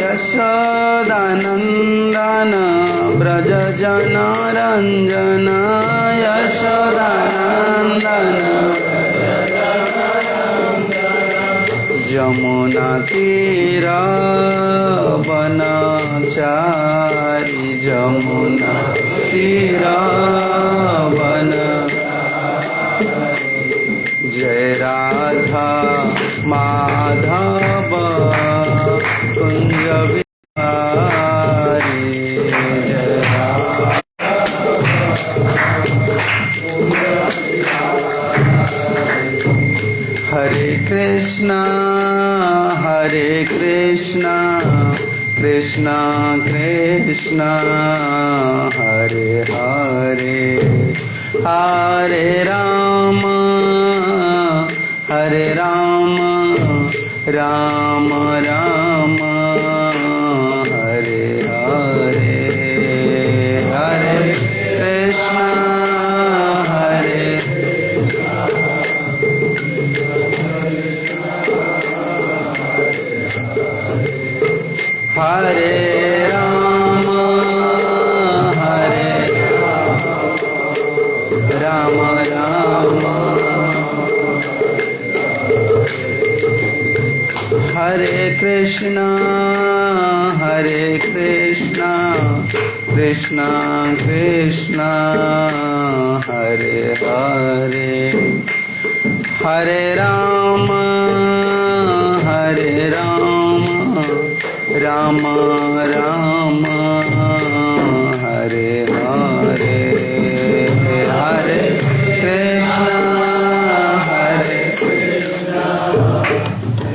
यशोदानन्दन व्रज जनारञ्जन यशोदानन्दन जमुना तीरा वनचारी जमुना तीरा वन जय राधा माधव कुंज बिहारी जय हरे कृष्णा कृष्णा कृष्णा हरे हरे हरे राम राम राम हरे हरे हरे कृष्णा हरे राम राम राम हरे कृष्णा कृष्णा कृष्णा हरे हरे हरे राम राम राम हरे हरे हरे कृष्णा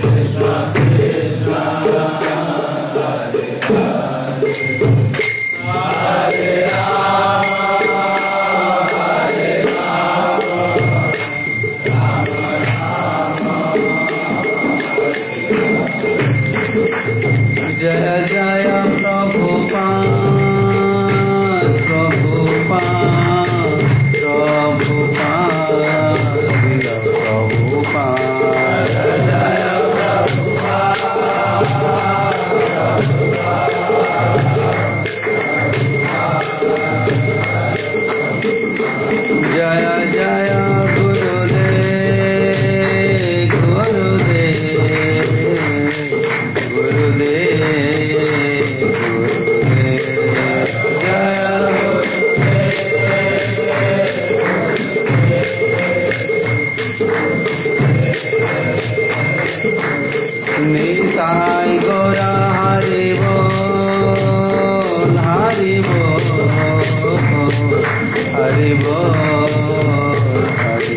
कृष्णा कृष्णा हरे राम जय जय प्रभुपाद श्रील प्रभुपाद जय जय गुरुदेव निताई गौरा हरि बोल हरि बोल हरि बोल हरि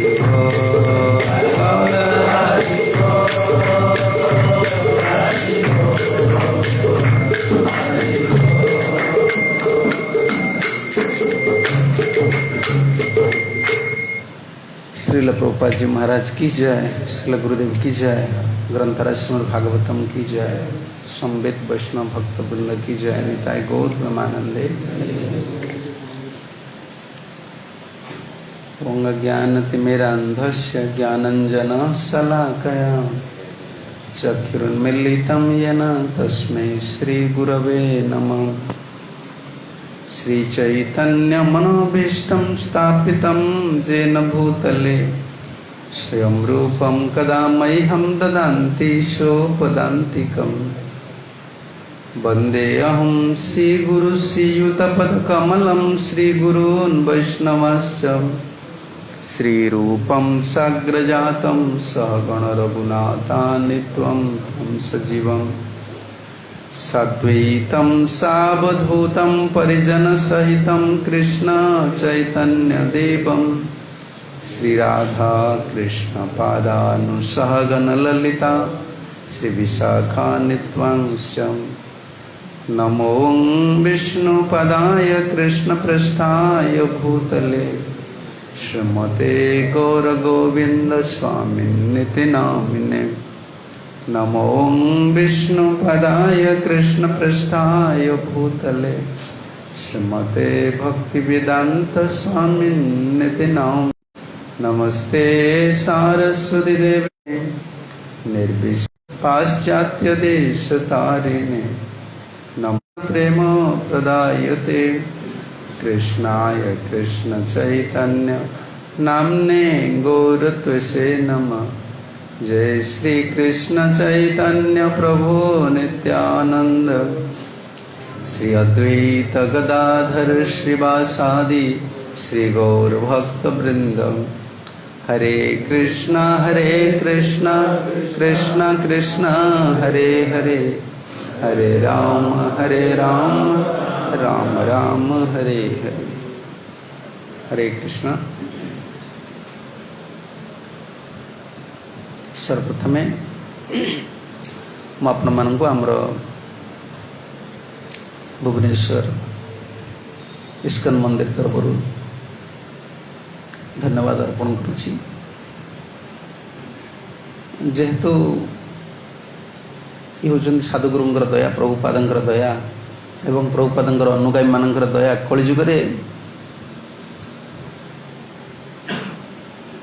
श्रील प्रभुपाद जी महाराज की जय, श्रील गुरुदेव की जय, ग्रंथराज श्रीमद् भागवतम की जय, संवेद वैष्णव भक्त वृंद की जय, निताय गौर ब्रह्मानंदे। ओंग ज्ञानतिमिरान्धस्य ज्ञानञ्जन शलाकया चक्षुरुन्मीलितं येन तस्मै श्रीगुरवे नमः। श्रीचैतन्यमनोभीष्टं स्थापितं येन भूतले स्वयं रूपं कदा मह्यं ददान्ति सोपदान्तिकं। वन्देऽहं श्रीगुरुं श्रीयुतपदकमलं श्रीगुरून् वैष्णवश्च श्रीरूपं साग्रजातं सहगण रघुनाथान्वितं तं सजीवं साद्वैतं सावधूतं परिजनसहितं कृष्ण चैतन्यदेवं श्रीराधा कृष्ण पादानुसहगण ललिता श्रीविशाखान्वितांश्च। नमो विष्णुपदाय कृष्णपृष्ठाय भूतले श्रीमते गौरगोविन्द स्वामिन्निति नामिने। नमो विष्णुपदाय कृष्णपृष्ठाय भूतले श्रीमते भक्तिवेदान्त स्वामिन्निति नामिने। नमस्ते सारस्वती देवे निर्विशेष पाश्चात्य देश तारिणे नम प्रेम प्रदायते कृष्णाय कृष्ण चैतन्य नामने गौरत्वसे नमः। जय श्री कृष्ण चैतन्य प्रभु नित्यानंद श्री अद्वैत गदाधर श्रीवासादि श्री गौर भक्त वृंद। हरे कृष्णा कृष्ण कृष्ण हरे हरे, हरे राम राम राम हरे हरे। हरे कृष्ण। सर्वप्रथमे मु आपण मानक आमर भुवनेश्वर इस्कन मंदिर तरफ धन्यवाद अर्पण करुच्ची। जेहेतु ये हूँ साधुगुरुंर दया, प्रभुपादंकर दया एवं प्रभुपादंकर अनुगामी मानकर दया। कलिजुगे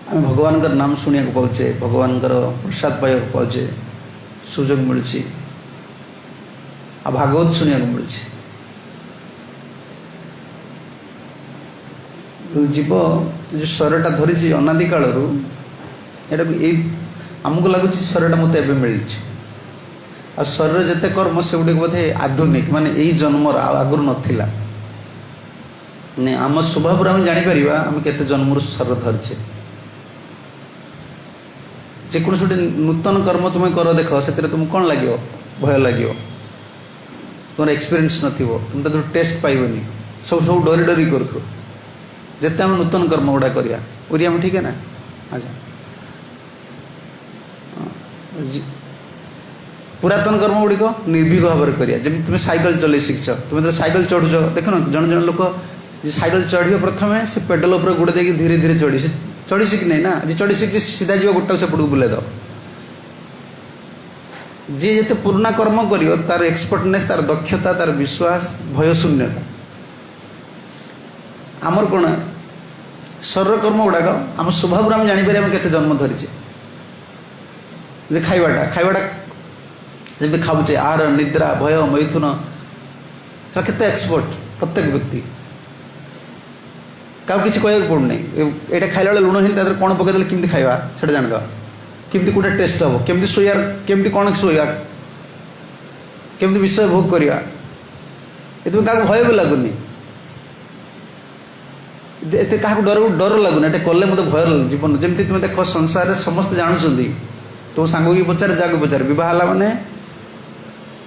आम भगवान नाम शुणा पाचे, भगवान प्रसाद पाइबा पाचे, सुजोग मिलूँ आ भागवत शुणा मिलूँ। जीव जो स्वरटा धरी अनादि काल आमको लगुच स्वरटा मत एवं मिली आ शरीर जिते कर्म से गुड़ बोधे आधुनिक माने यही जन्म आगुरी नाला नहीं आम स्वभाव आम जापर आम केते जन्म शरीर धरचे। जेकोसी गोटे नूतन कर्म तुम कर देख से तुमको कौन लगे भय लगे तुम एक्सपीरियंस नथिबो तुम तो टेस्ट पाइबनी सब सब डरी डरी करूँ जिते आम नूतन कर्म गुड़ा करिया ओरिया में ठीक है ना। अच्छा पुरातन कर्म गुड़िक निर्भीक भाव में करिया जब तुम साइकिल चल शिखच तुम तो साइकिल चढ़ुच देख न जन जन लोक साइकिल चढ़ प्रथम से पेडल उपर गोड़ दे धीरे धीरे चढ़ी शिख नहीं ना जी चढ़ी शिखी सीधा जीव गोटा सेपटू बुले दो जी जिते पुराना कर्म कर तार एक्सपर्टनेस तार दक्षता तार विश्वास भय शून्यता आमर कौन शरीर कर्म गुड़ाक आम स्वभाव आम जापर आम के जन्म धरीचे। खाइबाटा जब खाऊचे आहार निद्रा भय मैथुन केते एक्सपर्ट प्रत्येक व्यक्ति क्या किसी कहक पड़ूना यहाँ खाइला लुण ही कौन पकईदे केमती खाइबा से जानद केमती गोटे टेस्ट हम केमती शोयार केमती कौन शोया केमती विषय भोग करवा ये क्या भय भी लगुनि एत क्या डर लगुनि ये कले मत भय जीवन जमी तुम देख संसार समस्त जानते तुम सांग की पचारे जहाँ पचारे बहुत मैंने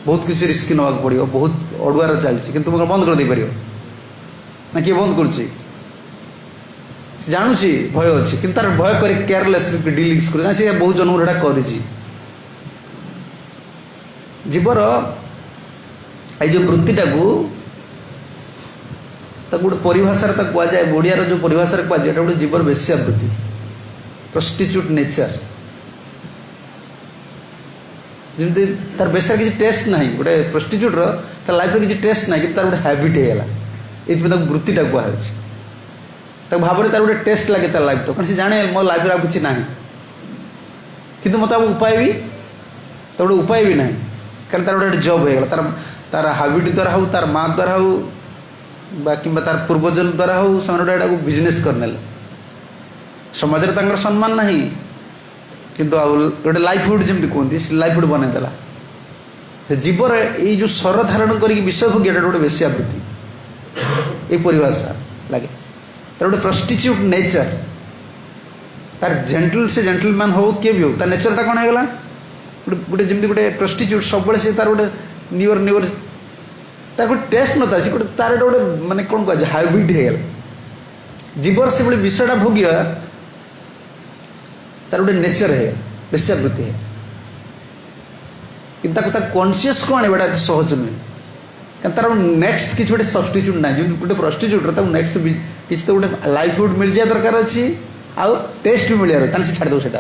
बहुत किसी रिस्क नाक पड़ो बहुत अड़ुआर चलती कि तुम बंद कर दे पार ना किए बंद कर जानूची भय अच्छी कि तार भय कर केयरलेस डिलिंग्स कर सी बहुत जन्म एटा कर जीवर ये वृत्तिटा को गोटे परिभाषार कहुए ओडिया जो परिभाषा कहुए गोटे जीवर बेश्या वृत्ति प्रोस्टिट्यूट नेचर जमी तार बेसार किसी टेस्ट ना गोटे प्रोस्टिट्यूट तार लाइफ किसी टेस्ट ना कि तार गोटे हैबिट होगा ये वृत्तिटा कहुए भाव तार गोटे टेस्ट लगे तार लाइफ कौन सी जाने मो लाइफ आ कि ना कि मत उपाय भी तो गोटे उपाय भी ना कारण तार गोटे जॉब हो तार तार हैबिट द्वारा हो तार माँ द्वारा हो कि तार पूर्वजन द्वारा हो से गोटे बिजनेस करने समाज में सम्मान ना किंतु गोटे लाइफहुड जमी कहते लाइफहुड बनईदेला जीवर ये जो स्वर धारण कर विषय भोगी गोटे बेश्या वृत्ति ये परिभाषा लगे तार गोटे प्रोस्टिट्यूट नेचर तार जेंटल से जेंटलमैन हो किए भी हो तार नेचरटा कौन होगा गोटे जमी गोटे प्रोस्टिट्यूट सब से तार गोटे न्यूर न्यूर तार गोटे टेस्ट नता सी गोटे तार गोटे माने कौन कह हैबिट होगा जीवर से भाई विषयटा भोगिया तार गोटे नेचर है बेश्यावृत्ति है कि कॉन्शियस को आने सहज नुहे क्या तार नेक्स्ट किसी गोटे सब्स्टिट्यूट ना जो गोटे प्रोस्टिट्यूट नेक्स्ट किसी तो गोटे लाइफहुड मिल जाए दरकार अच्छी आउ टेस्ट भी मिलर से छाड़ दो से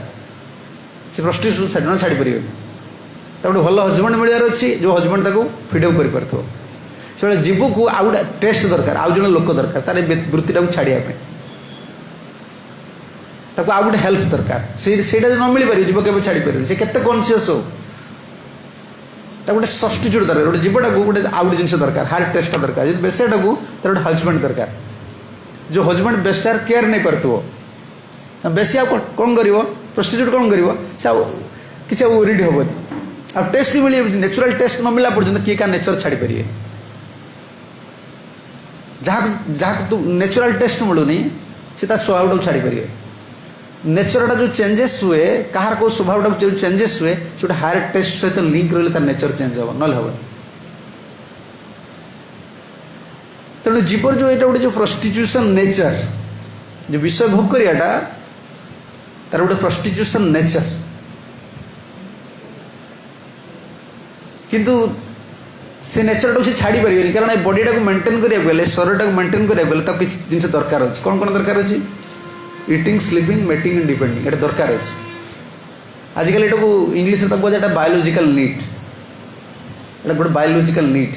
प्रोस्टिट्यूट छाड़ छाड़ी पारे गोटे भल हजबैंड मिलर अच्छी जो हजबैंड फ्रीडम कर पार से जीव को आउ गोटे टेस्ट दरकार आउ जन लोक दरकार तार वृत्तिटा को छाड़ापी आउ गोटे हेल्प दरकार से न मिल पार जीव के छाड़ी पारे से केते कॉन्शियस हो गोटे सब्स्टिट्यूट दरकार गोटे जीवटा को गोटे आउ गोटे जिन दरकार हार्ट टेस्ट दरकार बेस्याटा को तर गोटे हजबैंड दरकार जो हजबैंड बेस्यार केयर नहीं पार्थो बेसिया कौन कर प्रोस्टिट्यूट कौन कर किसी ओरिड हेनी आ टेस्ट मिले नेचुरल टेस्ट न मिला पर्यटन किए क्या नेचर छाड़ी पारे जहाँ तू नेचुरल टेस्ट मिलूनी से स्वभाव छाड़ी पारे नेचरटा जो चेंजेस हुए कहार को स्वभावटा जो चेंजेस हुए से गोटे हायर टेस्ट सहित लिंक रही तार नेचर चेंज हम ना हम तेणु जीवर जो यहाँ गोटे जो प्रोस्टिट्यूशन नेचर जो विषय भोग कराटा तार गोटे प्रोस्टिट्यूशन नेचर किंतु से नेचरटा से छाड़ी पारे कारण बॉडीटा को मेंटेन करा शरीरटा को मेंटेन करा किसी जिन दरकार अच्छे कौन कौन दरकार अच्छी eating sleeping mating and depending ये दरकार अच्छे आजिकल ये इंग्लीश में कहते बायोलॉजिकल नीड ये गोटे बायोलॉजिकल नीड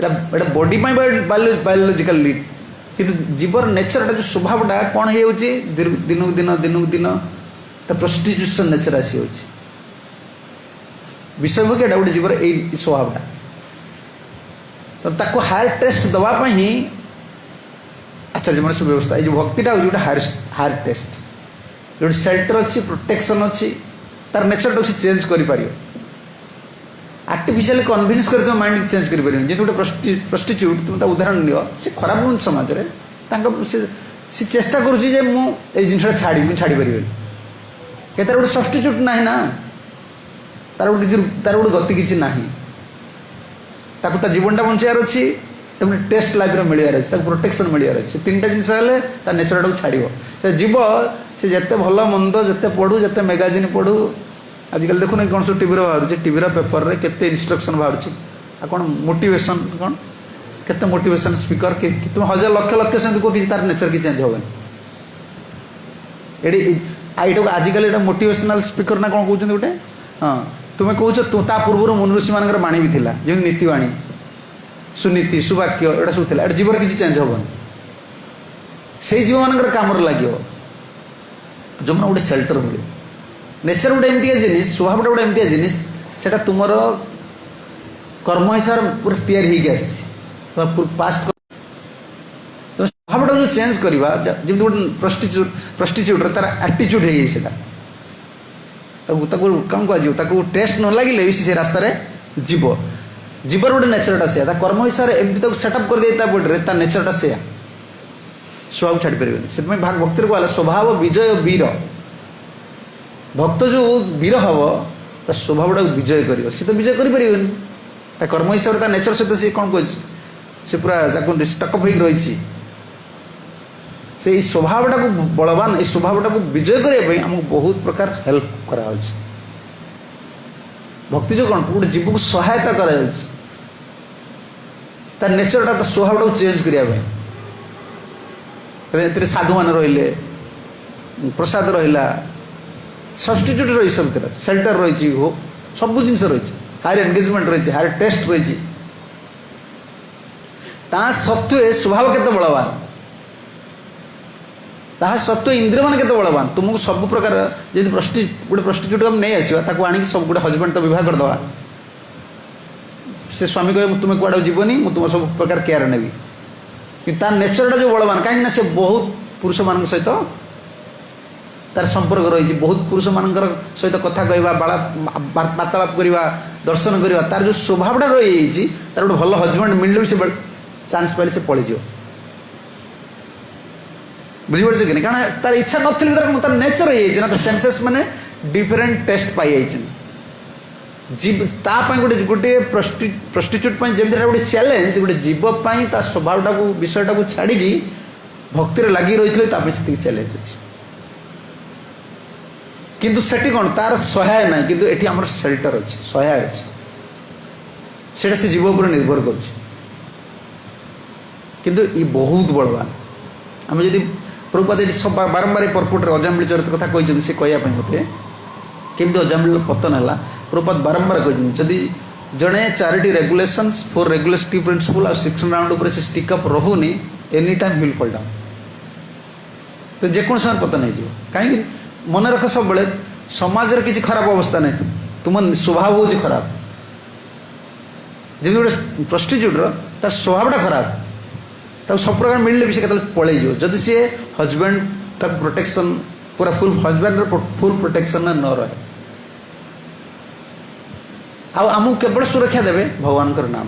ये बॉडी बायोलॉजिकल नीड किंतु जीवर नेचरटा जो स्वभावटा कौन हो दिन को दिन प्रोस्टिट्यूशन नेचर आसी विषय भोग एटा गोटे जीवर यही स्वभावटा तो ताको हायर टेस्ट दवापाई ही आचार्य मान सुव्यवस्था ये जो भक्तिटा हो हायर टेस्ट जो सेल्टर अच्छी प्रोटेक्शन अच्छी तार नेचरटा से चेंज कर आर्टिफिशियल कन्भिन्स कर माइंड चेंज कर गोटे प्रोस्टिट्यूट तुम उदाहरण नियो से खराब नुह समाज में सी चेष्टा करुँचे जिनसा छाड़ी छाड़ी पारे तार गोटे सब्स्टिट्यूट ना ना तार गोटे गति किसी ना तार जीवनटा बचार अच्छी टेस्ट लाइफ मिलवार अच्छे प्रोटेक्शन मिलवार अच्छे तीन टा जिन तार नेचरटा को छाड़ जीव से जिते भल मंद जिते पढ़ू जिते मैगाजिन पढ़ू आजिकल देखुन कौन सब टीवी बाहर टीवी पेपर में केते इंस्ट्रक्शन बाहर कौन मोटिवेशन कौन केते मोटिवेशन स्पीकर तुम हजार लक्ष लक्ष से किसी तार नेचर की चेंज होगा ये आजिकल ये मोटिवेशनल स्पीकर ना कौन कहते गोटे हाँ तुम्हें कौच ता पूर्व मुनि ऋषि मान बाणी भी थी जो नीतिवाणी सुनीति सुवाक्य एटा सब था जीवन किसी चेंज हेन से जीव मान कम लगे जो मैंने गोटे सेल्टर मिले नेचर गोटे एमती जिनिस स्वभाव गोटे एमती जिनिस से तुम कर्म हिसाब पूरा तैयारी पास्ट तो स्वभावटा जो चेंज करवा जमी गोटे प्रोस्टिट्यूट तार आटीट्यूड है कौन कह टेस्ट न लगे से रास्ता जीव जीवर गोटे नेचरटा से कर्म हिसाब से एमती सेटअप कर दिए बॉडी तार नेचरटा से स्वभाव छाड़ी पारे से भक्ति कहला स्वभाव विजय वीर भक्त जो वीर हम ता स्वभावटा विजय कर सी तो विजय कर कर्म हिसाब से नेचर सहित सी कौन कह से पूरा स्टकअप हो रही से स्वभावटा को बलवान ये स्वभावटा को विजय करने आमको बहुत प्रकार हेल्प करा भक्ति जो कौन गोटे जीव को सहायता कर नेचरटा तो स्वभावटा को चेंज करने साधु मान रही प्रसाद रहा सब्स्टिट्यूट रही सब सेल्टर रही हो सब जिन रही हायर एंगेजमेंट रही हायर टेस्ट रही सत्वे स्वभाव केते बलवान ताहा सत्व इंद्रिय मान केते बलवान तुमको सब प्रकार जब गोटे प्रोस्टिट्यूट हम नहीं आसवा आनिक सब गोटे हजबैंड तो विवाह करदे से स्वामी कहे तुम्हें कौड़े जीवनी मुझे तुम सब प्रकार केयर नेबी कि तार नेचरटा जो बलवान कहीं से बहुत पुरुष मान सहित तार संपर्क रही बहुत पुरुष मान सहित कथा कहवा वार्तालाप करवा दर्शन करवा तार जो स्वभावटा रही तार गोटे भल हजबैंड मिलले से चांस पाइले से पलि बुझीपार कि नहीं कारण तार इच्छा नथी तार नेचर हो सेंसेस मैंने डिफरेंट टेस्ट पाई जीव गोटे गोटे प्रोस्टिट्यूट जमी गोटे चैलेंज गोटे जीवपाई स्वभावटा को विषयटा को छाड़ी भक्ति लगी रही से चैलेंज अच्छी किंतु सेठी कौन तार सहाय ना किंतु एठी हमर शेल्टर अच्छे सहाय अच्छे सेटा से जीव उपर निर्भर कर किंतु ये बहुत बलवान आम जदि प्रभुपाद ये सब बारंबार पर्पुट अजामिल चरित्र कथा कहते से कहवाई मत केमती अजामिल पतन है प्रभुपाद बारंबार कहते जदि जड़े 4टी रेगुलेशंस 4 रेगुलेटिव प्रिंसिपल और 6 राउंड उपर से stick-up रहुनी any time hill fall down तो जेको समय पतन हो कहीं मन रख सब समाज किसी खराब अवस्था नहीं तुम स्वभाव हूँ खराब जमी गोटे प्रोस्टिट्यूटर तार स्वभावटा खराब सब प्रकार मिलले भी से पलि जदि सी हजबैंड तक प्रोटेक्शन पूरा फुल हजबैंड फुल प्रोटेक्शन न रहे आमको केवल सुरक्षा देवे भगवान नाम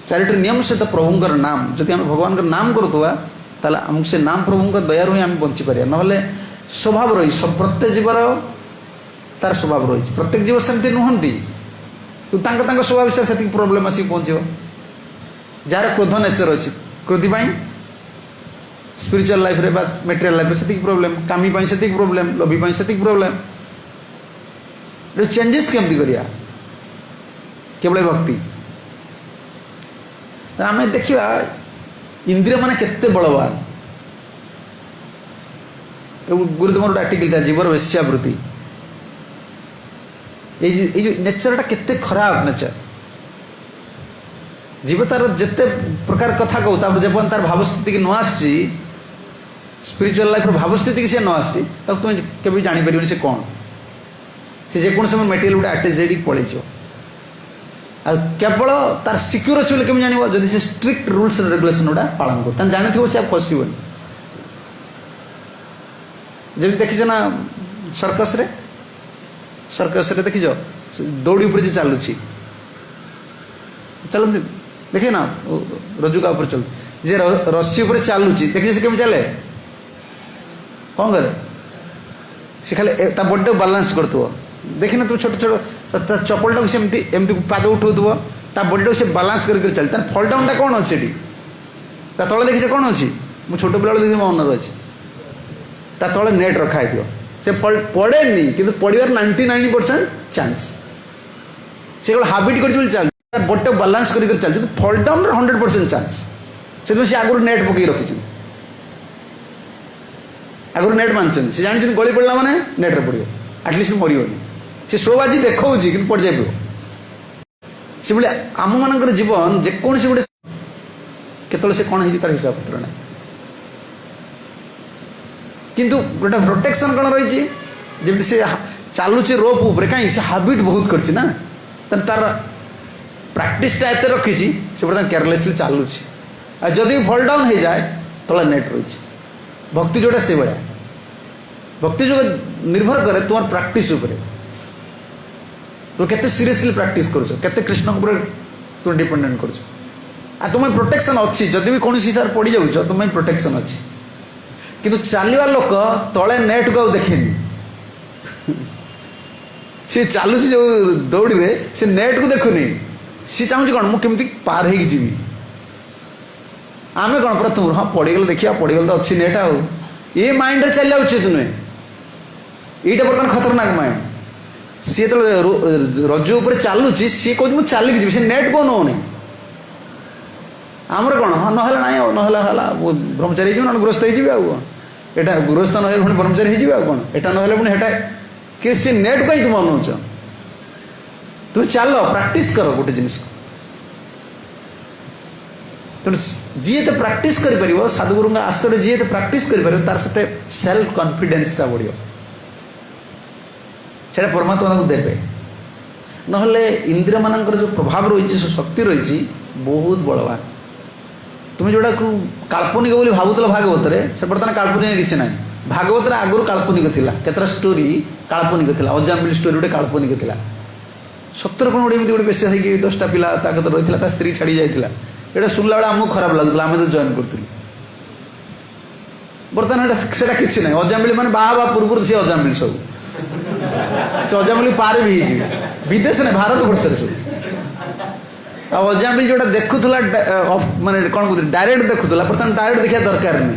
चारिटी नियम सहित प्रभुंर नाम जदि आम भगवान नाम करुवा ताले आमको से नाम प्रभुंर दयारू ही आम बंची पार ना स्वभाव रही प्रत्येक जीवर तार स्वभाव रही प्रत्येक जीव सेमती नुहति स्वभाव से प्रोब्लेम आसिक पहुँच जार क्रोध नेचर अच्छी क्रोधी स्पिरिचुअल लाइफ रे मेटेरियल लाइफ से प्रोब्लेम कामी से प्रोब्लेम लोभी से प्रोब्लेम चेंजेस केमती करिया केवल भक्ति आम देखा इंद्रिय माने केते बलवान गुरुदेव गोटे आर्टिकल था जीवर वेश्यावृत्ति ये नेचरटा केते खराब नेचर जीव तार जिते प्रकार कथा कहू जब तार भावस्थिति की न आसी स्पिरिचुअल लाइफ भावस्थिति की सी न आसी तुम केवल जापर से कौन से जेको समय मेटेरियल गोटे आर्टिस्ट पलि केवल तार सिक्योर अच्छे केमी जान जदि से स्ट्रिक्ट रूल्स रेगुलेशन गुड़ा पालन कर जानी थो से फसबन जब देखीच ना सर्कस रे देखीच दौड़ी उपर चलुची चलती देखे ना रजुका ऊपर चलती जे रस्सी उपर चलुची देखिए से केमी चले कौन करे से खाली बॉडी बालांस कर देखना तुम छोट छोट चपलटा को एमती एमती पाद उठाऊ बॉडी से बालांस करके चलती फल डाउनटा कौन अच्छे तले देखिए कौन अच्छी मुझे छोट पिला देखिए मो मनर अच्छी तले नेट रखा है से पड़ेनि कि पड़ार 99% चांस से हाबिट कर चल बॉडी बालांस कर चलती फल डाउन 100% चांस से आगुरी नेट पकई रखी आगुरी नेट मानते से जानी गली पड़ा मैंने नेट्रे पड़ो आटलिस्ट मरनी से शो आज देखा कि पड़ जाए से भाई आम मान जीवन जेकोसी गोटे केतल से कौन तार हिसाब पत्र ना किंतु गोटे प्रोटेक्शन कौन रही जमी से चलुचे रोप उपर कहीं से हाबिट बहुत कर तार प्राक्टिसटा एत रखी से बर्तमान केयरलेसली चलुची जदि फल डाउन हो जाए तले नेट रही भक्ति जोटा से भाया भक्ति जो निर्भर करे तुम प्राक्टिस उपर तुम केते सीरियसली प्राक्टिस करते कृष्ण तुम डिपेंडेंट कर तुम प्रोटेक्शन अच्छी जदि भी कौन सार पड़ जाऊँ तुम प्रोटेक्शन अच्छी किंतु चलवा लोक तले नेट को देखेनि सी चलुची जो दौड़े से नेट को देखुनी सी चाहूँ कौन मुझे पार हो जी आम कौन प्रथम हाँ पड़गल देखिए पड़गल तो अच्छी नेट आउ ये माइंड चलना उचित नुहे यहीटा बर्तमान खतरनाक माइंड सी तो रज उपर चलुची सी कह मुझे चलिक जी से नेट को नौनी आमर कौन हाँ ना ना ब्रह्मचारी हो गृहस्थ हो गृहस्थ ना पुणी ब्रह्मचारी हो कौन एटा ना पुणी हेटा कि सी नेट को तुम अनाऊच तुम चल प्राक्टिस कर गोटे जिनिस तेणु जी तो प्राक्टिस कर साधुगुरु आश्रय जी तो प्राक्टिस कर तार से सेल्फ कॉन्फिडेंसटा बढ़ से परमात्मा को देवे ना इंद्रिय मान जो प्रभाव रही शक्ति रही बहुत बलवान तुम्हें जोड़ा काल्पनिक बोली भावुल भागवत से बर्तमान काल्पनिक किसी ना भागवत आगुरी काल्पनिक थिला केतरा स्टोरी काल्पनिक थिला अजामिल स्टोरी गोटे काल्पनिक थिला सतर कौन गोटे गोटे बेस है 10टा पिला रही स्त्री छाड़ी जाता ये शुणला बेला आमको खराब लगुला आम तो जॉइन करूँ बर्तमान से किसी ना अजामिल मैंने बाहा पूर्व से अजामिल सब से अजामिल पार भी विदेश ने भारत वर्ष सब अजामिल जोटा देखुला माने कौन कहते डायरेक्ट देखुला बर्तमान डायरेक्ट देखा दरकार नहीं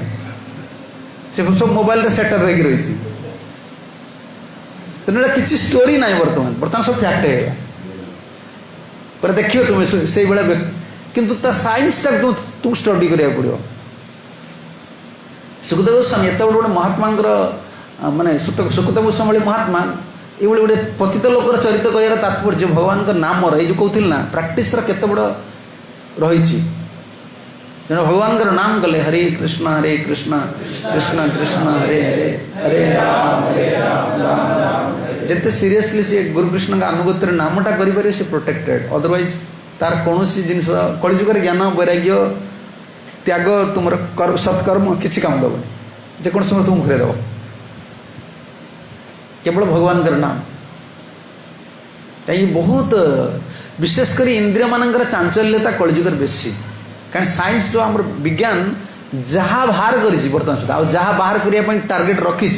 से सब मोबाइल सेटअप हो रही तेना किसी स्टोरी ना बर्तमान बर्तमान सब फैक्ट है देखिए तुम्हें से भाया किंतु साइंसटा तुम स्टडी करा पड़ो सुखदेव गोस्वामी एत गोटे महात्मा माने सुखदेव गोस्वामी महात्मा ये गोटे पतित लोकर चरित्र कहर तात्पर्य भगवान नाम ये जो कहते ना प्राक्टिस केते बड़ रही जन भगवान नाम कले हरे कृष्ण कृष्ण कृष्ण हरे हरे हरे राम राम राम जिते सीरियसली सी गुरु कृष्ण का अनुगत्य नामटा करें सी प्रोटेक्टेड अदरवाइज तार कौन जिन कलिजुग ज्ञान वैराग्य त्याग तुम सत्कर्म किसी काम दबन जेको समय तुम घुरे दब केवल भगवान नाम कहीं बहुत विशेषकर इंद्रिय मानकर चांचल्यता कलिजुगर बेसी कारण साइंस जो आम विज्ञान जहाँ बाहर कर बर्तमान सुधा आ जहाँ बाहर करने टार्गेट रखी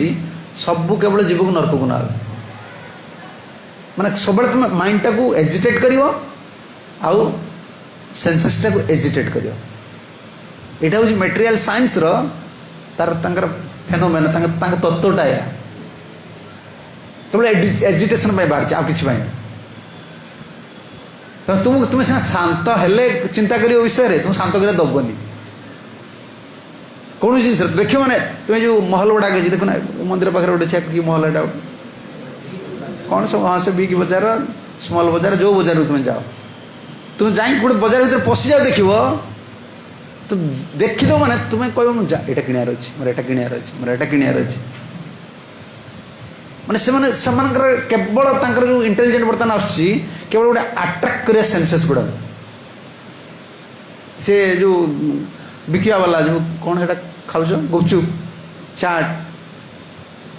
सबू केवल जीव को नरक को ना माने सब तुम माइंड टाक एजिटेट कर सेंसेस टाक एजिटेट कर यहाँ हूँ मेटेरियल साइंस तार फेनोमेन तत्वटा या केवल एजिटेशन बाहर आ कि तो तुम्हें सीना शांत हेले चिंता करियो विषय रे तुम शांत कर दबनी कौन जिन देख मैंने तुम्हें जो महल गुड़ा गई देखो ना मंदिर पाखे गोटे कि महल एटा कौन सब हाँ से बिग बजार स्मॉल बजार जो बजार तुम जाओ तुम जा गोटे बजार भर पशि जाओ देख तो देखीद मैंने तुम्हें कह यहाँ किणार अच्छे मोर एटा किणार अच्छे मोर एटा किणार अच्छे माने से केवल जो इंटेलिजेंट बर्तमान आसुची केवल गोटे अट्राक्ट करिया सेंसेस गुड़ा से जो बिकिया वाला जो कौन है खाऊ गुपचुप चाट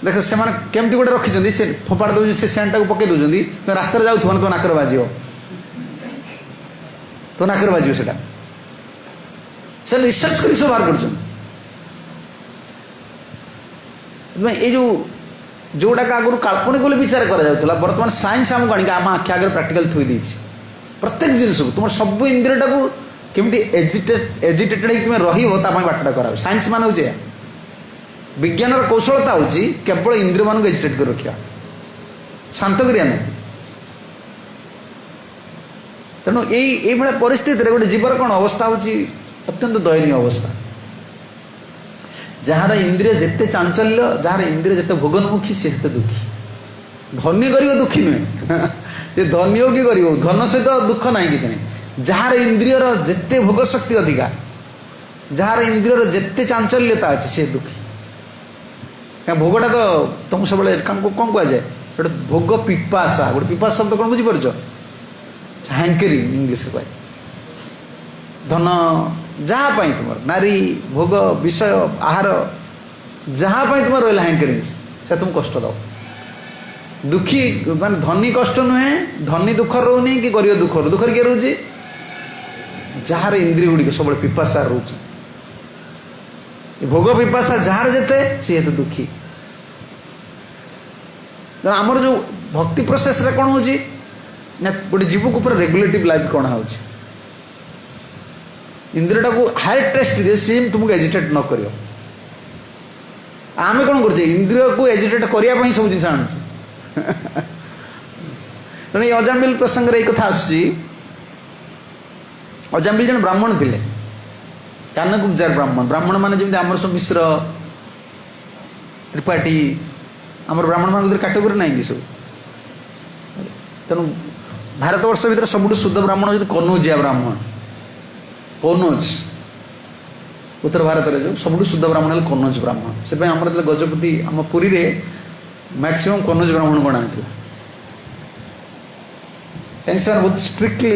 देख से केमती गोटे रखी से फोपाड़ दे से सेंट टाक पकई दौरान तुम रास्ता जाऊ तो नाकर बाज तो नाकर बाज से रिसर्च कर सब बाहर कर जो जोटा आगुरी काल्पनिक बोले विचार करा बर्तमान साइंस आमको आम आखि आगे प्राक्टिकल थोई देछि प्रत्येक जिनिस को तुम सब इंद्रियटा को केमती एजिटेटेड होकर रही बाटा करा साइंस मान हो विज्ञान कौशलता हूँ केवल इंद्रिय मान एजिटेट कर रखा शांत करिया तेणु यही परिस्थिति गोटे जीवर कौन अवस्था हूँ अत्यंत दयनीय अवस्था जार इंद्रिय जिते चांचल्य जार इंद्रिय जिते भोगनमुखी सी हेते दुखी धनी कर दुखी नुहे धनी हो कि गरीब धन सहित दुख ना कि जार इंद्रियर जिते भोग शक्ति अधिका जार इंद्रियर जिते चांचल्यता अच्छे सी दुखी क्या भोगटा तो तुम सब कौन कहुए गोटे भोग पिपासा गोटे पिपासा शब्द कौन बुझीपार हैंकरिंग इंग्लीश कहे धन जहाँपाई तुम नारी भोग विषय आहार जहाँपाई तुम रहा हैंकरिंग से तुम कष्ट दो दुखी मान धनी कष्ट नुहे धनी दुख रोनी कि गरीब दुख किए रोचे जार इंद्रिय गुड़िक सब पिपासा रोचे भोग पिपासा जार जेते सी हेतु दुखी आमर जो भक्ति प्रोसेस रे कौन हो गोटे जीव को पूरा रेगुलेटिव लाइफ कौन हो इंद्रियटा को हाई टेस्ट दे सी तुमको एजिटेट न कर आम कौन कर इंद्रिय को एजिटेट करने सब जिन आनु तेणु ये अजामिल प्रसंग रे कथा आसुची अजामिल जन ब्राह्मण थे कानकुब्जार ब्राह्मण माने जमी आमर सब मिश्र त्रिपाठी आमर ब्राह्मण मान भर कैटेगोरी ना कि सब तेणु भारतवर्ष भर सब शुद्ध ब्राह्मण जो कनौजिया ब्राह्मण कनौज उत्तर भारत में जो सब शुद्ध ब्राह्मण है कनौज ब्राह्मण से आमर गजपति आम पुरी रे मैक्सिमम कनौज ब्राह्मण गणा कहीं से बहुत स्ट्रिक्टली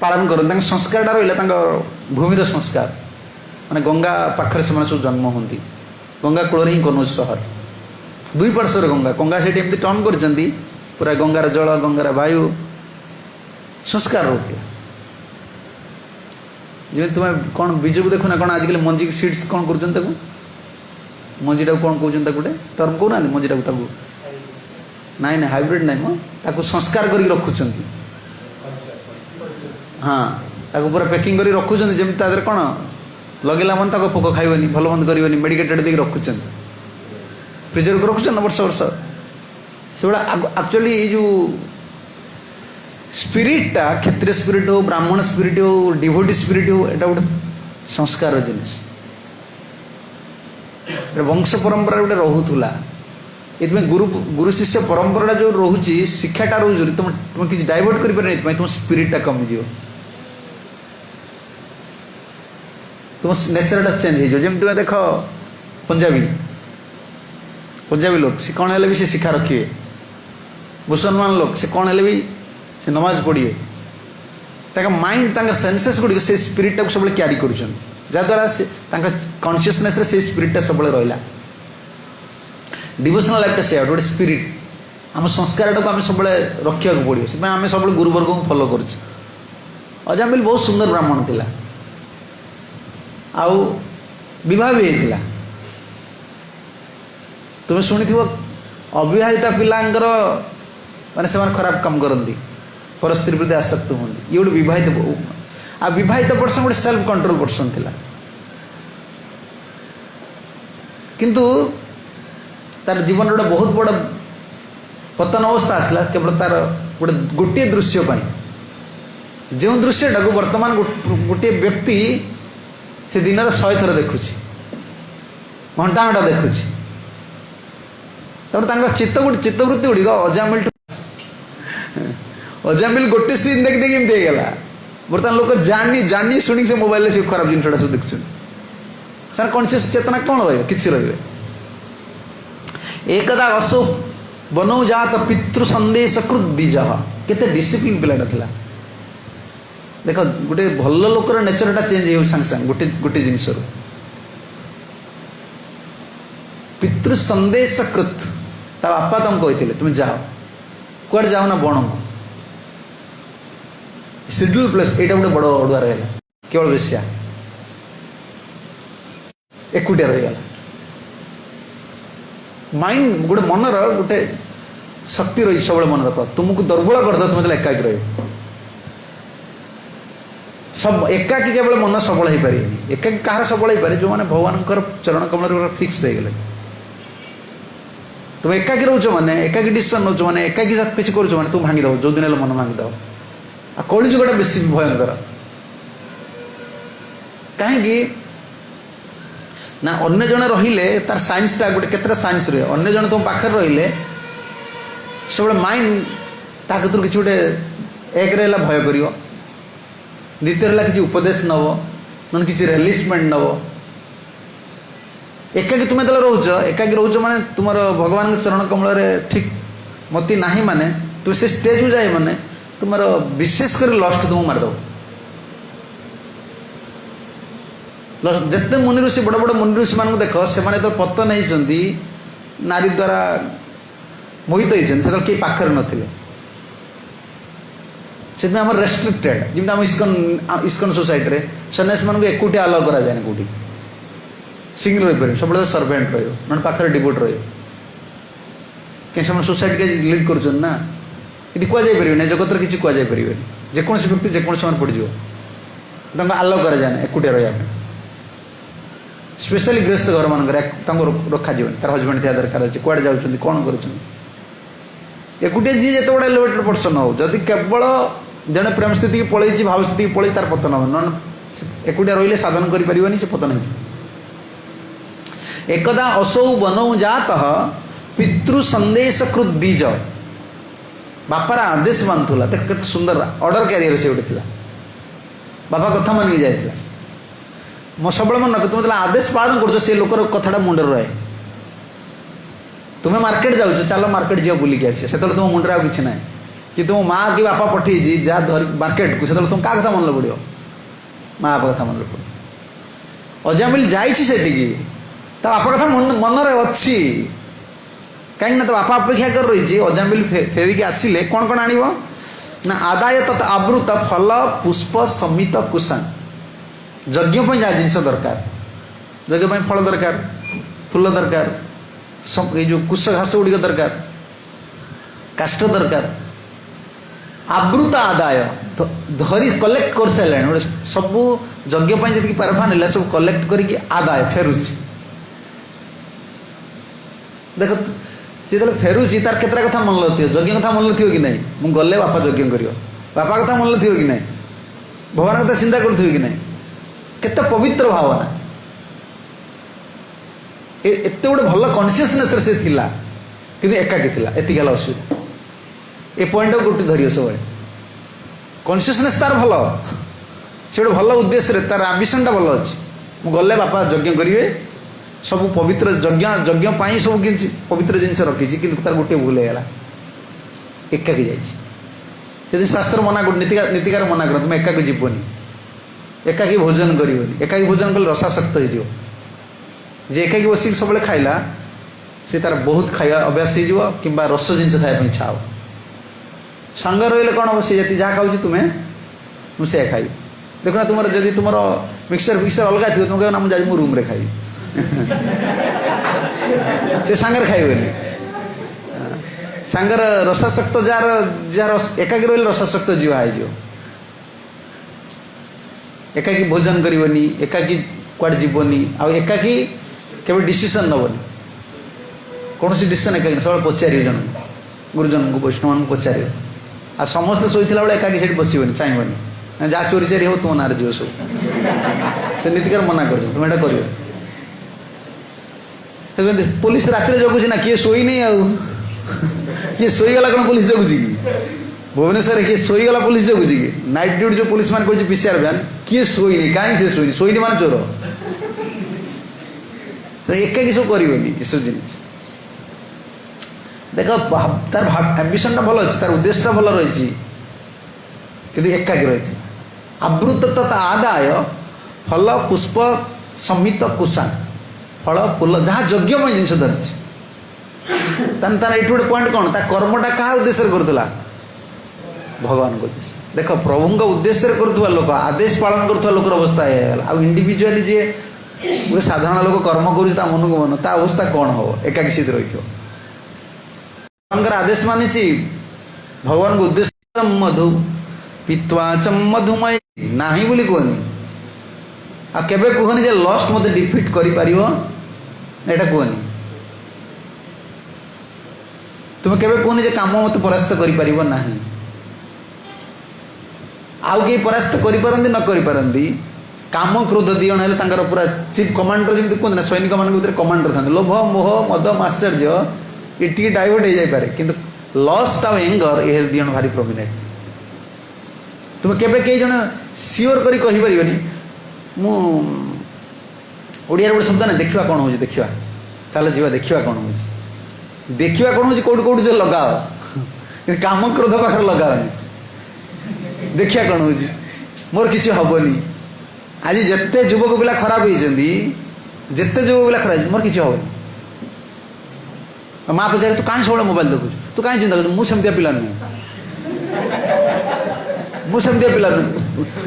पालन करते संस्कार रहा भूमिर संस्कार माने गंगा पाखरे से सब जन्म होती गंगा कूल ही कनौज सहर दुई पार्श्वर गंगा गंगा से टर्न कर पूरा गंगार जल गंगार वायु संस्कार रोकला जमी तुम्हें कौन बीज को देखो ना कौन आजिकल मंजी सीड्स कौन कर मंजीटा कौन कहते गोटे टर्म कहना मंजीटा नाई ना हाइब्रिड नाई मो संस्कार कर रखुंट हाँ पूरा पैकिंग कर रखुंट जमी कौन लगेला मन पोक खाइबनी भल मंद कर मेडिकेटेड देख रखुंट प्रिजर्व को रखुंट वर्ष वर्ष से एक्चुअली ये जो स्पिरिटा क्षत्रिय स्पिरिट हो ब्राह्मण स्पिरिट हो डिवोटी स्पिरिट हो एटा गोटे संस्कार जिनिस वंश परंपरा गोटे रोला ये गुरु गुरु शिष्य परंपरा जो रोचे शिक्षाटा रोज तुम किसी डाइवर्ट कर तुम स्पिरिटा कमिज तुम नेचरटा चेंज हो जमी तुम्हें देख पंजाबी पंजाबी लोग से कौन है भी से शिखा रखिए मुसलमान लोग से कौन है भी से नमाज पढ़िए माइंड सेन्सेस गुड़ से स्पिरिटा सब क्यारी कर जहाद्वारा से कॉन्शियसनेस से स्पिरिटा सब रहा डिवोशनल लाइफ से गोटे स्पिरिट आम संस्कार टाक आम सब रखा पड़ो से आम सब गुरुवर्ग को फॉलो कर अजामिल बहुत सुंदर ब्राह्मण थिला आउ विवाह भी होता तुम्हें शुणी थो अविवाहिता पिलांकर माने से खराब काम करती पर स्त्री प्रति आसक्त हूँ ये गोटे विवाहित आ विवाहित पर्सन गोटे सेल्फ कंट्रोल पर्सन थिला किंतु तार जीवन गोटे बहुत बड़ पतन अवस्था आसला केवल तार गोटे गोटे दृश्य जो दृश्यटा को वर्तमान गोटे व्यक्ति से दिन 100 थर देखुची घंटा घंटा देखुची चित्तवृत्ति गुड़िक अजामिल गोटे सीन देख देख एमती होगा बर्तमान लोक जानी शुणी से मोबाइल से खराब जिनटा सब देखुं सर कॉन्शियस चेतना कौन रही रे एकदा अशोक बनौ जात पितृ संदेश कृत दीज केते डिसिप्लिन पिलाटा थिला देख गोटे भल लोकर नेचरटा चेंज हो सांगे सांगे गोटे गोटे जिनस पितृ संदेश कृत ता बापा तुम कहते तुम जाओ कुआड़ जाओ ना बण को शेड्यूल प्लेस यहाँ गोटे बड़ अड़ुआ रहा केवल बेसिया एकुटिया रहीगला माइंड गोटे मनर गोटे शक्ति रही सब मन रख तुमको दुर्बल करद तुम एकाकी रह सब एकाकी केवल मन सबल हो पारे एकाकी कहार सबल हो पारे जो मैंने भगवान चरण कमल फिक्स हो गले तुम एकाकी रोच मैंने एकाकी डिसीजन नौ मैंने एकाकी किसी करुच मैंने तुम भांगीद जो दिन मन भांगीद आ कलिजुगटा बेसी भयंकर कहीं ना अन्य जन रहिले तार साइंसटा गोटे केतटा साइंस रहे अन्य जन तुम पाखे रहिले सब माइंड ताकतुर किसी गोटे एक रहा भय कर द्वितीय रहा किसी उपदेश नब न किसी रिलीजमेंट नब एकाकी तुम्हें जो रोच एकाकी रोच माने तुम भगवान चरण कमल ठीक मती ना माने तुम से स्टेज को जाए माने तुम विशेष कर लस्ट तुम मारदेव जिते मुनि ऋषि बड़ बड़ मुनि ऋषि मान देख से पतन होती नारी द्वारा मोहित होती कई पाखे नथिले से रेस्ट्रिक्टेड जमी आम इस्कन सोसाइटी रे सन्यासी मान एकुटिया अलाउ करा जाए कौटी सिंगल रही पारे सब सर्वेंट रही पाखे डिवोट रही कहीं सोसाइटी के लीड कर ये कहुपर जगत किसी कहुपर जेकोसी व्यक्ति जेकोसी पड़ज अलाउ करा जाए एकुटिया रहा स्पेशली गृहस्थ घर मान रखा जाए तार हजबैंड थी दरकार अच्छे कौड़े जाऊँ कौन कर एकुटिया जी जिते बड़ा एलिवेटेड पर्सन हो जदि केवल जड़े प्रेम स्थिति की पलैची भाव स्थिति की पलि तार पतन हम न एकुटिया रही साधन कर से पतन हो एकदा असौ बनौ जात पितृ संदेश कृत दीज बापार आदेश मानुला देख के सुंदर ऑर्डर क्यारियर से गोटे बापा कथा मानिक जाइला मो सब मन रख तुम आदेश पालन कर से लोकर कथाटा मुंडर रहे तुम्हें मार्केट जाऊँ चलो मार्केट जा बुलिक आस से तुम मुंडे किसी ना कि तुम माँ कि बापा पठेजी जा धर मार्केट को तुम क्या कथा मन पड़ो माँ बापा कथा मन पड़ो अजामिल जाइए बापा कथा मन अच्छी कहीं तो बापा अपेक्षा कर रही अजामिल फेरिक आसिले कौन कौन आनिब ना आदाय तत् आवृत फल पुष्प समित कुशन यज्ञ जहाँ जिनस दरकार यज्ञ फल दरकार फूल दरकार ये जो कुश घास गुड़िक दरकार काष्ठ दरकार आवृत आदाय धरी कलेक्ट कर सारे गोटे सब यज्ञ जी पारफा सब कलेक्ट करके आदाय फेरुची देख सी जो फेरुची तार केतरा कथा मन लगे यज्ञ कथा मन लगे कि नहीं मुझे गले बापा यज्ञ कर बापा कथा मन लगे कि नहीं भगवान कथा चिंता करुवे कि नहीं केते पवित्र भावना एत गोटे भल कनसीयसनेस से थिला कि एकाकी थिला एति गला असुविधा ए पॉइंट गोटे धरियो सब कनसीयसनेस तार भल से गोटे भल उद्देश्य तार आम्बिशन भल अच्छी गले बापा यज्ञ करेंगे सब पवित्र यज्ञ यज्ञ सब कि पवित्र जिनस रखी कि तार गोटे भूल होगा एकाकी जाइए शास्त्र मना कर नीतिकार मना कर तुम एकाकी जीवनी एकाकी भोजन करनी एकाकी भोजन कले रसासक्त हो एकाकी बस सब खाइला सी तार बहुत खाଇବା अभ्यास हो कि रस जिनस खायापी इच्छा हो सांग रही कौन हम सी जी जहाँ खाऊँ तुम्हें मुझे खाई देखना तुम जब तुम मिक्सचर फिक्सचर अलग थी तुम कहना मुझे मु रूम रे खाई से सांगर खाइबनी सांगर रसासक्त जार जार एकाकी रही रसासक्त जीव हो एकाकी भोजन करनी एकाकी कुआड़े जीवनी आ एकाकी केवल डिसीजन नबनी कौन सी डिसीजन एकाकी सब पचार जन गुरुजन को वैष्णव मान पचार आ समस्ते शोला बेले एकाकी से बसबनी चाहिए जहाँ चोरी चारी हो तुम ना जीव सब से नीतिकार मना कर तुम एटा कर पुलिस रात जगुची ना किए शोई नहीं आउ किए शोईगला कौन पुलिस जगुची कि भुवनेश्वर किए शोईगला पुलिस जगुची कि नाइट ड्यूटी जो पुलिस मान कर पीसीआर भ्यान किए शोई नहीं कहीं से शोई शोईनी मान चोर एकाकी सब करनी ये सब जिन देख तार एम्बिशन भल अच्छे तार उद्देश्य भल रही कि एकाकी रही आवृत तथा आदाय फल पुष्प समित कुशा फल फूल जहाँ यज्ञमय जिन धरती तार ये गोटे पॉइंट कौन कर्मटा क्या उद्देश्य करूला भगवान को उद्देश्य देख प्रभु उद्देश्य करुवा लोक आदेश पालन करुवा लोकर अवस्था ये इंडिविजुआली जी गोटे साधारण लोक कर्म कर मन को मन ता अवस्था कौन हम एकाकी सीध रही आदेश मानी भगवान को उद्देश्य मधु पीत्वा च मधुमय नाही बोली कहनी आ केबे कहनी जे लस्ट मते डिफिट करि पारिबो एटा कहनी तुम केबे कहनी जे काम मते परास्त करि पारिबो नाही आउ के परास्त करि परंदी न करि परंदी काम क्रोध दियण हेले तांकर पूरा चीफ कमांडर जेमति कहन ना सैनिक मान भीतर कमांडर थान लोभ मोह मद आश्चर्य ये टी डाइवर्ट हो जाय पारे किंतु लस्ट आ एंगर ये दियण भारी प्रोमिनेंट तुम केबे कई जन सियोर करी कहि परिबनी मु ओडिया गोटे शब्द ना देखा कौन हो देखा चल जीवा देखा कौन हो देखा कौन हो कौट कौट जो लगाओ काम क्रोध पाखे लगाओ देखा कौन हो मोर किसी हेनी आज जिते युवक पिला खराब होती जिते युवक पिला खराब मोर किसी हेनी माँ पचारे तू कहीं सब मोबाइल देखु तू कहीं चिंता कर मुझे पिला नुह मुझे पिला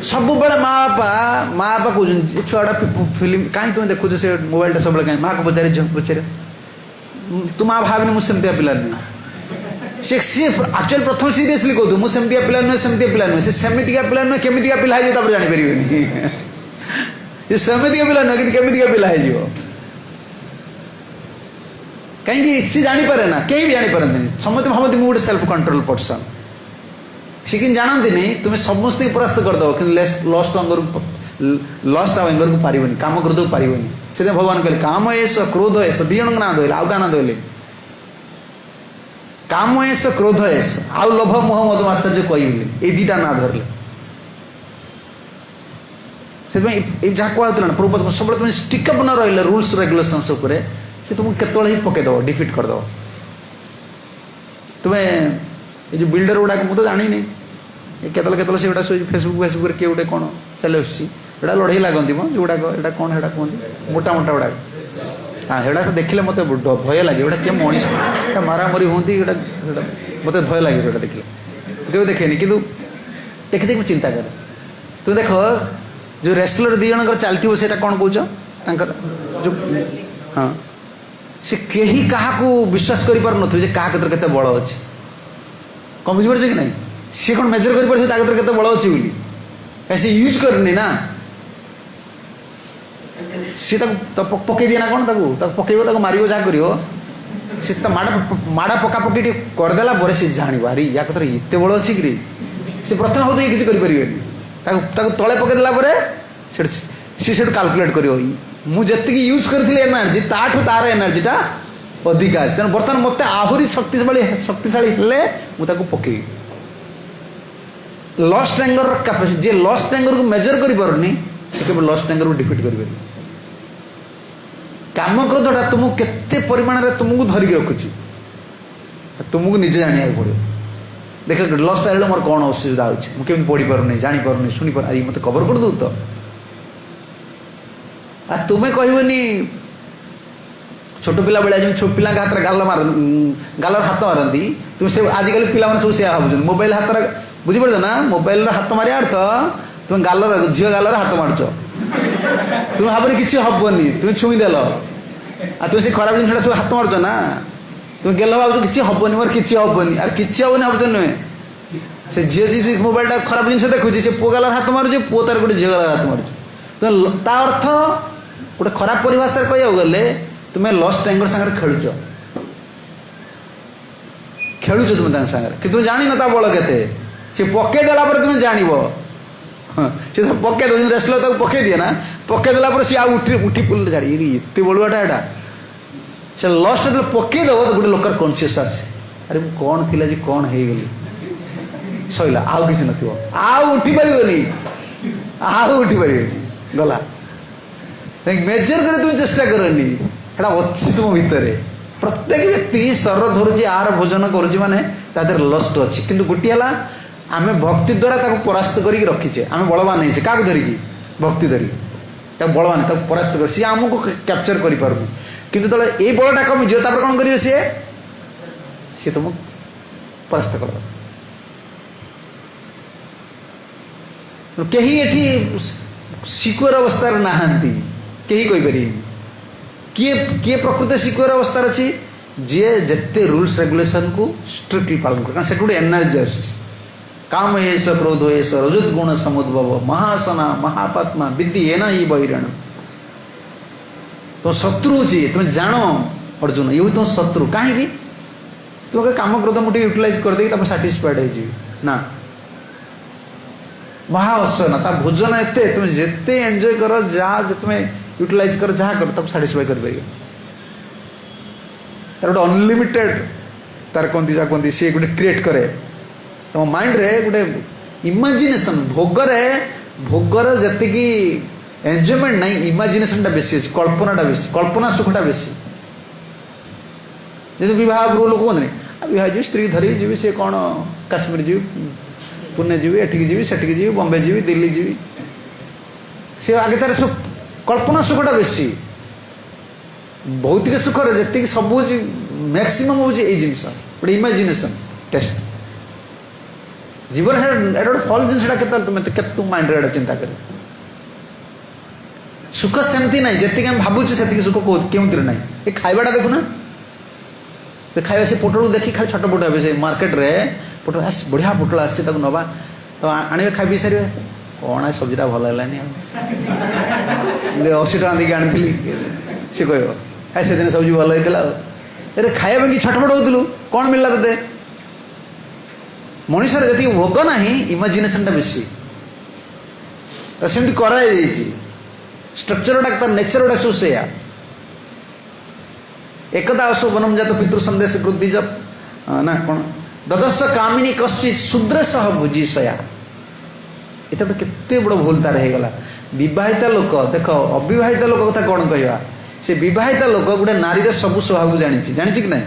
सब बड़े माँ बापा कहते छुआटा फिल्म कहीं तुम देखु से मोबाइल सब कहीं माँ को पचारे झील पचारे तू माँ भावनी मुझे पिला नुह सी एक्चुअल प्रथम सीरीयसली कहतु मुझे पिला नुहे सेमती पिला नुहे सेमती पिला नुहे केमी पिला है जापर जापर सेमती पिला नुहे कि केमी पिला है कहीं सी जानीपे ना कहीं भी जानीपारती समस्त भावती मुझे सेल्फ कंट्रोल पर्सन सी कि जानती नहीं तुम्हें समस्त परास्त करदेव कि लस्ट अंगर लस्ट आउ एंगर को पारिबनी काम क्रोध को पारिबनी से भगवान कहले काम एस क्रोध एस दी जन ना धोले आउ क्या ना धोले काम एस क्रोध एस आउ लोभ मोह मद आश्चर्य कहले ये दीटा ना धरले से जहाँ कहला ना पूर्व सब तुम स्टिकअप न रही रूल्स रेगुलेशंस से तुमको केतल ही पकईदेव डिफिट करदेव तुम्हें ये जो बिल्डर गुड़ाक मुझे जानी केतल केतल से फेसबुक फेसबुक किए गोटे कौन चले आसा लड़े लगती जोड़ाक एटा कौन है कहते मोटा मोटा गुड़ाक हाँ एटा तो देखिले मत भय लगे गोटा किए मनीष मारामारी होती मत भय लगे जो देखिले केवे देखेनि कि देखी देखी चिंता कर तुम देख जो रेसलर दी जन चलती से कौन कौच जो हाँ सी कहीं क्या विश्वास कर पार थे क्या केते बल अच्छे कौन बुझीपार कि नहीं सी कौन मेजर कर केते बल अच्छी बोली सी यूज करनी ना सी पकई दिए ना कौन पकड़ मार जहाँ कर सी माड़ा पका पकई करदेला सी जान अरे या कथर एत बल अच्छी कि सी प्रथम भाव ये किसी करें तले पकईदेला सी से काल्कुलेट कर मुझे यूज करी एनर्जी ताठू तार एनर्जीटा अधिक आज तेना बर्तमान मत आहरी शक्तिशाली हेले मुझे पकई लस्ट एंगर कैपेसिटी जे लस्ट एंगर को मेजर कर पारनी से केवल लस्ट एंगर को डिफिट कर काम क्रोधटा तुमको केते परिमाण रे तुमको धरिक रखुची तुमको निजे जानिया पड़ो देख लस्ट आइले मोर कौन असुविधा होची मु केम पढ़ी पारुनी जानी पारुनी सुनी पार अरे मते कवर कर दो तो आ तुम्हें कहबनी छोट पिला बेला जो छोट पिला हाथ गाल हाथ मारती तुम से आजिकल पिला सब से भाव मोबाइल हाथ बुझी पड़ ना मोबाइल हाथ मारे अर्थ तुम गाल झील गाल हाथ मारच तुम भाव किसी हबनी तुम छुईदेल आ तुम से खराब जिन सब हाथ मारच ना तुम गेल भाव किसी हबनी मोर किसी हबनी आर किसी हबनी भाव नुहे से झील जी मोबाइल खराब जिन देखुची से पुओ गाल हाथ मारुचे पुओ तार गोटे झील गाल हाथ मारुचे तो ता अर्थ गोटे खराब परिभाषा कह गले तुम्हें लस्ट एंगर सागर खेलुच खेलुच तुम सागर कि तुम जान ना बल के पकईदेला तुम्हें जान सी तो पकई दे रेसलर तक पकई दिए ना पकईदेला सी उठी उठी पुल झाड़ी एत बलुआटा एटा से लस्ट जो पकईदेव तो गोटे लोकर कनसीयस आसे अरे मुझे कौन थी जी कौन हो गली सैला आउ कि नौ उठी पारे आउ उठी पारे गला मेजर कर तुम चेष्टा करनी एटा अच्छी तुम भितर प्रत्येक व्यक्ति सर धरुची आर भोजन करुची माने तादेर लस्ट अच्छी किंतु गोटे है आम भक्ति द्वारा ताको परास्त करके रखीचे आम बलवान होइछे क्या धरिकी भक्ति धरिकी बलवान ताको परास्त कर सी आमको कैप्चर कर पारु किंतु तले ए बलटा कमिଯିव तापर कौन करियो सी तुम परास्त कर कहीं एठी सिक्योर अवस्था नहांती कहीं कहीपर किए किए प्रकृत सिक्योर अवस्था अच्छी जी जिते रूल्स रेगुलेशन को स्ट्रिक्टली पालन कर से गोटे एनर्जी आस काम एस क्रोध एस रजत गुण समुद्भव महासना महापात्मा विद्धि एना ही बहिरण तो शत्रु अच्छी तुम जान अर्जुन ये तुम शत्रु कहीं तुम काम क्रोध मुझे यूटिलाइज कर दे साटिस्फाइड हो ना महाअसना ता भोजन एते तुम जिते एंजॉय कर जहाँ तुम्हें यूटिलाइज कर जहाँ कर तब साटिस्फाई कर तार गोटे अनलिमिटेड तार कहती जहाँ कहती सी गोटे क्रिएट करे तुम माइंड रे गोटे इमेजिनेशन भोगर जी एंजॉयमेंट नहीं इमेजिनेशन बेसी अच्छी कल्पनाटा बेसी कल्पना सुखटा बेसी जैसे विवाह पूर्व लोग कहते विवाह जी स्त्री धरी जी सी कौन काश्मीर जी पुणे जी एठिक जी सेठिक जी बम्बे जी दिल्ली जी सी आगे तार सब कल्पना सुखटा बेसी भौतिक सुख जी सब मैक्सिमम हूँ ये जिन गोटे इमेजिनेशन टेस्ट जीवन है गोटे फल जिनसा तुम तुम माइंड रे चिंता कर सुख सेमती ना जी आम भावुचे से सुख क्यों ना ये खाइबाटा देखुना तो खाଇବା से पोटल देखी खाली छोट पोट हे मार्केट रे पोटल बढ़िया पोटल आस नवा तो आने खाई पी सारे कौन सब्जीटा भल है 80 टका देकी आनी सी कह से दिन सब्जी भल होता अरे खाଇବା कि छटपट होलु कौन मिलला ते मनुष्य जी भोग ना इमेजिनेशन बेसी सेमती कराई स्ट्रक्चर गुटा नेचर गुटा सब से एकदा अशोभनम जात पितृ संदेश वृद्धि जब ना कौन ददर्श कामिनी कश्चित शूद्र सह भुजी सया ये केते बड़ भूल तार हो गला विवाहिता लोक देख अविवाहिता लोक कथा कौन कहवा से विवाहिता लोक गोटे नारीर सब स्वभाव जानी कि ना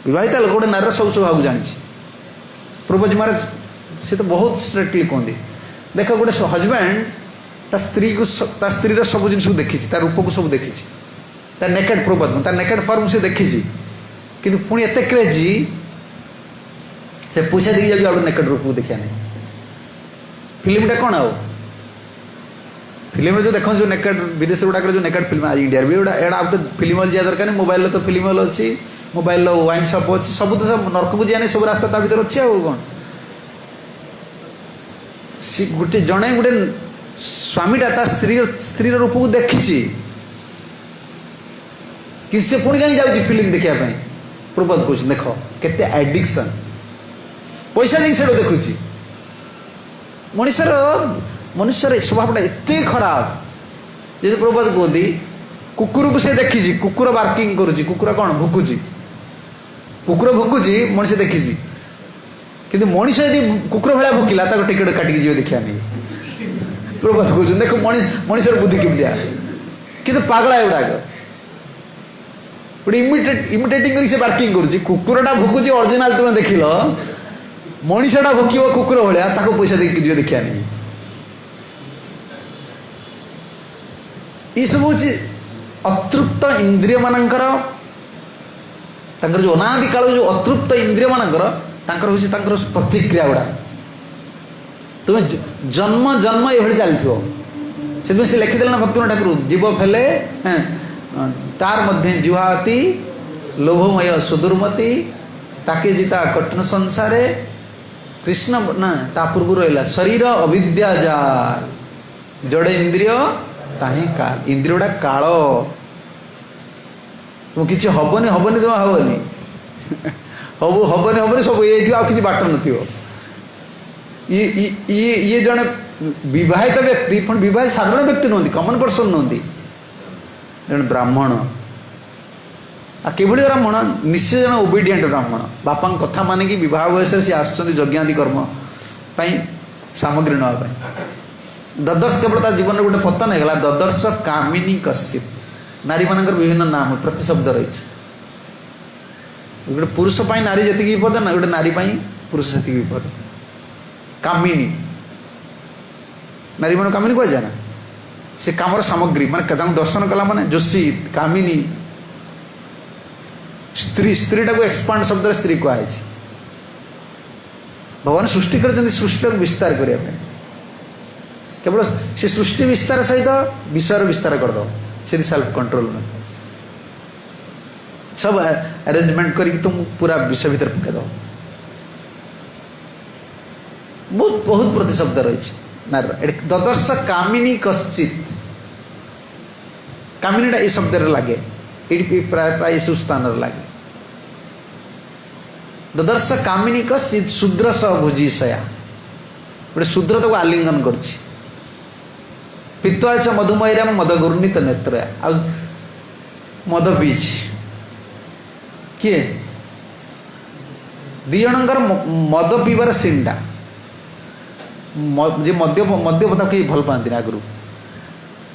विवाहिता लोक गोटे नारीर सब स्वभाव जानी पूर्वज महाराज से तो बहुत स्ट्रिक्टली कहते देख गोटे हजबैंड ता स्त्री को स्त्री सब जिन देखी तार रूप को सब देखी तार नेकेड पूर्वज तार नेकेड फॉर्म से देखी कि पुणी एत क्रेजी से पैसा दी जाए नेकेड रूप को देखा नहीं फिल्मटा कौन आओ फिल्म जो देख जो नेकेड विदेश गुड़ाक जो नेकेड फिल्म आज इंडिया भी एड़ा अब तो फिल्म हॉल जा दरकार मोबाइल तो फिल्म हॉल अच्छी मोबाइल वाइन शॉप अच्छी सब तो सब नर्क को जाने सब रास्ता ता भर अच्छी आ कौन सी गोटे जड़े गोटे स्वामीटा स्त्री रूप को देखी कि से पुणी कहीं जाऊँगी फिल्म देखापी प्रबोध कौन देख केते एडिक्शन पैसा जिन देखुची मनुष्यर स्वभावटा एत खराब जैसे प्रबोध कहती कुकुर को से देखी कुकुर बार्किंग करुच्ची कुकुर कौन भुकुची कुकुर भुकुची मनुष्य देखी कि मनुष्य यदि कुकुर भाया भुकिला टिकेट काटिक जी देखा नहीं प्रबोध कौन देख मनुष्य बुद्धि केमतिया कि पागला गुड़ाक गोटे इमिटेटिंग कर पार्किंग करुच्ची कुकुरटा भोकुची ओरिजिनाल तुम देख मनीषटा भोकिब कुकुर भाया ताको पैसा देख देखा नहीं ये सब हूँ अतृप्त इंद्रिय मानकर जो अनादि काल जो अतृप्त इंद्रिय मानकर प्रतिक्रिया गुड़ा तुम्हें जन्म जन्म ये चलती से लिखिदे ना भक्ति ठाकुर जीव फेले तार मध्य जुहाती लोभमय सुदुर्मती ताके जिता कठिन संसार कृष्ण ना ता पूर्व रहा शरीर अविद्या जार जड़ इंद्रिय ताही काल इंद्रिय गुड़ा काल तुम किसी हबनी हबनी तुम हबनी हबनी हबनी सब ये आ कि बाट न ये जड़े विवाहित व्यक्ति पुणी विवाहित साधारण व्यक्ति नुहति कमन पर्सन नुहति जड़े ब्राह्मण किभली ब्राह्मण निश्चय जन ओबीडिएंट ब्राह्मण बापा कथा मानिकी विवाह वयस सी आज्ञादि कर्म सामग्री नापी ददर्श केवल तार जीवन में गोटे पतन होगा ददर्श कामिनी कश्चित नारी मान विभिन्न नाम प्रतिशब्द रही गोटे पुरुष नारी जी विपद ना गोटे नारी पुरुष से विपद कामिनी नारी मान कामिनी कह जाए ना से काम सामग्री माने दर्शन कला माने जोशी कामिनी स्त्री स्त्रीटा को एक्सपांड शब्द स्त्री कहुई भगवान सृष्टि कर सृष्टि को विस्तार करने केवल से सृष्टि विस्तार सहित विषय विस्तार करदो से सेल्फ कंट्रोल में सब अरेंजमेंट करके तुम पूरा विषय भीतर पकईद बहुत बहुत प्रतिशब्द रही नारी ददर्श कामिनी कश्चित कामिनीटा ये शब्द लगे ये प्राय सब स्थान लगे ददर्श कामिनी कश्चित शूद्र स भुजी सया गोटे शूद्र तक आलिंगन कर पित्वा च मधुमयरा मद गुर्णित नेत्र मद पीच किए दिजणकर मद पीबार सीनटा जे मद्यपता कहीं भल पाती आगु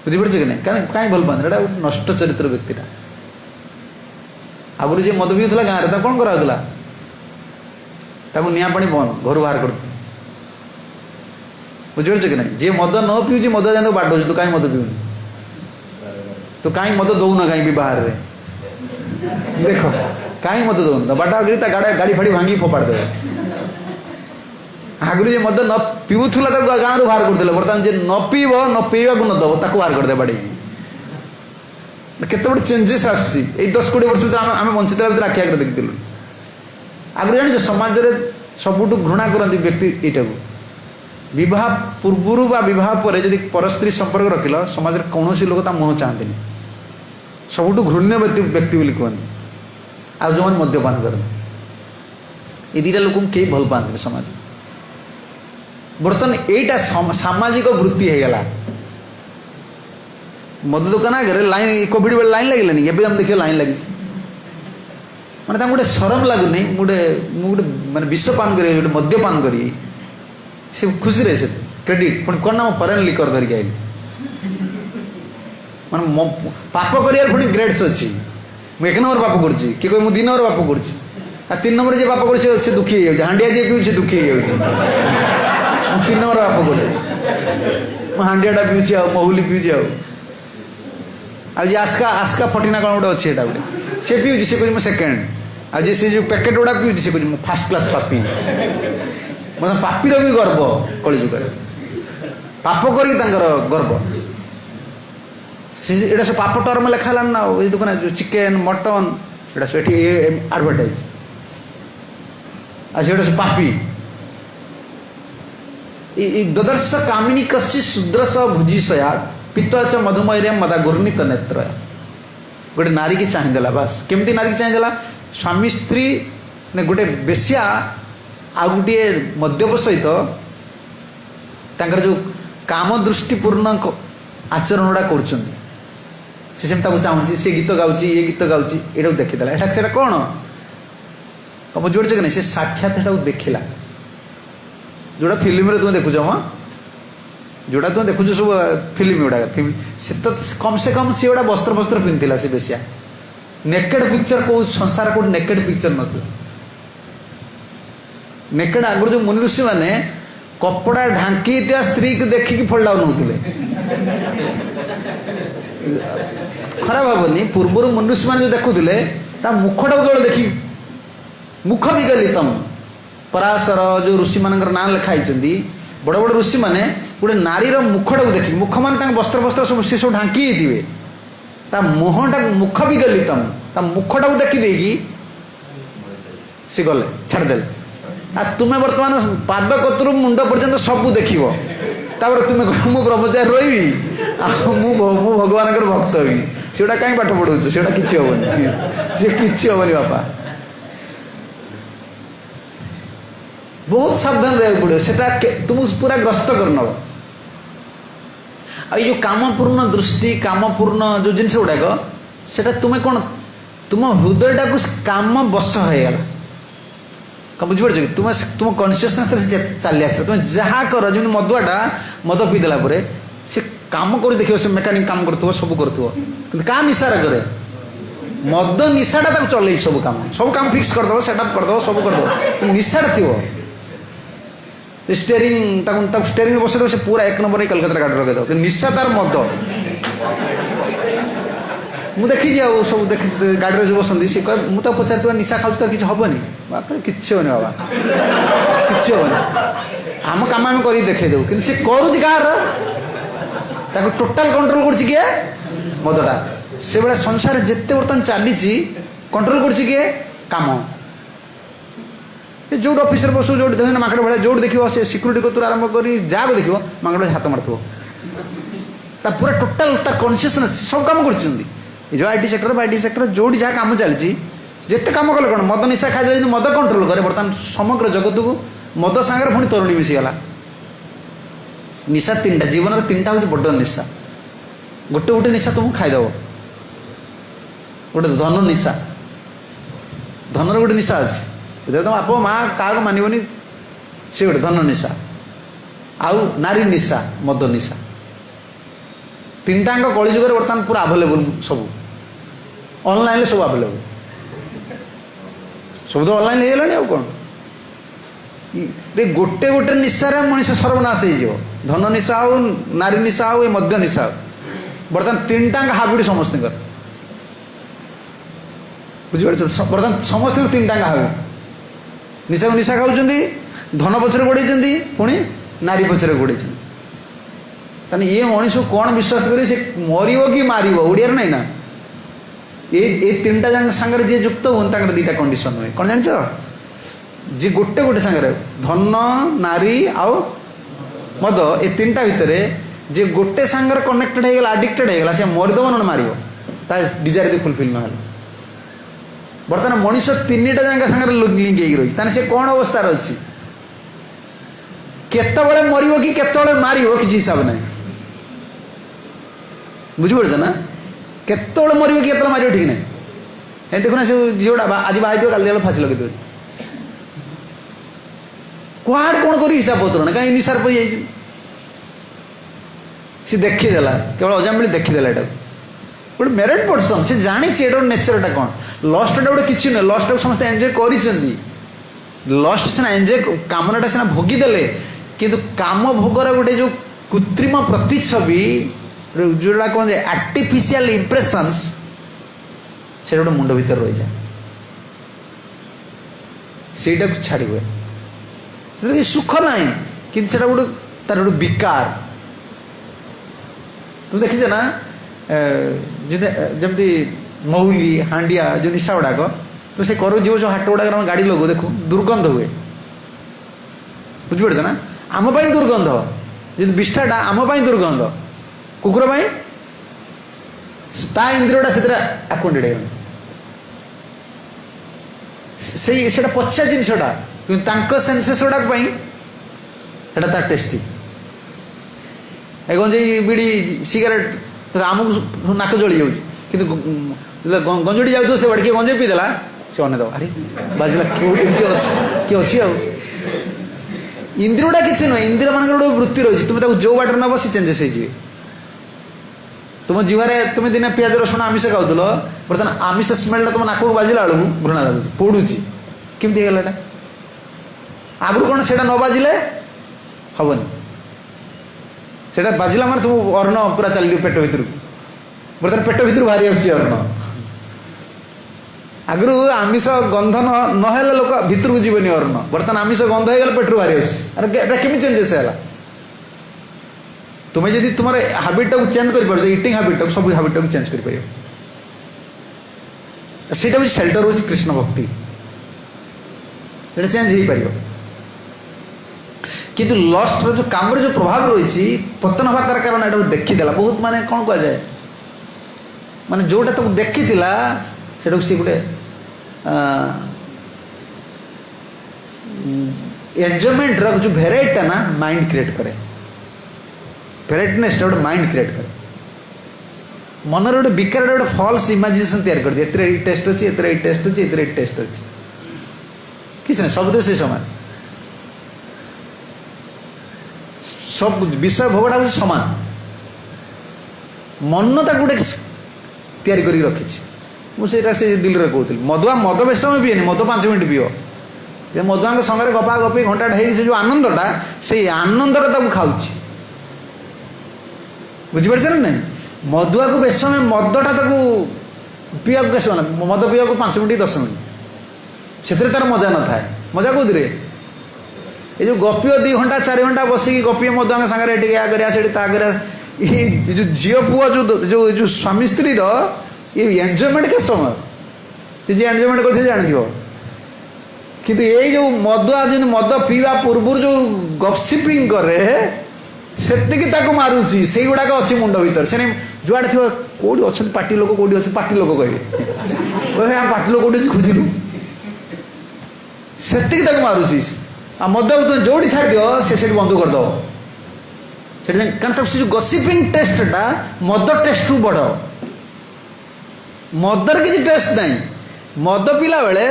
बुझीपार कि नहीं कहीं भल पाती गोटे नष्ट चरित्र व्यक्तिटा आगुरी जे मद पीऊला गाँव में कौन कराला निआ पानी बंद घर बाहर कर बुझीपार कि नहीं जे मद न पीऊँ मद जान बाटो तू कहीं मद पीऊनी तू कहीं मद दौन कहीं बाहर रे देख कहीं मद दौन बाट आगे गाड़ी फाड़ी भांगी फोपाड़ दे आगुरी जे मद न पीऊला गाँव बाहर करते बर्तमान जे न पीब न पीवा न दब ताको बाहर करदे बाड़ी केते बड़े चेंजेस आसी 10-20 वर्ष भर आम वंचित आखि आगे देखिलु आगे जान समाज में सबुठ घृणा करती व्यक्ति यहाँ विवाह पूर्वर बा विवाह पर जब परस्त्री संपर्क रखिल समाज में कौन लोग ता मुह चाहती सबुठ घृण्य व्यक्ति बोली कहते आ जो मद्यपान करते ये दुटा लोक कई भल पाते समाज बर्तमान यहीटा सामाजिक वृत्ति होगला मद दुकान आगे लाइन कोविड बेले लाइन लगे एवं हम देखिए लाइन लगी मैंने गोटे शरम लगुनि गोटे माने विषपान कर मद्यपान कर खुशी रहे से क्रेडिट पुणी कौन ना फरेन लिकर धरिक आई माने पाप कर ग्रेड्स अच्छी मुझे 1 नंबर पाप करुच्ची किए कह 2 नंबर पाप करुच्ची 3 नंबर जो पाप कर दुखी हो हांडिया जी पीछे दुखी हो 3 नंबर पाप कर हांडियाटा पीछे महुली पीछे आज आस्का आस्का फटिना कौन गोटे अच्छे गोटे सी पीछे सी कह सेकेंड आज से जो पैकेट गुड़ा पीछे सी कह फास्ट क्लास पापी मतलब पापीर भी गर्व कलिजुग पाप कर गर्व ये सब पाप टर्म लिखा ना ये दुकान जो चिकेन मटन ये आडभर्टाइज आज सब पापी ददर्श कामिनी कश्चित शूद्र स भुजी सया पित्वा च मधुमय मदा गुर्णित नेत्र गोटे नारी की चाहिदेला बस केमती नारी की चाहिदेला स्वामी स्त्री ने गोटे बेश्या आ गोटे मद्यप सहित जो काम दृष्टिपूर्ण आचरण गुड़ा कर चाहूँगी सी गीत गाँच ये गीत गाँच ये देखीदेला एटा कौन बुझे कि नहीं से साक्षात देखला जोड़ा फिल्म रे तुम देखुच हाँ जोड़ा तुम देखु सब फिल्म गुड़ा फिल्म से तो कम से कम सी गोटा वस्त्र वस्त्र पिंधिला से बेसिया नेकेड पिक्चर को संसार को नेकेड पिक्चर न नेकेड आगुरी जो मुनि ऋषि मैंने कपड़ा ढांकी स्त्री को देखिकी फल डाउन होते खराब भावनी पूर्वर मुनि ऋषि मैंने जो देखुले मुखटा केवल देखी मुख भी गली तम पराशर जो ऋषि मान ना लिखाई बड़ बड़ ऋषि मैंने गोटे नारीर मुखटा को देखी मुख मान वस्त्र वस्त्र सब सी सब ढांकी ता मुहटा मुख भी गली तम मुखटा को देखी देगी सी गले छाड़देले आ तुम्हें बर्तमान पाद कतरू मुंड पर्यंत सब देख तुम्हें कह मु ब्रह्मचारी रही मु भगवान भक्त हुई सेटा कहीं पाठ पढ़ाऊ से किसी हेनी सी कि हेनी बापा बहुत सावधान रहा पड़े से तुम पूरा ग्रस्त कर नब आ कामपूर्ण दृष्टि कामपूर्ण जो जिनस गुड़ाक से तुम्हें कौन तुम हृदयटा को काम बस होगा कम बुझीपार कि तुम तुम कनसीयसनेस चली आस तुम जहाँ कर जमी मदुआटा मद पीदेला सी काम कर देखिए से मेकानिक काम कर सब कर क्या निशार करे मद निशाटा चल सब काम फिक्स करदे सेटअप करदे सब करदे निशाटा थी स्टेयरिंग स्टेयरिंग बसे से पूरा एक नंबर कलकत्ता गाड़ी रखीद निशा तार मद मुझे देखी सब देखी गाड़ी जो बसती सी कह मुझे पचार निशा खाऊ तो किसी हेनी किसी हेनी बाबा किसी हेनी आम कम आम कर देखे दे कि करुच्च कार टोटाल कंट्रोल कर किए मदटा से भाया संसार जिते बर्तमान चली कंट्रोल कर किए काम जो ऑफिसर बस जो माकड़ भाया जो देखो से सिक्यूरीटी को आरंभ कर जहाँ देख माकड़ हाथ मारथो पूरा टोटाल तार कनसीयसनेस सब काम कर जो आईटी सेक्टर जो जहाँ कम चलती जिते कम कले कौन मद निशा खाई मद कंट्रोल करे बर्तमान समग्र जगत को मद सांगे पुणी तरुणी मिसीगला निशा तीन जीवन तीन हूँ बड़ निशा गोटे गोटे निशा तुमको खाईदेव गोटे धन निशा धनर गोटे निशा अच्छे तुम आप माँ क्या मानवनी से गोटे धन निशा आउ नारी निशा मद निशा तीन टाक कलिजुग बर्तमान पूरा आभेलेबुल सब ऑनलाइन सब आभेलेबुल सब तो ऑनलाइन हो कौन गोटे गोटे निशार मनीष सर्वनाश हो धन निशा हो नारी निशा हो मद्य निशा हो बर्तमान तीन टाक हाबिट समस्त बुझे बर्तमान समस्त तीन टाक हाबिट निशा को निशा खाऊँ धन पचर गोड़े पुणी नारी पचर गोड़े ताने ये मनीष को कौन विश्वास करे से मरिव कि मार ओडिया नहीं ना ये तीन टा सांगे जी युक्त हूँ दीटा कंडीशन हुए कौन जान जी गोटे गोटे सांगे धन नारी आउ मद ये तीन टा भितर जे गोटे सांगे कनेक्टेड होगा आडिक्टेड होगा से मरीदब ना मार डिजायर यदि फुलफिल ना बर्तमान मनीष तीन टा जाए सांगे लिंक हो रही से कौन अवस्था अच्छी केतबले मरिव कि केतबले मारिव किसी हिसाब ना बुझीपार ना केतबले मरिव कि केतबले मारिव ठीक ना देखुना से झीटा आज बाहर काल दिया फाँसी लगे कुआड़ कौन कर हिसाब पत्र ना कहीं निशार पड़ जाए सी देखीदेला केवल अजामिली देखीदेला यहाँ गोटे मेरिट पर्सन से जानी नेचरटा कौन लस्टा गोटे किसी नुह लस्टा समस्त एंजय कर लस्ट सीना एंजय कामनाटा सीना भोगीदेले किंतु काम भोगर गोटे जो कृत्रिम प्रतिच्छवि जोड़ा कौन आर्टिफिशियल इंप्रेशंस से गोटे मुंड भीतर रही जाए से छाड़ हुए सुख ना कि गोटे तार गोटे विकार तुम देखीचे ना जमती मौली हांडिया जो निशा गुड़ाक तो से कर जीव जो हाट गुड़ाक गाड़ी लगो देखो दुर्गंध हुए बुझीपार ना आम दुर्गंध जी विष्ठाटा आम दुर्गंध कुकुर ता इंद्रियटा से आक्वेंटेड से पछा जिनसटा कि सेन्सेस गुड़ाक तार टेस्टी गंजे बीड़ी सिगारेट तो आमको नाक जली जाऊँ कि गंजड़ी जाऊ से बड़के गंजे पीदेला से अनेद अरे बाजला किए अच्छी इंद्रिय गुड़ा किसी नुह इंद्रिय मान गोटे वृत्ति रही तुम जो बाट नब सी चेंजेस हो तुम जीवारे तुम दिन पियाज रसुण आमिष खाऊल बर्तमान आमिष स्मेलटा तुम नाक बाजिला बेलू घृणा लगुच पोड़ुची केमती गलाटा आगु कौन से न बाजिले हेनी से बाजिला माने तुम अर्ण पूरा चल पेट भर बर्तमान पेट भर बाहरी आस अर्ण आगु आमिष गंध ना लोक भितर को जीवन अर्ण बर्तमान आमिष गंध हो पेट बाहरी आसमी चेंजेस है तुम्हें जब तुम हाबिट टाक चेंज कर इटिंग हाबिट टाक सब हाबिट टाक चेंज कर सेल्टर हूँ कृष्ण भक्ति चेंज हो पार किंतु लस्ट जो काम जो प्रभाव रही पतन हवा तार कारण यहाँ देखीदेला बहुत माने कौन कह जाए माने जोटा तुम देखी से सी गोटे एंजॉयमेंट रो जो भेराइटा ना माइंड क्रिएट करे भेराइटनेस गोटे माइंड क्रिएट करे मन गोटे विकार गोटे फॉल्स इमेजिनेशन तैयार कर दिए टेस्ट अच्छी टेस्ट अच्छी टेस्ट अच्छी किसी ना सब तो से समान सब विषय भोगटा हूँ समान मन तक गोटे तैयारी कर रखी मुझे से दिल्ली में कहती मदुआ मद बेस समय पीएनि मद 5 मिनट पीओ मदुआ संगे गपा गपी घंटा ढाई से जो आनंदटा से आनंदटा खाऊँ बुझीपार ना नहीं मदुआ को बेस समय मदटा पीवा केस मद पीवा 5 मिनट 10 मिनट से तार मजा न थाए मजा कौन ये जो गपिओ 2 घंटा 4 घंटा बसिकी गपिओ मदुआ सागर या करा जो झील पुआ जो स्वामी स्त्री ये एंजॉयमेंट के समय जी एंजॉयमेंट करते जान किंतु ये जो मदुआ जो मद पीवा पूर्व जो गपसिपिंग करे से मारुची से गुड़ाक अच्छी मुंड भर से जुआड़े थी कौटी अच्छा पार्टी लोक कौटी अच्छे पार्टी लोक कहे पार्टी लोक कौटी खोजिलु से मारुची आ मद तुम जो छाड़ दियो से बंद करदे कारण से जो गसिपिंग टेस्टा मद टेस्ट रू बढ़ मदर किसी टेस्ट ना मद पीला बेले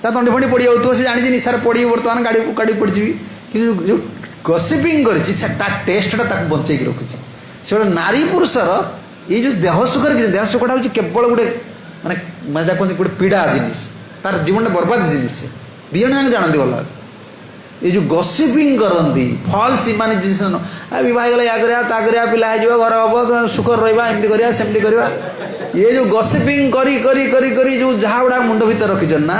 तंडी फंडी पड़ जाऊ से जानी निशार पड़ी बर्तमान गाड़ी गाड़ी पड़ी कि जो गसिपिंग कर टेस्टा बचे रखुच्छी से गोटे नारी पुरुषर ये जो देह सुखर देह सुखटा हूँ केवल गोटे माने मजा कहते गोटे पीड़ा जिनिस तार जीवन बर्बाद जिनिस दी जन जानती भल ये जो गसिपिंग करती फल्स मान जिस बहुत गला या करा पिला हो घर हम सुखर रहा एमती करवा सेमती करवा ये जो गसिपिंग करी करी करी करी जो जहाँ गुड़ा मुंड भर रखिछन ना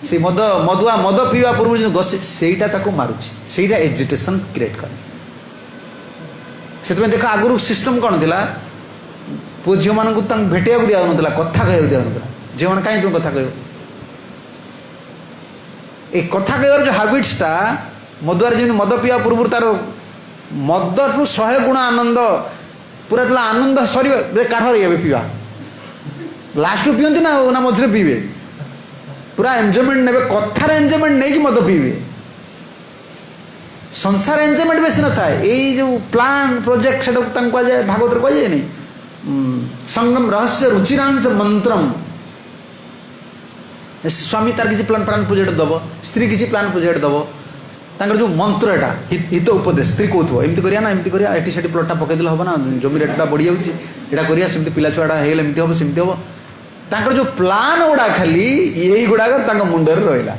से मद मदुआ मद पीवा पूर्व जो गसिप से मारुची से एजिटेशन क्रिएट करे से देख आगु सिस्टम कौन थी पु झील मान भेटा दिया ना कथा कह दिया ना झील मैंने कहीं तुम कथा कह ये कथा कहर जो हाबिट्सटा मदुआर जमी मद पीवा पूर्व तार मद रु 100 गुण आनंद पूरा जो आनंद सर काढ़ रही पीवा लास्ट रू पीती ना मझे पीबे पूरा एंजॉयमेंट ने कथार एंजॉयमेंट नहीं कि मद पीबे संसार एंजॉयमेंट बेसी न था यही जो प्लान प्रोजेक्ट से कहुए भागवत कहुए नहीं संगम रहस्य रुचिरांश मंत्रम स्वामी तार किसी प्लान प्लान प्रोजेक्ट दब स्त्री किसी प्लान प्रोजेक्ट दब तांकर जो मंत्र एटा हित उपदेश स्त्री कहूँ एमती करिया ना एमती करिया एटी सेठी प्लटटा पकईदेले हम ना जमी रेटटा बढ़ी जाऊँगी एटा करिया सेमती पिला छुआटा हेले एमती हम सेमती हम तांकर जो प्लान गुड़ा खाली यही गुड़ाक मुंडर रहा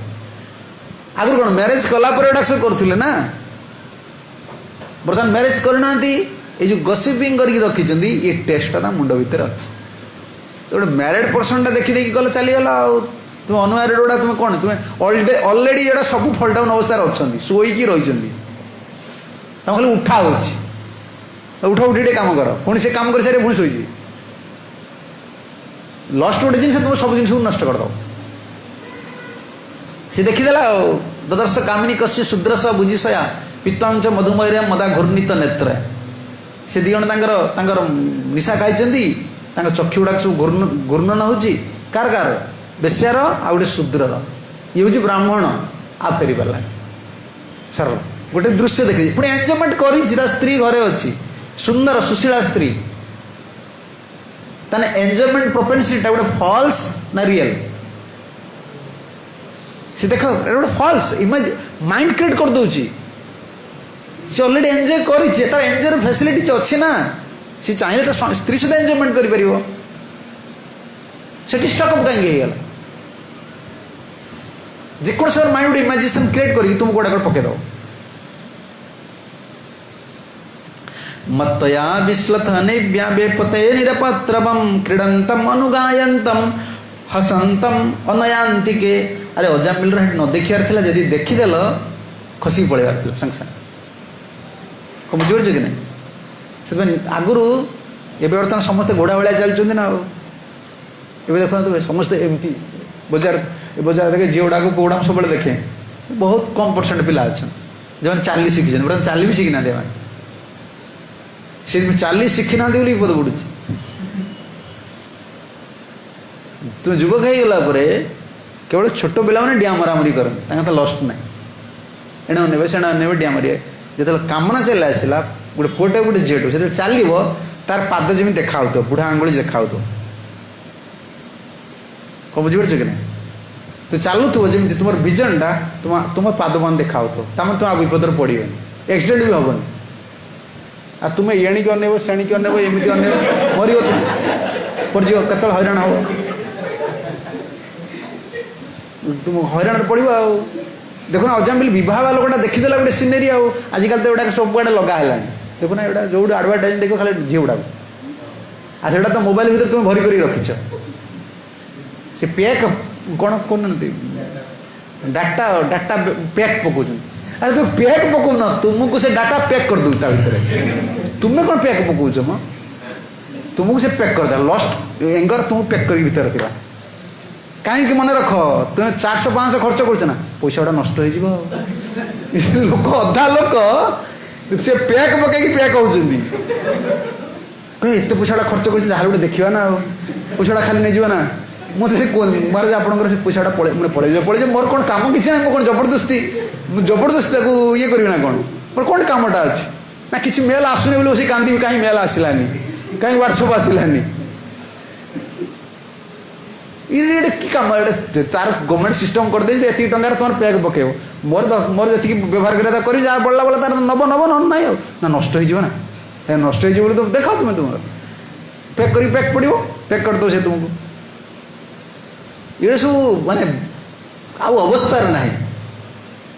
आगु कौन मैरेज कला सब करुले ना बर्तमान मैरेज करना ये जो गसिपिंग करके रखी ये टेस्टा मुंड भितर अच्छे गोटे मैरिड पर्सन देखी देखी गले चलीगला तुम अनमैरिड गुड़ा तुम कौन तुम अलरेडी जो सब फल डाउन अवस्था अच्छा शोईकी रही खाली उठा उठा उठी काम कर पुणी से काम कर सारे पुणी शोजी लस्ट गोटे जिन तुम सब जिन नष्ट करद सी देखीदेला ददर्श कामिनी कश्य शुद्रस बुझिशया पित्तांच मधुमय मदा घूर्णित नेत्र से दी जन निशा खाई चक्षु गुड़ाक सब घूर्णन हो कार कार बेश्यार आ गए शूद्रर ये हूँ ब्राह्मण आ फेरी पाला सरल गोटे दृश्य देखी पुणी एंजॉयमेंट कर स्त्री घरे अच्छी सुंदर सुशीला स्त्री ताने एंजॉयमेंट प्रोपेंसिटी गोटे फॉल्स ना रियल से देख गोटे फॉल्स इमेज माइंड क्रिएट कर दूची सी अलरेडी एंजॉय करिछि तार एंजॉय फैसिलिटी अच्छे ना सी चाहिए तो स्त्री सहित एंजॉयमेंट करि परिबो सेठी स्टक अप कहीं गला जेकोन सर माइंड इमेजिनेशन क्रिएट करी तुम कोडा कोड पके दो मत्तया विश्लथने व्यावेपते निरपत्रवम क्रीडन्तम अनुगायन्तम हसन्तम अनयांतिके अरे अजामिल रे न देखियार थिला जदी देखि देल खसी पळेवार थिला संग को बुझिवर जे कि नहीं से आगुरु एबे वर्तमान समस्त घोड़ा भलिया चलचुंदी ना एबे देखो तो समस्त एमती बाजार बाजार देखे झीउड़ा को कोड़ा सब देखे बहुत कम परसेंट पिला अच्छा जो चाली शिखी बर्तमान चाली भी शिखी ना सी चाली शिखी ना बोली विपद पड़ू तुम युवक हो गला केवल छोट पिला मैंने डिया मरामरी करते तो लस्ट ना एणे अनेबे से अनेबे डिया मारे जो कामना चल आसला गोटे पुटे गोटे झीटू से चलो तार पाद जमी देखा बुढ़ा आंगुली देखा कौन बुझीपार कि ना तू चलु जमी तुम विजनटा तुम पाद मान देखा तुम विपद पड़े एक्सीडेंट भी हेनी आ तुम्हें एणिक अनेब सेणिक अनेब एमती अनेब मर पड़ज कत हईराण हम तुम हईराण पड़ो आ देखो ना अजामिल बहुत लोकटा देखीदेला गोटे सीनेरी आजिकल तो एटा सब गुड़ा लगा है देखो ना एटा जो आडभाटाइज देखो खाली झी गुड़ा आ तो मोबाइल भर तुम भरी कर रखीच से पैक कौन कौन डाटा डाटा पैक पकाउछ अरे तुम पैक पकाउ न तुमको से डाटा पैक कर दू तुम्हें कौन पैक पकाउछ म तुमको से पैक कर दे लस्ट एंगर तुमको पैक कर भीतर रखा कहीं मन रख तुम 400-500 खर्च कर पैसा गुड़ा नष्ट हो लोक अधा लोक से पैक पकई पैक होती कहीं एत पैसा खर्च कर गोटे देखा ना पैसा खाली नहीं ना मत से महाराज आपंकर से पैसा पड़े पड़े मोर कौन कम किसी ना कौन जबरदस्ती ये करी ना कौन मोर कौन कमटा अच्छे ना किसी मेल आसुनी बोले बस कांदी कहीं मेल आसलानी कहीं व्हाट्सअप आसलानी ये कि कम तार गवर्नमेंट सिस्टम कर दे ये टंकार तुम पैक पकेब मोर मोर जी व्यवहार कर जहाँ बढ़ला बोला तार नब नब ना ना नष्ट हो ना नष्ट हो तो देखा तुम्हें तुम पैक कर पैक पड़ो पैक कर दो से तुमको ये सब माने आउ अवस्था ना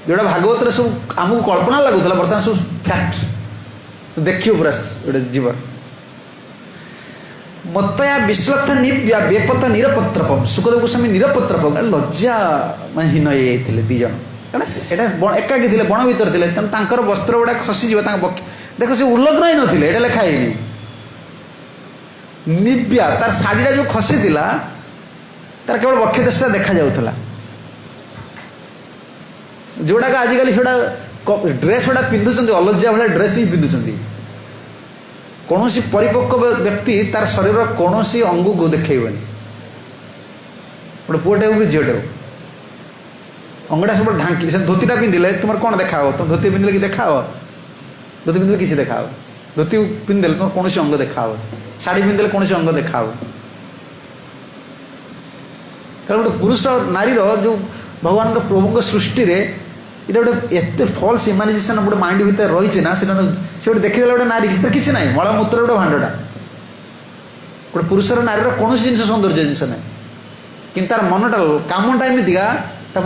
जोड़ा भागवत सब आमको कल्पना लगुला बर्तमान सब फैक्ट देखियो पूरा गोटे जीवन मत्तया विश्लथ बेपत निरपत्रपम सुखदेव गोस्वामी निरपत्रपम लज्जा मान हीन हो दी जन कारण यहाँ एकाकी थे बण भर थे तेनालीर वस्त्र गुड़ा खसीज देख से उल्लग्न ही नथिले एटा लेखा है निव्या तार शाढ़ीटा जो खसी थिला तार केवल वक्षदेशटा देखा जाउथला जोड़ाक आजिकल सेटा ड्रेस गुड़ा पिंधुचंती अलज्जा भाई ड्रेस ही पिंधुचंती कौन परिपक्व व्यक्ति तार शरीर कौन अंग को देखनी गोटे पुटे हो कि झीटे हो अंगटा सब ढांकी से धोतीटा पिंधिले तुम कौन देखा तुम धोती पिंधिले कि देखा धोती पिंधिले किसी देखा धोती पिंधिले तुम कौन अंग देखा शाढ़ी पिंधिले कौन अंग देखा कारण गोटे पुरुष नारी जो भगवान प्रभु सृष्टि रे ये गोटे एत फल्स इमाजिनेशन गोटे माइंड भर रही ना से गोटे देखीदे गोटे नारी किसी ना मलमूत्र गोटे भांडटा गोटे पुरुषर नारी कौन जिन सौंदर्य जिनस ना कि तार मनटा कामटा एमतीका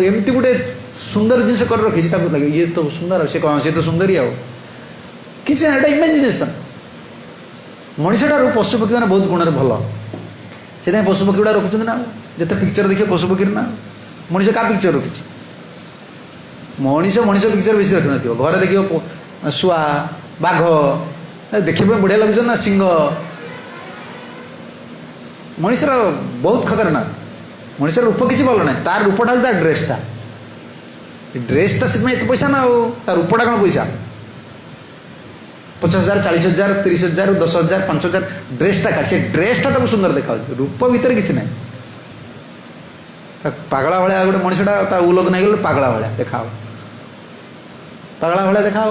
एमती गोटे सुंदर जिन कर रखी लगे ये तो सुंदर सी कह सी तो सुंदरी आ किसी ना इमेजिनेशन मनीषारू पशुपक्षी मैंने बहुत गुण भल से पशुपक्षी गुड़ा रखुच्च ना जिते पिक्चर देखिए पशुपक्षी ना मनीष क्या पिक्चर रखी मनीष मनीष पिक्चर बेसी रखी न घर देख शुआ बाघ देखा बढ़िया लगुच ना सिंह मनीषर बहुत खतरनाक मनीषर रूप किसी भल ना तार रूपटा तार ड्रेसटा ड्रेसटा से पैसा ना तार रूपटा कौन पैसा 50,000 40,000 30,000 10,000 5,000 ड्रेसटा काट से ड्रेसटा तक सुंदर देखा रूप भितर किसी ना पागला भाया गोटे मनीषटा उलग्न हो गले पागला भाया देखा पागला भाया देखा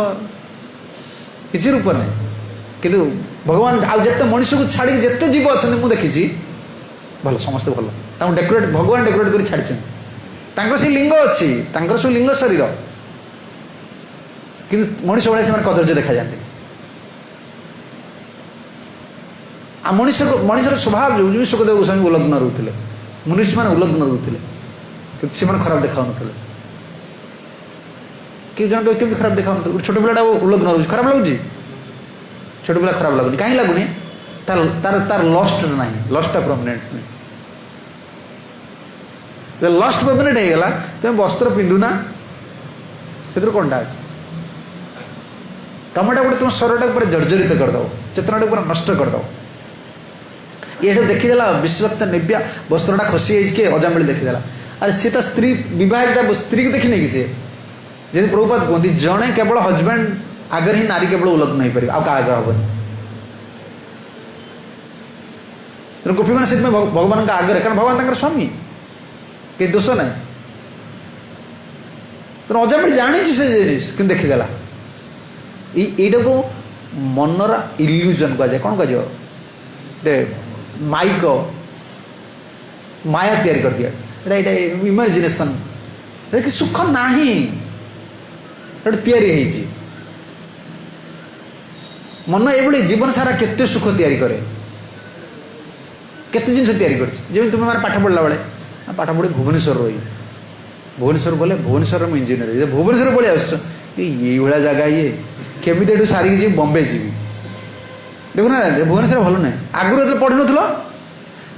किसी रूप ना कि भगवान आते मनीष को छाड़ी जिते जीव अच्छा मुझे देखी भल समस्ते भल डेकोरेट भगवान डेकोरेट कर छाड़ी से लिंग अच्छी सब लिंग शरीर किंतु मनुष्य भाई से कदर्य देखा जाते आ मनुष्य स्वभाव जो सुखदेव गोस्वामी उलग्न रोते मनुष्य मैंने उलग्न रोते कि खराब देखा कि जन केमती खराब देखा गोटे छोट पिलाटा उलग्न रोज खराब लगुच छोट पिला खराब लगुनि कहीं लगुनि तार तार तार लस्ट ना लस्टा परमानेंट नहीं लस्ट परमानेंट होगा तुम वस्त्र पिंधुना से कौनटा अच्छे कमटा गोटे तुम शरीर पूरा जर्जरित करदे चेतना पूरा नष्ट करदे ये देखीदेला विश्वक्त निव्या वस्त्रटा खसी जाइए अजामिल देखीदेला अरे सी स्त्री विवाहिता स्त्री को देखी नहीं कि सी जब प्रभुपाद कहते जड़े केवल हजबैंड आगर ही नारी केवल उलग्न हो पार आगे हेनी गोपी मैंने भगवान आगे कारण भगवान स्वामी कहीं दोष ना तो अजामिल जानी से जिन कि देखीदेला यहीटा को मनर इल्यूजन कहुए कौन कह माइक माया तैयारी कर दिया इमेजिनेशन कि सुख ना तैयारी मन ये जीवन सारा केते सुख तैयारी करे केते जिन तैयारी कर तुम मैंने पाठ पढ़ला बेले पाठ पढ़ी भुवनेश्वर रही भुवनेश्वर बोले भुवनेश्वर मुझे इंजीनियर भुवनेश्वर पलि आस ये भाया जगह ये केमी एटू सारिकी जी बम्बे जी देखुना भुवनेश्वर भल ना आगुरी जो पढ़ी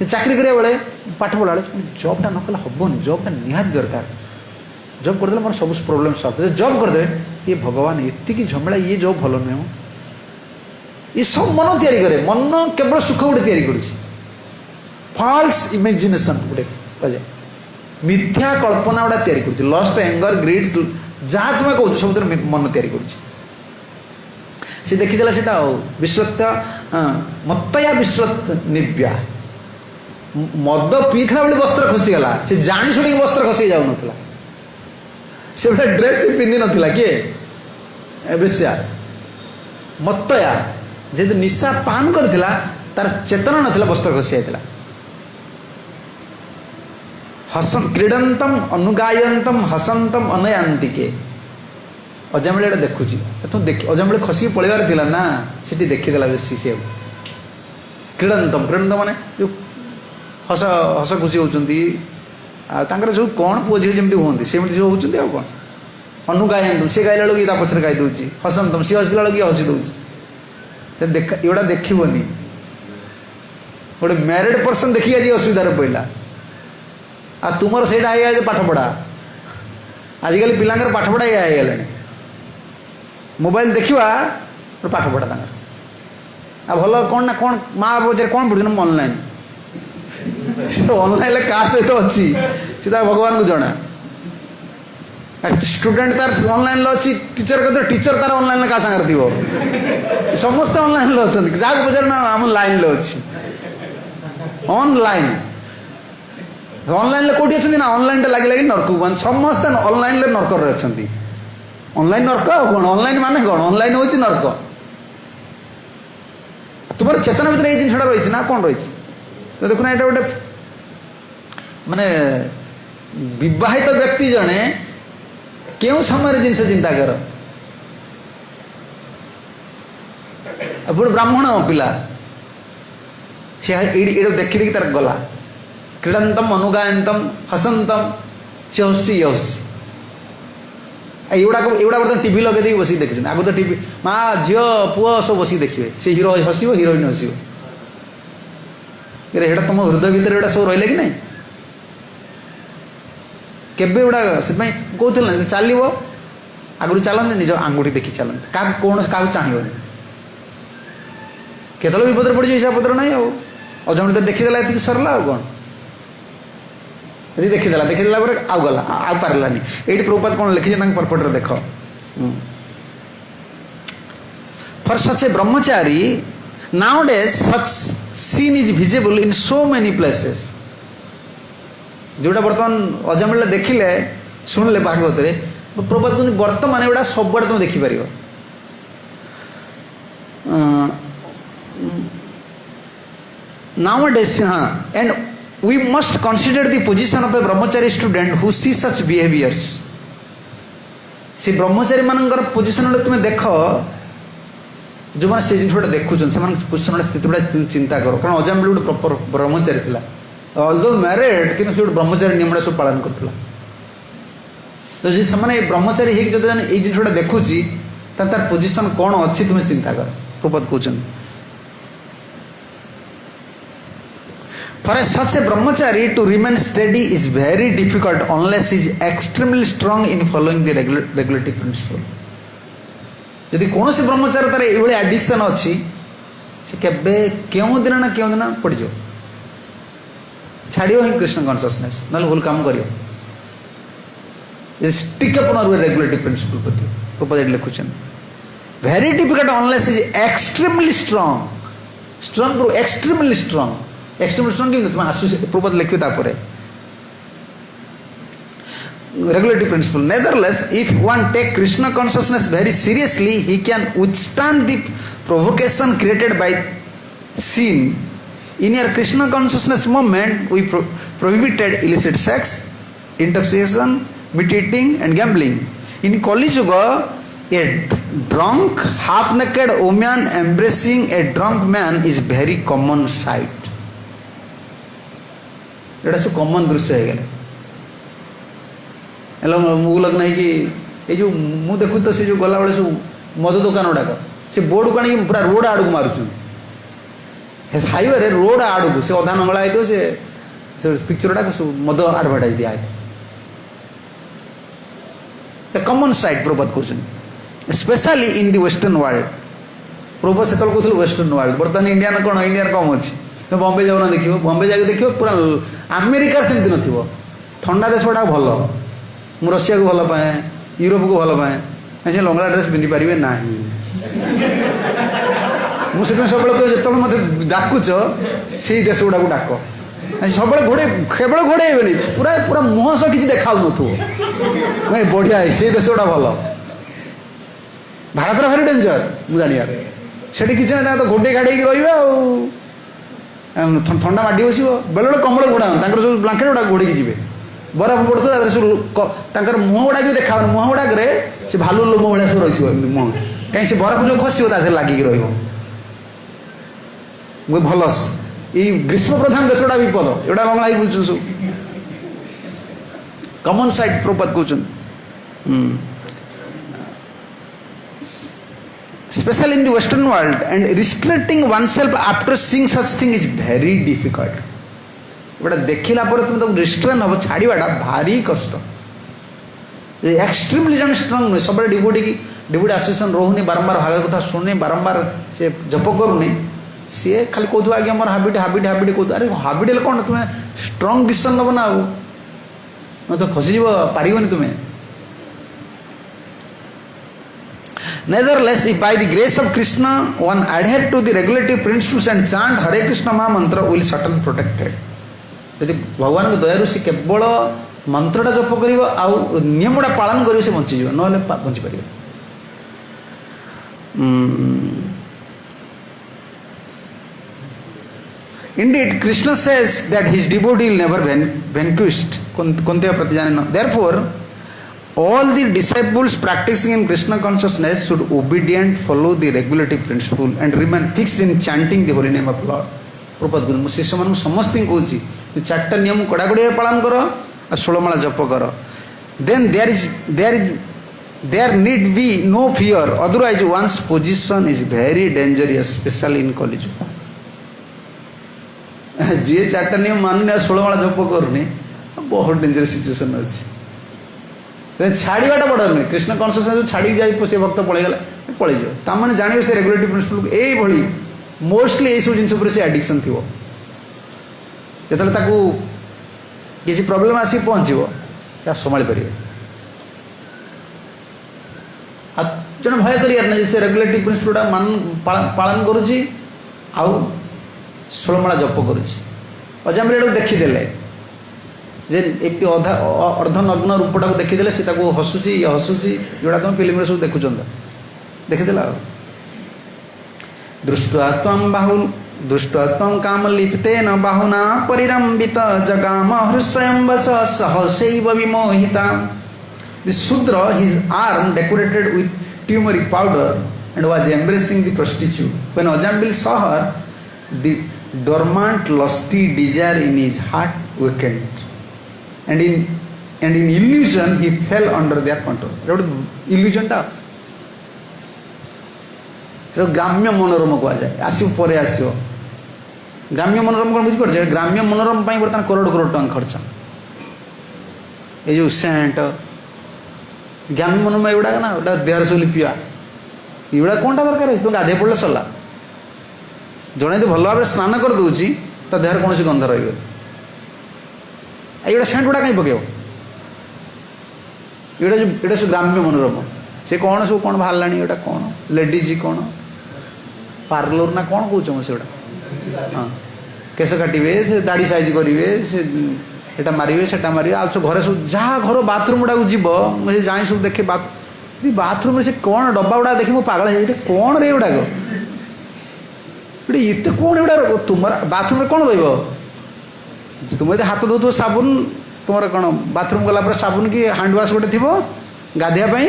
नी चाकरी करा बेले पाठ पढ़ा बेले जॉबटा न कले हेनी जॉबटा निहाती दरकार जॉब करदे मोर सब प्रोब्लेम सल्व जॉब करदे ये भगवान एति झमेला ये जॉब भल नुह ये सब मन तैयारी करे मन केवल सुख गोटे तैयारी कर फॉल्स इमेजिनेशन गोटे कहे मिथ्या कल्पना गुड़ा तैयारी कर लस्ट एंगर ग्रीड्स जहाँ तुम्हें कह सब मन तैयारी कर देखीदेला से विश्वक्त मत्तया विश्वत निव्या मद पीला बेले वस्त्र खसीगला से जाणी शुणी वस्त्र खसी जाऊन से गोटे ड्रेस भी पिंधि नाला किए बेश्या मत्तया जेहेतु निशा पान करथिला तार चेतना नाला वस्त्र खसी जाता हसन क्रीडंतम अनुगायंतम हसंतम अनयांतिके अजामिल देखुची तुम देख अजामिल खसिक पलैबार थिला ना सेठी देखीदेला बेसी से क्रीडंतम क्रीडंतम माने जो हस हस खुशी होती जो कौन पुओ झी जमी हमें सेमती सब होती कौन अनुगायंतम सी गाइला बेलू ता पछरे गाई दूसरी हसंतम सी हसिला बेलू हसी दूसरी देख एगुड़ा देखनी गोटे मैरिड पर्सन देखिए आज असुविधार पड़ा आ तुमर से पाठ पढ़ा आजिकल पिलांकर पाठ पढ़ा या मोबाइल देखा पाठ पढ़ा आ भल कौन ना कौन माँ पचारे कौन पढ़ुन ऑनलाइन तो ऑनलाइन क्या सहित अच्छी भगवान को जना स्टूडेंट तार ऑनलाइन अच्छी टीचर कहते टीचर तार ऑनलाइन क्या सांगे थी समस्ते ऑनलाइन अच्छा जहाँ पचार ना आम लाइन अच्छी ऑनलाइन ऑनलाइन कौटी अच्छा ना ऑनलाइन लगे लगे नर्क को समस्ते ऑनलाइन नर्क अच्छा ऑनलाइन नर्क कौन ऑनलाइन माने कौन ऑनलाइन हूँ नर्क तुम चेतना भर ये जिनटा रही ना कौन रही तो देखना यहाँ गोटे माने विवाहित व्यक्ति जड़े क्यों समय जिनस चिंता कर ब्राह्मण पिला सी ये देखी देखी तार गला क्रीडंतम अनुगायंतम हसंतम सी हसी ये हसी एगुड़ा बर्तमान टीवी लगे देखिए बस देखते आगु तो टीवी माँ झी पुओ सब बस देखिए सी हिरो हसब हिरोइन हसब ये तुम हृदय भितर एटा सब रहा कि नहीं केबे गुड़ा से कहते चलो आगु चलते निज आंगुठी देखी चलते क्या कौन क्या चाहिए केतल विपद पड़ हिसाब पत्र ना अजम तो देखीदेला ये सरला कौन यदि देखीदेला आउ गला आउ पारानी ये प्रभुपाद कौन लिखी परपट देख for such A Brahmachari nowadays such scene is visible in so many places जोटा बर्तमान अजामिल देखिले शुणिले भागवत प्रभुपाद कहते बर्तमान एगुड़ा सब आड़े तुम देखिपर nowadays and we must consider the position of a brahmachari student who sees such behaviors से ब्रह्मचारी मानकर पोजिशन तुम देख जो मैंने से जिनटा देखुन से पोजिशन स्थिति गुड़ा चिंता कर कारण अजाम गोटे प्रॉपर ब्रह्मचारी था ऑल्दो मैरिड कि गोटे ब्रह्मचारी नियम सब पालन करता तो जी से ब्रह्मचारी हो जिनटा देखुची तार पोजिशन कौन अच्छी तुम्हें चिंता कर प्रपद कहते For such a brahmachari to remain steady is very difficult unless he is extremely strong in following the regulative principle. यदि कौन से ब्रह्मचारी तार ये एडिक्शन अच्छी से केबे क्यों दिन ना क्यों दिन पड़ जाओ छाड़ियो ही कृष्ण कॉन्शियसनेस ना भूल काम करियो स्टिक अप रेगुलेटिव प्रिंसिपल प्रति प्रपोज लिखुचन very difficult unless is extremely strong extremely strong extremely strong कि तुम आसु प्रपोज लिखिए तापर regulative principle. Nevertheless, if one take Krishna consciousness very seriously, he can withstand the provocation created by sin. In your Krishna consciousness moment, we prohibited illicit sex, intoxication, meat eating, and gambling. In Kali Yuga, a drunk, half-naked woman embracing a drunk man is very common sight. It is a common दृश्य है मुग नहीं कि ये जो मु देखु तो से जो गला बेले सब मद दुकान गुड़ाक से बोर्ड को आनी पूरा रोड आड़ को मारुँच हाईवे रे रोड आड़ को से अधा नंगला है से पिक्चर गुड़ाक सब मद आडभर्टाइज दिया है कमन साइट प्रपोज कर specially in the western world propose से कहते वेस्टर्न वर्ल्ड बर्तमान इंडिया कौन इंडिया कम अच्छी तो बॉम्बे जाऊना देख बॉम्बे जाके देख पूरा अमेरिका सेमती न ठंडा देश गुड़ा भल मु रशिया को भल पाए यूरोप को भल पाए से लंगला ड्रेस पिंधि पारे ना मुझे सब जो मत डाकुच से देश गुड़ा को डाक सब घोड़े केवल घोड़े पूरा पूरा मुह सह कि देखा नहीं बढ़िया से देश गुड़ा भल भारत भारी डेंजर मुझे से किसी ना तो घोड़े घाड़े रही ठंडा माटी बस बेले बेले कमल घोड़ा सब ब्लांकेट गुड़ा घोड़ी जी बरफ पड़ता सब मुह गुड़ा जो देखा मुह गुड़ाक से भालू लोम भाया सब रही मुह कहीं से बरफ जो खसो लगिक भल ये ग्रीष्म प्रधान देश गुड़ा विपद एटा लंगला बुझु सब कमन साइड प्रपद कहते special in the western world and restricting oneself after seeing such thing is very difficult बड़ा देखिला पर तुम तक रिस्ट्रेन हम छाड़वाटा भारी कष्ट एक्सट्रीमली जन स्ट्रंग नुहे सब डिवोटी की डिवोटी एसोसिएशन रोनी बारंबार भागवत कथा शुने बारंबार से जप करूनी सी खाली कहू आगे मोर हाबिट हाबिट हाबिट कहू अरे हाबिट है कौन तुम्हें स्ट्रंग डिसीजन नब ना तो खसीज पारबनी तुम्हें Nevertheless, if by the grace of Krishna one adhere to the regulative principles and chant Hare Krishna Maha mantra, will certainly protected. यदि भगवान के दयारु से केवल मंत्रटा जप कर नियमटा पालन कर बंची ना bunchy par Indeed, Krishna says that his devotee will never vanquished. Kuntiya Pratijana. Therefore, all the disciples practicing in Krishna consciousness should obedient follow the regulative principle and remain fixed in chanting the holy name of Lord. प्रपद को शिष्य मान समस्त कहूँ तु चार्टा नियम कड़ाकड़ी पालन कर और 16 माला जप कर then there need be no fear, otherwise one's position is very dangerous, especially in Kali Yuga. जी चार्टा नियम मानने 16 माला जप करनी बहुत डेंजरस सिचुएशन अच्छी छाड़वाटा बड़ा नुहे कृष्ण कॉन्शियसनेस छाड़ी जाए से भक्त पलैगला पलैज ताने जाने से रेगुलेटिव प्रिंसिपल यही मोस्टली यही सब जिन से एडिक्शन थी जो किसी प्रॉब्लम आसी पहुँचो क्या संभाली पारे जन भय कर से रेगुलेटिव प्रिंसिपल पालन करुच्ची आउ 16 माला जप करुच्ची अजाम देखीदे जे एक अधा अर्धनग्न रूपटा को देखीदे सी हसुची ये हसुची जोड़ा तुम फिल्म सब देखुच देखीदेला दृष्ट्वा तम कामलिप्तेन बाहुना परिरंबित जगाम हृष्यं वस सहसैव विमोहिता. The Shudra, his arm decorated with turmeric powder, and was embracing the prostitute. When Ajamil saw her, the dormant lusty desire in his heart weakened, and in illusion he fell under their control. Illusion टा ग्राम्य मनोरम कहुए आसो पर आसो ग्राम्य मनोरम कौन बुझे ग्राम्य मनोरम बर्तमान करोड़ करोड़ टଙ୍କା खर्च ये जो सेंट ग्राम्य मनोरम एगुड़ा ना गोटा देहर सब लिपिया एगुड़ा कौनटा दरकार तुम गाधे पड़े सरला जड़े तो भल भाव स्नान कर दूची ता देहर कौन गंध रही सेंट गुड़ा कहीं पकेब ये सब ग्राम्य मनोरम से कौन सब कौन बाहर एटा कौन लेडीज कौन पार्लर ना कौन कौन से हाँ केस काटे से दाढ़ी साइज करेंगे से एटा मारे सेटा मारे आ सब घरे सब जहाँ घर बाथरूम गुड़ा जीव मुझे जाए सब देखे बाथरूम से कौन डब्बा गुड़ा देखी मो पागल है कौन रे गुड़ाक ये कौन एवढा तुम बाथरूम कौन रुम हाथ धोथ साबुन तुम कौन बाथरूम गला साबुन की हैंड वाश गोटे थी गाधियापाई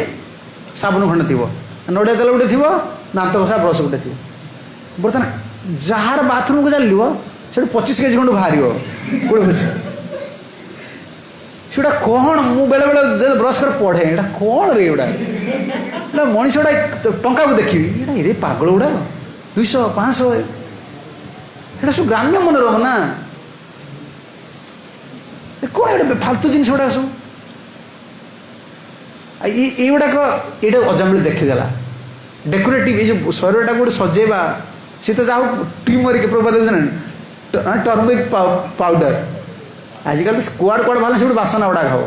साबुन खंडे थी नड़िया तेल गोटे थी दांत घसा ब्रश गोटे थी बर्तमान जार बाथरूम को चलो से 25 केजी खंड बाहर गोटे सेटा कौन मु बेले बेले ब्रश कर पढ़े एटा कौन रे एवढा मनीषा टंका को देखी ये पागल गुड़ा 200 500 एटा सब ग्राम्य मनोरम ना कौन ये फालतू जिन गुड़ा सब ये गुड़ाक ये अजामिल देखीदेला डेकोरेटिव ये जो शरीर टाक गोटे सजेवा सी तो जाओ टीमरिक प्रभाव देखुन टर्मरिक पाउडर आजिकल तो कुआड़ कुआड़ बाहर से बासना गुड़ा खाओ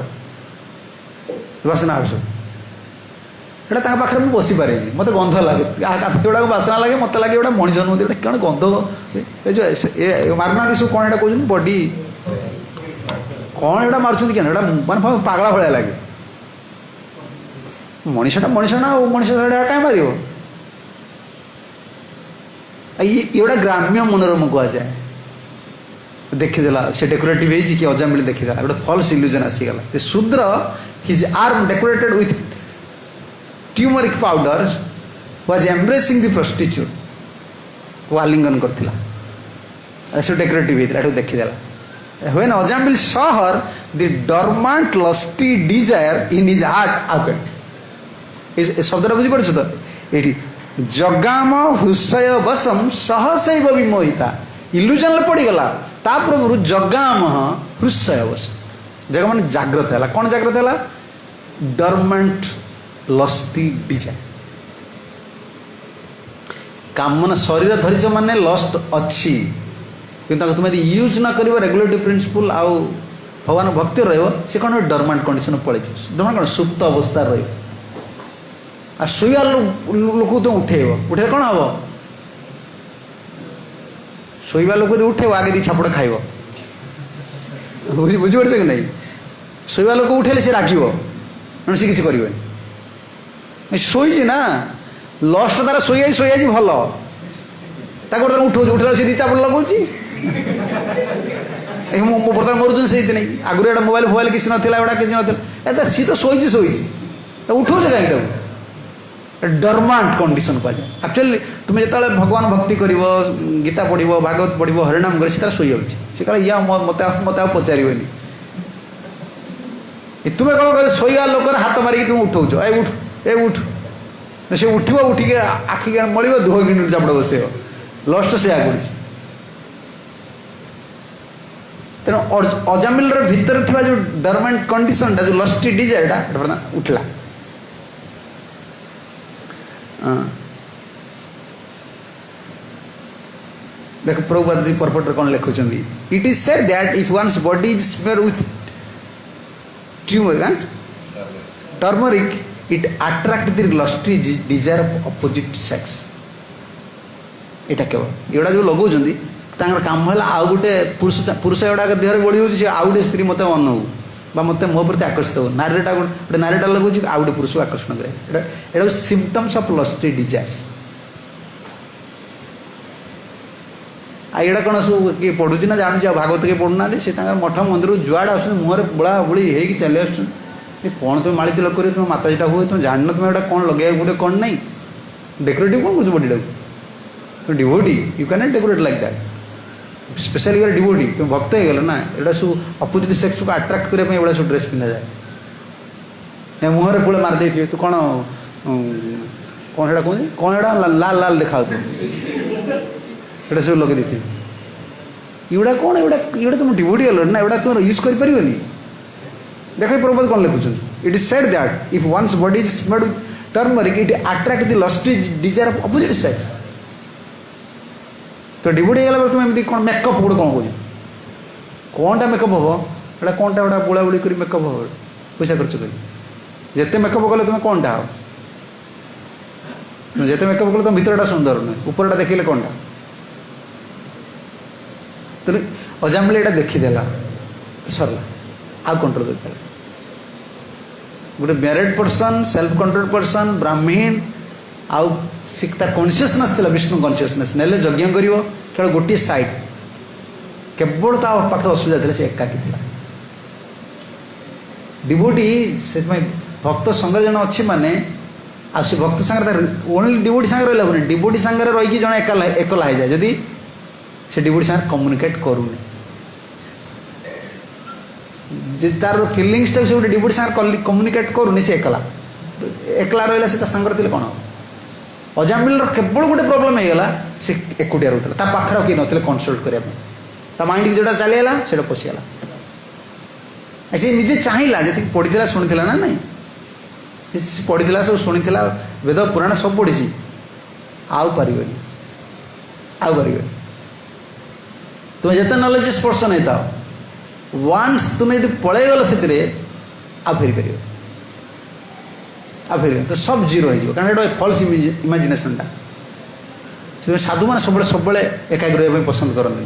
बासना सब एटा पाखे मुझे बसी पारे मत गंध लगे गुड़ा बासना लगे मत लगे गोटा मनीष नुहति कौन गंध जो मारुना सब कौन एटा कौन बडी कौन एटा मार्च क्या माने पागला भाया लगे मनीषा मनीष ना मनीष कहीं मार ये ग्राम्य मनोरम कहुए देखीदेला से डेकोरेटिव कि अजामिल देखीदेला गोटे फल्स इल्यूजन आसीगला शूद्र his arm decorated with turmeric powder was embracing the prostitute आलिंगन करथिला से डेकोरेटिव देखीदेला when Ajamil saw her the dormant lusty desire in his heart awakened शब्द बुझी पड़छ तो ये जगाम हृषय वशम सहसैव विमोहिता इल्यूजन पड़गला ता प्रभु जगाम हृषय वशम जग मान जाग्रत है कौन जाग्रत है डरमेंट लस्टी डिजायर कामना शरीर धरीच माने लस्ट अच्छी किंतु तुम यदि यूज न कर रेगुलेटरी प्रिंसिपल आउ भगवान भक्ति रे कौन डरमेंट कंडीशन पड़े डरमेंट कौन सुप्त अवस्था रही आ शुआ लोक तो उठेब उठे कौन हम शुआ लोक तो उठे आगे दी छापड़ खाइब बुझीपार कि नहीं शुआ लोक उठेले सी राग सी किसी कर शोची ना लस्ट तार शोई भल तार उठो उठे सी दी चापड़ लगौर बर्तमान मरुन से नहीं आगुरी एटा मोबाइल फोबाइल किसी नाला किसी ना सी तो शोची उठो कहीं डरमांट कंडीशन कहुए एक्चुअली तुम जो भगवान भक्ति कर गीता पढ़ भागवत पढ़ हरिनाम कर शोई जाऊँगी सी कह या मत मत पचार तुम्हें कौन कह शोया लोकर हाथ मारिक तुम उठाऊ उठ ए उठ से उठो उठिक आखिक मल दुह कि चापड़ बस लस्ट से आगे तेणु अजामिल भितर थी जो डरमेंट कंडीशन जो लस्टी डिजायर उठला देख प्रभुपाद जी परफेक्ट कौन लिखुं it is said that if one's body is smear with turmeric it attract the lusty desire of opposite sex एटा केवल एटा जो लगाउछन काम है आउ गोटे पुरुष पुरुष गुड़ाक देहर बढ़ी हो आउ गोटे स्त्री मत अनऊ मत मो प्रति आकर्षित हो नारीटा गोटे नारीटा लगुच आउ गोटे पुरुष को आकर्षण करे एटा सिम्पटम्स ऑफ लस्टी डिजायर्स आईटा कौन सब किए पढ़ुची ना जानूँ भागवत किए पढ़ुना सी मठ मंदिर जुआड़े आस मुहर बोला बोली हो चली कौन तुम माड़ी तिलक कर तुम माताजीटा हुए तुम जान तुम एटा कौन लगे गोटे कौन नहीं डेकोरेटिव कौन कौन बॉडी तुम devotee you can not decorate like that specially your devotee तुम भक्त हो गल ना यहाँ सब अपोजिट सेक्स को अट्राक्ट करने एवं सब ड्रेस पिंधा जाए मुहर पुले मारदे तू कौन कौन से कहते कौन एटा लाल लाल देखा सब लगे देखे युवा कौन युवा तुम डिवोटी गल ना एवं तुम यूज कर देख प्रभुपाद कौन लिखुन it is said that if one's body is smeared with turmeric it attract the lusty desire of opposite sex तो डिवोटी गला तुम एमती कौन मेकअप गोटे कौन कह कौनटा मेकअप हम एटा कौनटा गोटा बुला बुड़ी कर मेकअप हम पैसा खर्च कर जिते मेकअप कले तुम कौनटा हो तुम जिते मेकअप कले तुम भीतरटा सुंदर नुहे उपरटा देखिले कौनटा तुम अजामिले यहाँ देखीदेला सरला आ कंट्रोल कर गोटे married person self control person ब्राह्मण आउ कॉन्शियसनेस थी विष्णु कॉन्शियसनेस नेले यज्ञ कर केवल गोटे साइड केवल ता पाखे असुविधा थी से एकाकी थी डिवोटी से भक्त संगे जन अच्छी माने आ भक्त सांगे ओनली डिवोटी सांगे रहा हूँ डिवोटी सांगे रही जन एकला हो जाए जदि से डिवोटी सांगे कम्युनिकेट करूनी तार फिलिंग्स टाइप से गोटे डिवोटी सांगे कम्युनिकेट करूनी से एकला एकला रहा से सांगर थे कौन अजामिल केवल गोटे प्रोब्लेम होगा से एकुटिया रोला पाखे किए ना कनसल्ट करने माइंड की जोटा चलीगला से पशिगला से निजे चाहिला जी पढ़ी शुणी ना नहीं पढ़ी सब शुणी वेद पुराण सब पढ़ी आउ पार तुम जिते नॉलेजेस पर्सन होता वन्स तुम्हें यदि पलैगल से आ फेरी पार आ फेर तो सब जीरो हो कारण ये फल्स इमेजिनेशनटा से साधु मैंने सब एकाग्र रहा पसंद करते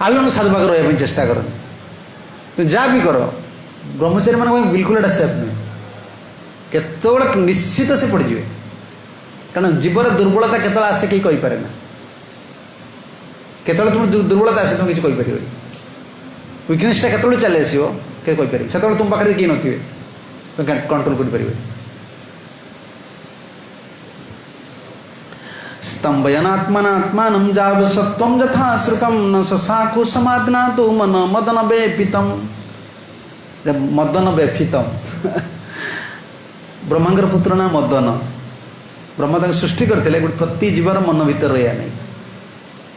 आउ जन साधु पाखे रहा चेष्टा करते तुम जहाँ भी कर ब्रह्मचारी मान बिल्कुल एटा सेफ नुहे केतोड़ निश्चित से पड़े कारण जीवर दुर्बलता केतल आसे कहीं कहींपारे ना केतल तुम दुर्बलता आसे तुम किसी कहींपर वीकनेसटा केतल चली आसो के कहींपर से तुम पाखे किए नथिबे कंट्रोल कर स्तंभयनात्मनात्मानं जाव सत्वं यथा श्रुतं न शशाकु समाधना तो मन मदन व्यपितम मदन व्यपितम ब्रह्मांगर पुत्र ना मदन ब्रह्मा तक सृष्टि करते गोटे प्रति जीवर मन भीतर रहा नहीं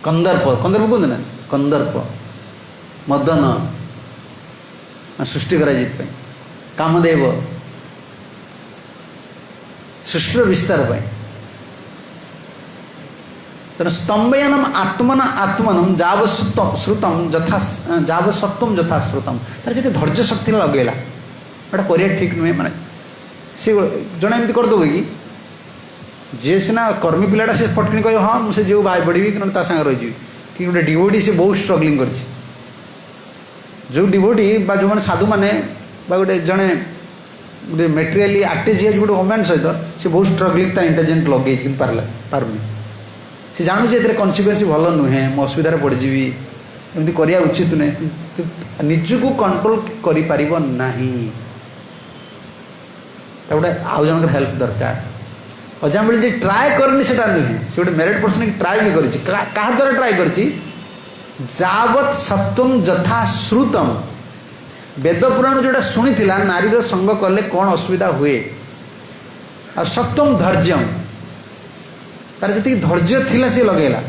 कंदर्प कंदर्प कहते ना कंदर्प मदन सृष्टि करा कामदेव सृष्टि विस्तार पाई तेना स्तंभयनम आत्मना आत्मनम जावश्रुतम यथा जावसत्वम यथा श्रुतम तार जिते धैर्य शक्ति लगेला एटा करिया ठीक नुहे माने से जड़े एमती करदेव कि जे सीना कर्मी पिलाटा से पटकनी कह हाँ मुझे जो बाहर पड़ी कि संगे रही कि गोटे डिवोटी से बहुत स्ट्रगलिंग कर जो डिवोटी जो मैंने साधु मैंने गोटे जड़े गोटे मेटेरियली आर्टिस्ट गोटे वोमेन सहित से बहुत स्ट्रगलिंग इंटेलिजेंट लगे पारुनी से जानू जे कन्सिक्वेन्स भल नुहे मो असुविधा पड़जी एमती करवा उचित नुहे निजक कंट्रोल कर गोटे आउ जन हेल्प दरकार अजामिल जी ट्राए करनी से नुहे से गोटे मेरिड पर्सन की ट्राए भी कर द्वारा ट्राए कर जावत सत्वम यथा श्रुतम वेद पुराण जोटा शुणी नारीर संग कले कौन असुविधा हुए आ सत्वम धैर्यम तार जी धैर्य थिला से लगेला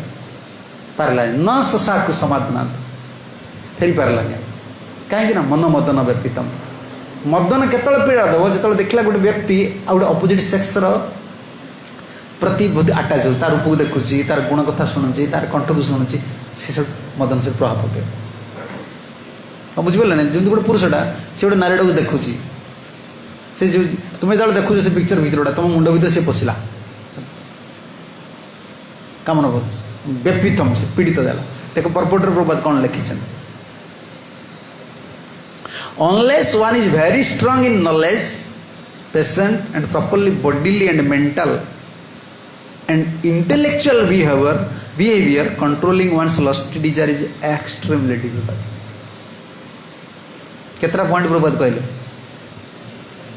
पारला न शशाकु समाधना फेरी पारलानी कहीं मन मदन व्यपितम मदन केतल पीड़ा दब जो देखला गोटे व्यक्ति आ गोटे अपोजिट सेक्स प्रति बहुत आटाच हो तार रूप को देखुची तार गुण कथा शुणुची तार कंठ को शुणुची से सब मदन से प्रभाव पके बुझिपारे ना जमी गोटे पुरुषटा से गोटे नारीटा को देखुची से जो तुम्हें जो देखुच से पिक्चर भर तुम मुंड भर से पशिला कामना व्यपितम से पीड़ित देला देखो परपोटर प्रभात कौन लिखी unless one is very strong in knowledge patient and properly bodily and mental and intellectual behaviour controlling one's lust desire is extremely difficult केतरा पॉइंट प्रभुपाद कहले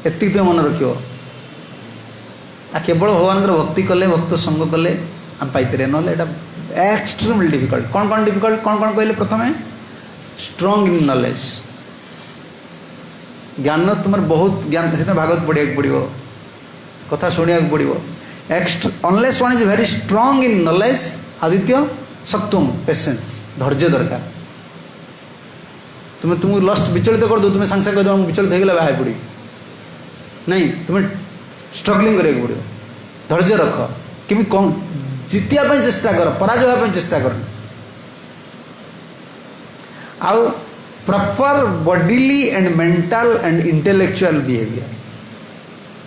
एति तुम मन रखियो आ केवल भगवान भक्ति कले भक्त संग कले हम पाइपर ना एक्सट्रीमली डिफिकल्ट कौन डिफिकल्ट कौन कहले प्रथम स्ट्रॉन्ग इन नॉलेज ज्ञान तुम बहुत ज्ञान से भागवत पढ़ा पड़ो कथा शुणा पड़ो unless one is very strong in knowledge आदित्य सत्वम पेशेंस धैर्य दरकार तुम्हें तुमको लस्ट विचलित कर दो तुम्हें सांगे कह विचलित हो गला बाहर पड़ी नहीं तुम्हें स्ट्रगलिंग करा पड़ो धैर्य रख कि जीतिया चेष्टा कर पराजय होगा चेष्टा कर आउ proper bodily and mental and intellectual behaviour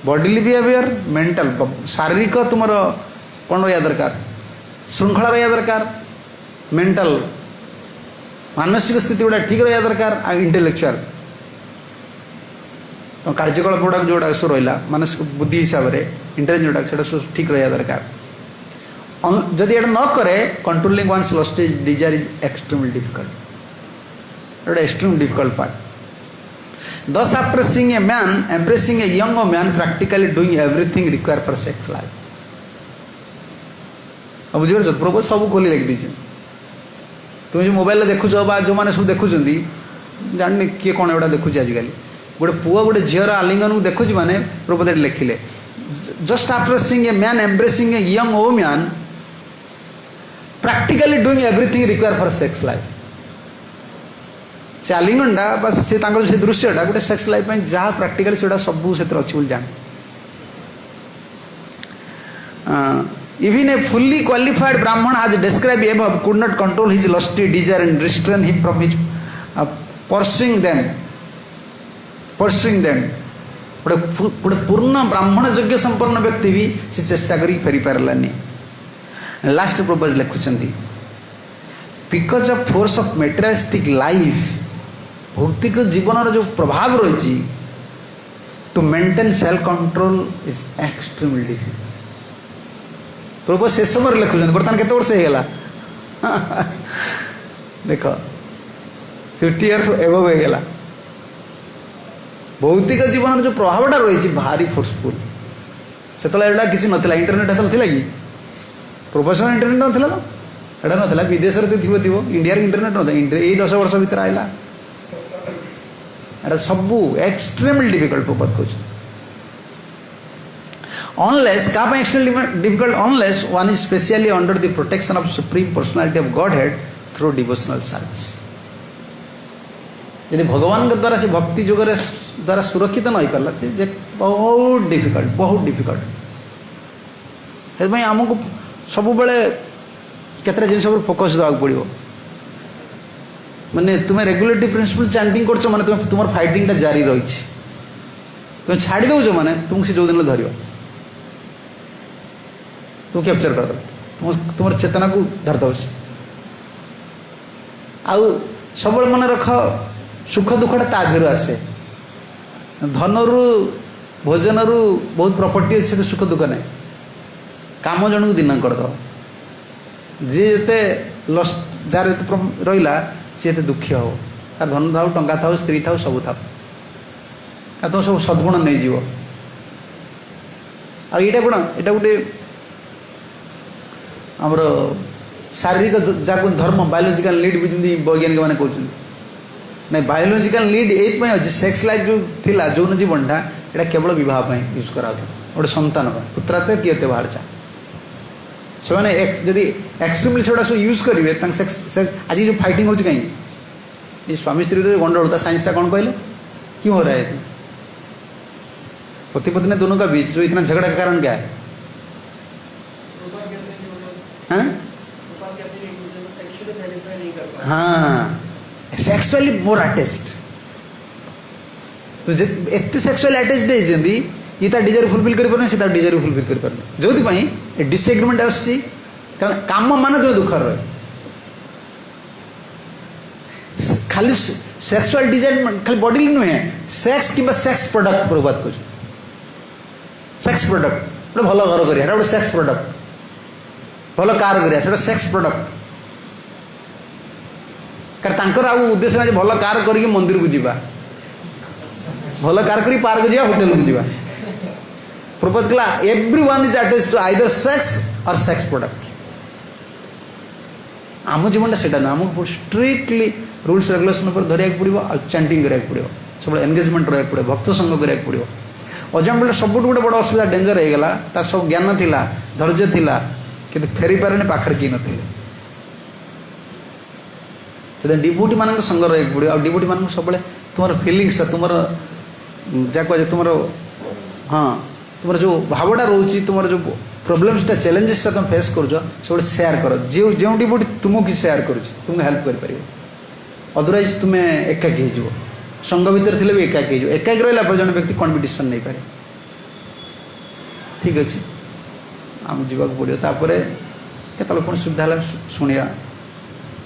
bodily behaviour mental शारीरिक तुम कौन रहा दरकार श्रृंखला रहा दरकार मेंटल मानसिक स्थिति गुड़ा ठीक रहा दरकार आ इंटेलेक्चुअल तो कार्यकलाप गुड़ा जोड़ा सब रहा मानसिक बुद्धि हिसाब से इंटेलिजेंट जोड़ा सब ठीक रहा दरकार जदि ये न करे controlling one's lust is desire is extremely difficult extreme difficult part thus after seeing a man embracing a young man practically doing everything required for sex life अब बुझे प्रभु सब खोली लिख दीजिए तुम जो मोबाइल देखु जो मैंने सब देखुं जानी किए कौन एटा देखुच आजिकल गोटे पुआ गोटे झीर आलिंगन को देखुच माने प्रभु लिखिले just after seeing a man embracing a young woman practically doing everything required for sex life से आलिंगनटा बस से दृश्यटा गोटे सेक्स लाइफ में जहाँ प्राक्टिकली से सबू से अच्छी जान इवन ए फुल्ली क्वालिफाइड ब्राह्मण आज describe above could not control his lusty desire and restrain him from his pursuing them गोटे पूर्ण ब्राह्मण योग्य संपन्न व्यक्ति भी से चेष्टा करी फेरी पारानी लास्ट प्रपोज लिखुंट because of force of materialistic life भौतिक जीवन जो प्रभाव रही to maintain self control is extremely difficult प्रभु से समय लिखुं बर्तमान केते वर्ष होगा देख 50 इयर्स एबव होगा भौतिक जीवन जो प्रभावटा रही भारी फोर्सफुल से किसी नाला इंटरनेट नाला कि प्रोफेशनल इंटरनेट नाला तो एटा नाला विदेश थी इंडिया इंटरनेट ना यही 10 वर्ष भर आएगा एटा सब एक्सट्रीमली डिफिकल्ट प्रपोज कह अनलेस क्या extremely difficult unless one is specially under the protection of supreme personality of God head through devotional service यदि भगवान के द्वारा से भक्ति जोग द्वारा सुरक्षित न हो पारा बहुत डिफिकल्ट आमको सब केतरा जिन फोकस देवा पड़ो माने तुम्हें रेगुलेटरी प्रिंसिपल चैंटिंग कर माने तुम फाइटिंग जारी रही तुम छाड़ी दौच माने तुमको से जो दिन धर तुम कैप्चर करद तुम चेतना को धरद आउ सब मन रख सुख दुखटा ता देहर आसे धन रु भोजन रु बहुत प्रॉपर्टी अच्छे तो सुख दुख ना काम जन को दिन करद जी ये लस्ट जार रहा सी एत दुखी हो धन था टंका था स्त्री था सब था तुम सब सद्गुण नहीं जीव आईटा कौन यहाँ गोटे आमर शारीरिक जहाँ धर्म बायोलोजिकल नीड भी वैज्ञानिक मैंने कहते ना बायोलोजिकल नीड ये अच्छे सेक्स लाइफ जो थिला जौन जीवनटा यहाँ केवल बहुत यूज करा गोटे संतान पुत्राते किए बाहर चा से मैंने जदि एक्सट्रीमली से सब यूज करेंगे आज जो फाइटिंग हो कहीं स्वामी स्त्री तो गंडगोल था साइंसटा कौन कहले क्यों हो रहा है पति पत्नी दोनों का बीच जो इतना झगड़ा का कारण क्या है हाँ सेक्सुअली मोर अटैच्ड तो एत सेक्सुअल अटैच्ड होती ये डिजायर फुलफिल कर से डिजायर फुलफिल कर पारे जो डिसएग्रीमेंट आसी कारण काम मान तुम दुख रहे खाली सेक्सुअल डिजायर खाली बॉडी नुहे सेक्स कि सेक्स प्रोडक्ट प्रभात कह सेक्स प्रोडक्ट गोटे भल घर करा गोटे सेक्स प्रोडक्ट भल कार करा सेक्स प्रोडक्ट कारण आउ उद्देश्य ना भल कार करके मंदिर को जीवा भल कार करी पार्क जा होटेल को जा प्रपोज कला everyone is attached to either sex और सेक्स प्रोडक्ट आम जीवन से आमको स्ट्रिक्टली रूल्स रेगुलेशन पर धरिया पड़ो आ चैंटिंग करा पड़ो सब एंगेजमेंट रहा पड़ो भक्त संग करा पड़ो अजाम बेले सब गोटे बड़ असुविधा डेंजर हो गला तार सब ज्ञान थिला धैर्य थिला कि फेरी पारे पाखर किए नथिले से डिवोटी मान संग रहा पड़ो आ डिवोटी मान सब तुम फिलिंग्स तुम जहाँ कह तुम हाँ तुम जो भावटा रोचे तुम जो प्रोब्लेम्सटा चैलेंजेसटा तुम फेस कर सब सेयार कर जो डिवोटी तुमको कि सेयार कर तुमको हेल्प कर अदरवाइज तुम्हें एकाकी हो संघ भितर थे भी एकाकी हो एकाकी रहा जन व्यक्ति कॉन्फिडेंस नहीं पारे ठीक अच्छे आम जावाक पड़ो तापर केतल कौन सुविधा है शुणा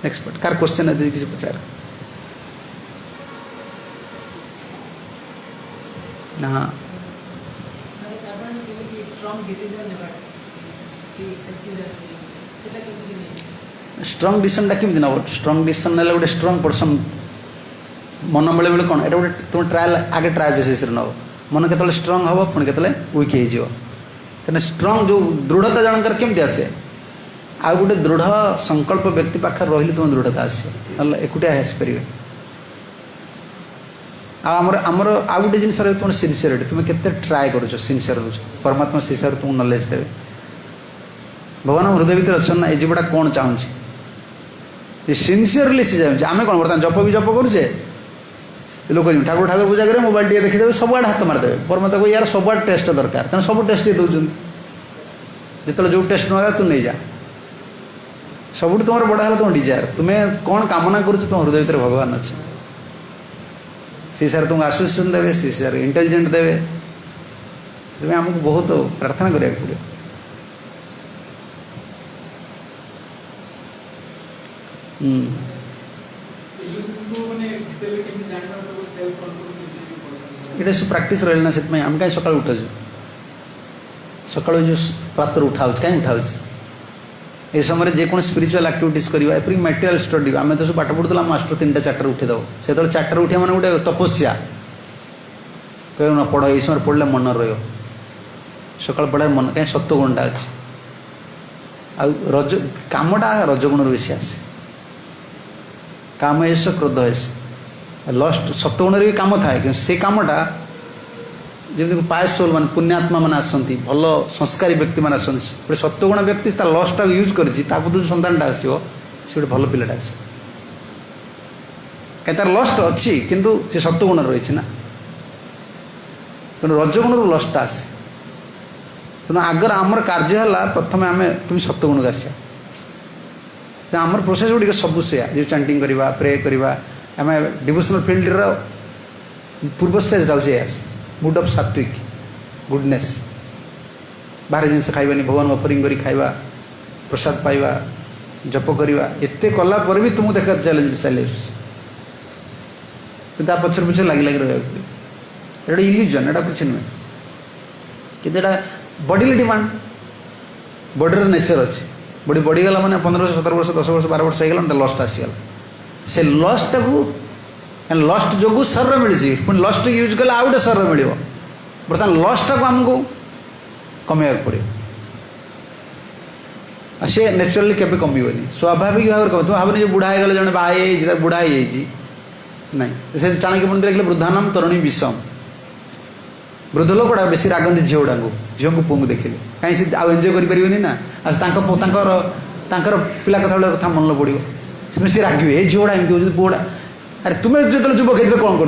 एक्सपर्ट कार क्वेश्चन है किसी पचार हाँ स्ट्रंग डिसीजन केमी नब स्ट्रंग डिसीजन ना गोटे स्ट्रंग पर्सन मन बेले बेले कौन एटा गोटे तुम ट्रायल आगे ट्राए बेसिस नब मन के स्ट्रंग हम पुणी के वीक हो स्ट्रंग जो दृढ़ता जनकर केमती आसे आ गोटे दृढ़ संकल्प व्यक्ति पाखे रही तुम दृढ़ता आसे ना एकुटिया आसपारे आमर आमर आ गोटे जिन तुम सिनसीयरिटी तुम के ट्राए कर सिनसीयर हो परमात्मा से हिसाब से तुमको नॉलेज देवे भगवान हृदय भर अच्छा ना ये जीवटा कौन चाहूँगी सिनसीयरली सी जाऊँगी आम कौन बर्तमान जप भी जप करुचे लोक ठाकुर ठाकुर पूजा करेंगे मोबाइल टे देखीदे सबुआड़े हाथ मारिदेवे परमात्मा को यार सबुआड़े टेस्ट दरकार तेना सब टेस्ट दौरान जो जो टेस्ट ना तू नहीं जा सब तुम बड़ा है तुम डिजायर तुम्हें कौन कामना करुच तुम हृदय भर भगवान अच्छे सी सारे तुमको आश्वासन देवे सी सारे इंटेलिजेंट देवे तुम्हें आमको बहुत प्रार्थना करा पड़े ये सब प्राक्ट रहा ना से आम कहीं सका उठा सका जो प्रातर उठा कहीं उठा ये समय जेको स्पिरिचुअल एक्टिविटीज करवा एपरी मटेरियल स्टडी आम तो सब पाठ पढ़ुला मास्टर 3टा 4 उठेदेव से 4 उठा मैंने गोटे तपस्या कह ना पढ़ ये समय पढ़ले मन रहा सका पढ़ा मन कहीं सत्वगुणटा अच्छे आ रज कमटा रजगुण बेसी आसे काम ऐसा क्रोध ऐसा लस्ट सत्वगुण भी कम थाए कि से कमटा जमी पायस सोल मान पुण्यात्मा मैंने आसती भल संस्कारी व्यक्ति मैंने आसती गोटे सत्वगुण व्यक्ति लस्टा यूज कर सन्तानटा आसो से गोटे भल पिलाटा आस कहीं तार लस्ट अच्छी किंतु से सत्वगुण रही ना तेणु रजगुण रू लस्ट आसे तेणु आगर आमर कार्य है प्रथम आम कमी सत्वगुण को आसा आमर प्रोसेस गुड़ सब से जो चैंटिंग करवा प्रे करवा आम डिवोशनल फील्ड पूर्व स्टेज आस मूड ऑफ सात्विक गुडनेस बाहर जिन खाइबानी भगवान ऑफरिंग करी खाइबा प्रसाद पाइबा जप करवा एत कलापर भी तुमको देखा चैलेंज चले पचर पचर लगी लगी रहा इल्यूजन एटा किसी नुहे कि बॉडी डिमांड बॉडी नेचर अच्छे बॉडी बढ़ीगला मैंने 15 वर्ष 17 वर्ष 10 वर्ष 12 वर्ष होगा लस्ट आसीगला से लस्ट को लस्ट जो शरीर मिली पुणी लस्ट यूज कले आउ गए शरीर मिल बर्तमान लस्टा को आमको कमेवा पड़े सी नेचुराली केवे कमिबनी स्वाभाविक भाव तुम भावनी जो बुढ़ा गले जन बाहर बुढ़ा ना से चाणक्य पंडित लिखले वृद्धानाम तरुणी विषम वृद्ध लोकटा बेसी रागंती झील गुड़ा झील को पुओं को देखिले कहीं से आउ एंजय करें ना पिला कथा मन पड़ो सी रागे ये झीलगुड़ा एमती हो पुओड़ा अरे तुम्हें जो युवक होते कौन कर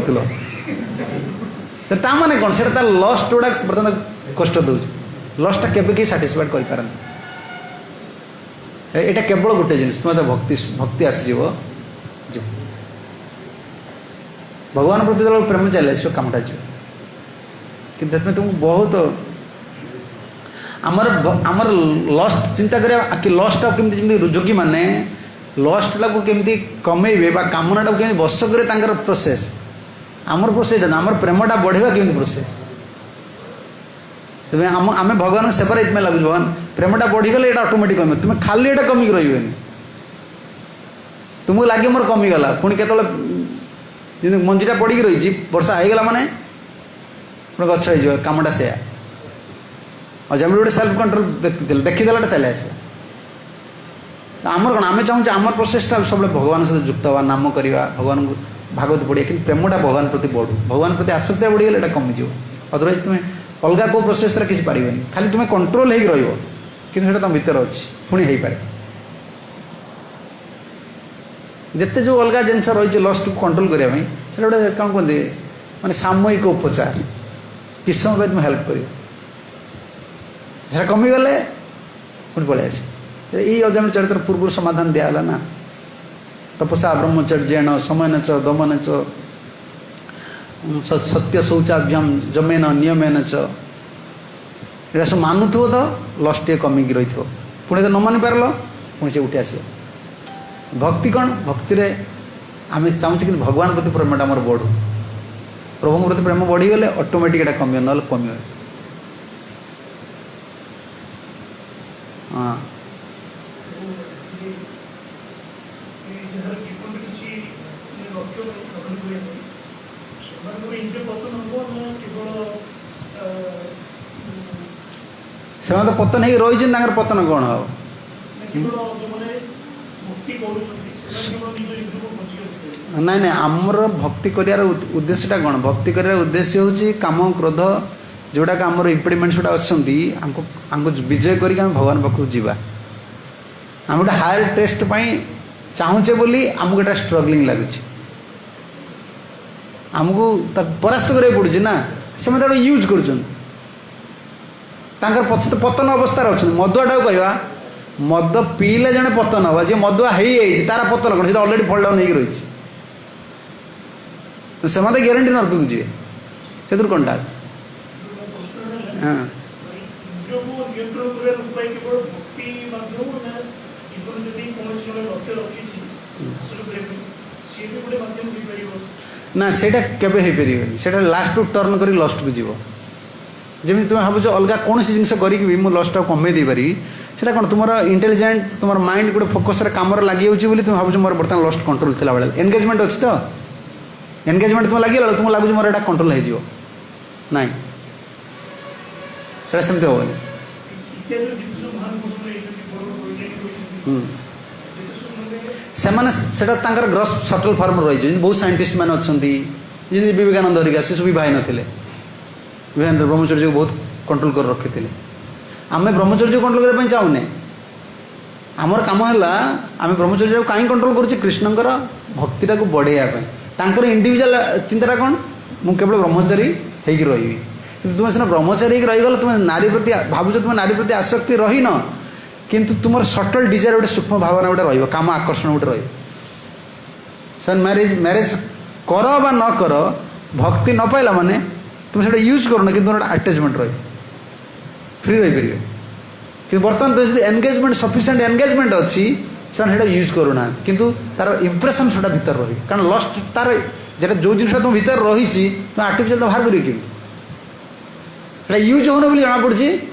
माने कौन से लस्ट गुड़ा बर्तमान कष्ट दूसरी लस्टा केवे कहीं साटिस्फाइड कर यहाँ केवल गोटे जिन तुम भक्ति भक्ति आसज भगवान प्रति जो प्रेम चले आस कमटा जो कि तुमको बहुत आमर आमर लस्ट चिंता करा कि लस्टा केमती जोगी मैंने लस्टा को केमती कमेबे कामनाटा को केमती बस करे प्रोसेस आमर प्रोसेस आमर प्रेमटा बढ़ेगा केमती प्रोसेस तुम्हें आम भगवान सेवा इतमें लगुच भगवान प्रेमटा बढ़ीगले ये ऑटोमेटिक कम तुम्हें खाली ये कमिक रही तुमको लगे मोर कमिगला पुणी के मंजीटा पड़ी रही वर्षा होगला माने पुणी गछ हो कमटा से जमी गोटे सेल्फ कंट्रोल व्यक्ति थे देखीदेला चली आसला आमर कौन आम चाहूँ आम प्रोसेसटा सब भगवान सहित युक्त हवा नाम करवा भगवान को भागवत पढ़िया कि प्रेमटा भगवान प्रति बढ़ू भगवान प्रति आसक्ति बढ़ीगले एटा कमिज अदरवाइज तुम अलग को प्रोसेस किसी पार खाली तुम्हें कंट्रोल हो रहा तुम भीतर अच्छी पुणी हो पारे जिते जो अलग जिनस रही लस्ट को कंट्रोल करने से गोटे कौन कहते माने सामयिक उपचार किस समय तुम हेल्प कर कमिगले पुणी पलि आसे यही अजामिल चरित्र पूर्व समाधान दिगला ना तपसा ब्रह्मचर्येण समयन च दमन च सत्य शौचाभ्याम जमेन नियमेन च ये सब मानुथो तो लस्ट टे कमिकी रही पुणी तो न मानि पार पुणी से उठी आस भक्ति कौन भक्ति रे आम चाहूँ कि भगवान प्रति प्रेमटा आमर बढ़ू प्रभु प्रति प्रेम बढ़ीगले ऑटोमेटिक एटा कम ना कम हाँ से पतन हो रही पतन कौन हम नाई ना आमर भक्ति कर उद्देश्यटा कौन भक्ति कर उद्देश्य हूँ काम क्रोध जोड़ाक आमर इम्पेडिमेंट्स गुड़ा अच्छा विजय करके भगवान पाखक जावा आम गोटे हायर टेस्ट चाहूचे बोली आमको गोटे स्ट्रगलिंग लगुच आमको परास्त करा पड़ू ना से यूज कर पछ तो पतन अवस्था अच्छा मदुआटा कहवा मद पीले जड़े पतन हम जी मदुआ तार पतन कौन अलरेडी फल डाउन हो रही तो से ग्यारंटी नरक को जी से कौनटा अच्छे हाँ ना सेटा केबे हो पारे सेटा लास्ट टर्न कर लस्ट को जीव जमी तुम भावुच अलग कौन जिन करी लस्ट कमे दे पारि सेटा कौन तुम इंटेलिजेंट तुम माइंड गोटे फोकस कम लगी तुम भावुच मोर बर्तमान लस्ट कंट्रोल थी बेले एंगेजमेंट अच्छी तो एंगेजमेंट तुम लगे तुम लगुच मोर एटा कंट्रोल हो नाई से सेमती हम से ग्रॉस सटल फॉर्म रही बहुत साइंटिस्ट मैंने अच्छा जी विवेकानंद हरिका से सब भाई नथिले विवेकानंद ब्रह्मचर्य को बहुत कंट्रोल कर रखी थे आम ब्रह्मचर्य कंट्रोल करने चाहूने आमर कम है आम ब्रह्मचर्य को कहीं कंट्रोल करुचे कृष्णकर भक्तिटा को बढ़ाई इंडिविजुअल चिंता कौन मुझे केवल ब्रह्मचारी होगी रही तुम सीना ब्रह्मचारी रहीगल तुम नारी प्रति भावुच तुम नारी प्रति आसक्ति रही न किंतु तुम सटल डिजायर गोटे सूक्ष्म भावना गोटे रही काम आकर्षण गोटे रही मैरिज मैरिज कर बा न कर भक्ति न पाइला माने तुम से यूज कर कि गोटे आटाचमेंट रही फ्री रही पारे कि बर्तमान तो एंगेजमेंट सफिशिएंट एंगेजमेंट अच्छी से यूज करूना किंतु तार इम्प्रेशन से भीतर रही कारण लस्ट तार जो जो जिन तुम भीतर रही तुम आर्टिफिशियल तो बाहर करें यूज होने जना पड़ी जे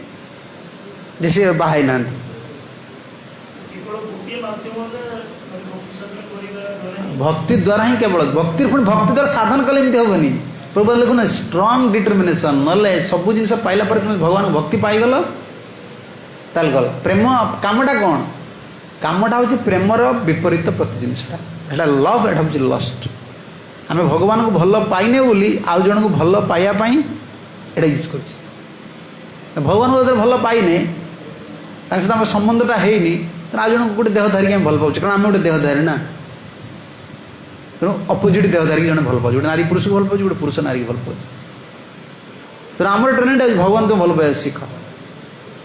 सी बाहर ना भक्ति द्वारा ही केवल भक्ति पुणी भक्ति द्वारा साधन कले हेनी प्रभु लिखुना स्ट्रंग डिटरमिनेशन ना सब जिन पाइला तुम भगवान भक्ति पाईगल ताल गल प्रेम कामटा कौन कामटा हूँ प्रेमर विपरीत प्रति जिनसा लव एटा हूँ लस्ट आम भगवान को भल पाइने बोली आउ जन को भल पाइबापी एटा यूज कर भगवान को भल पाइने सहित आम संबंधटा है तो आज जन गोटे देह धारिक भल पाचे कारण आम गोटे देहधारी ना तेणु अपोजिट देह धारिक जन भल पाचे गोटे नारी पुरुष को भल पाचे गोटे पुरुष नारी को भल पाचे तेणु आम ट्रेनिंग भगवान तुम भल पाइबा शिख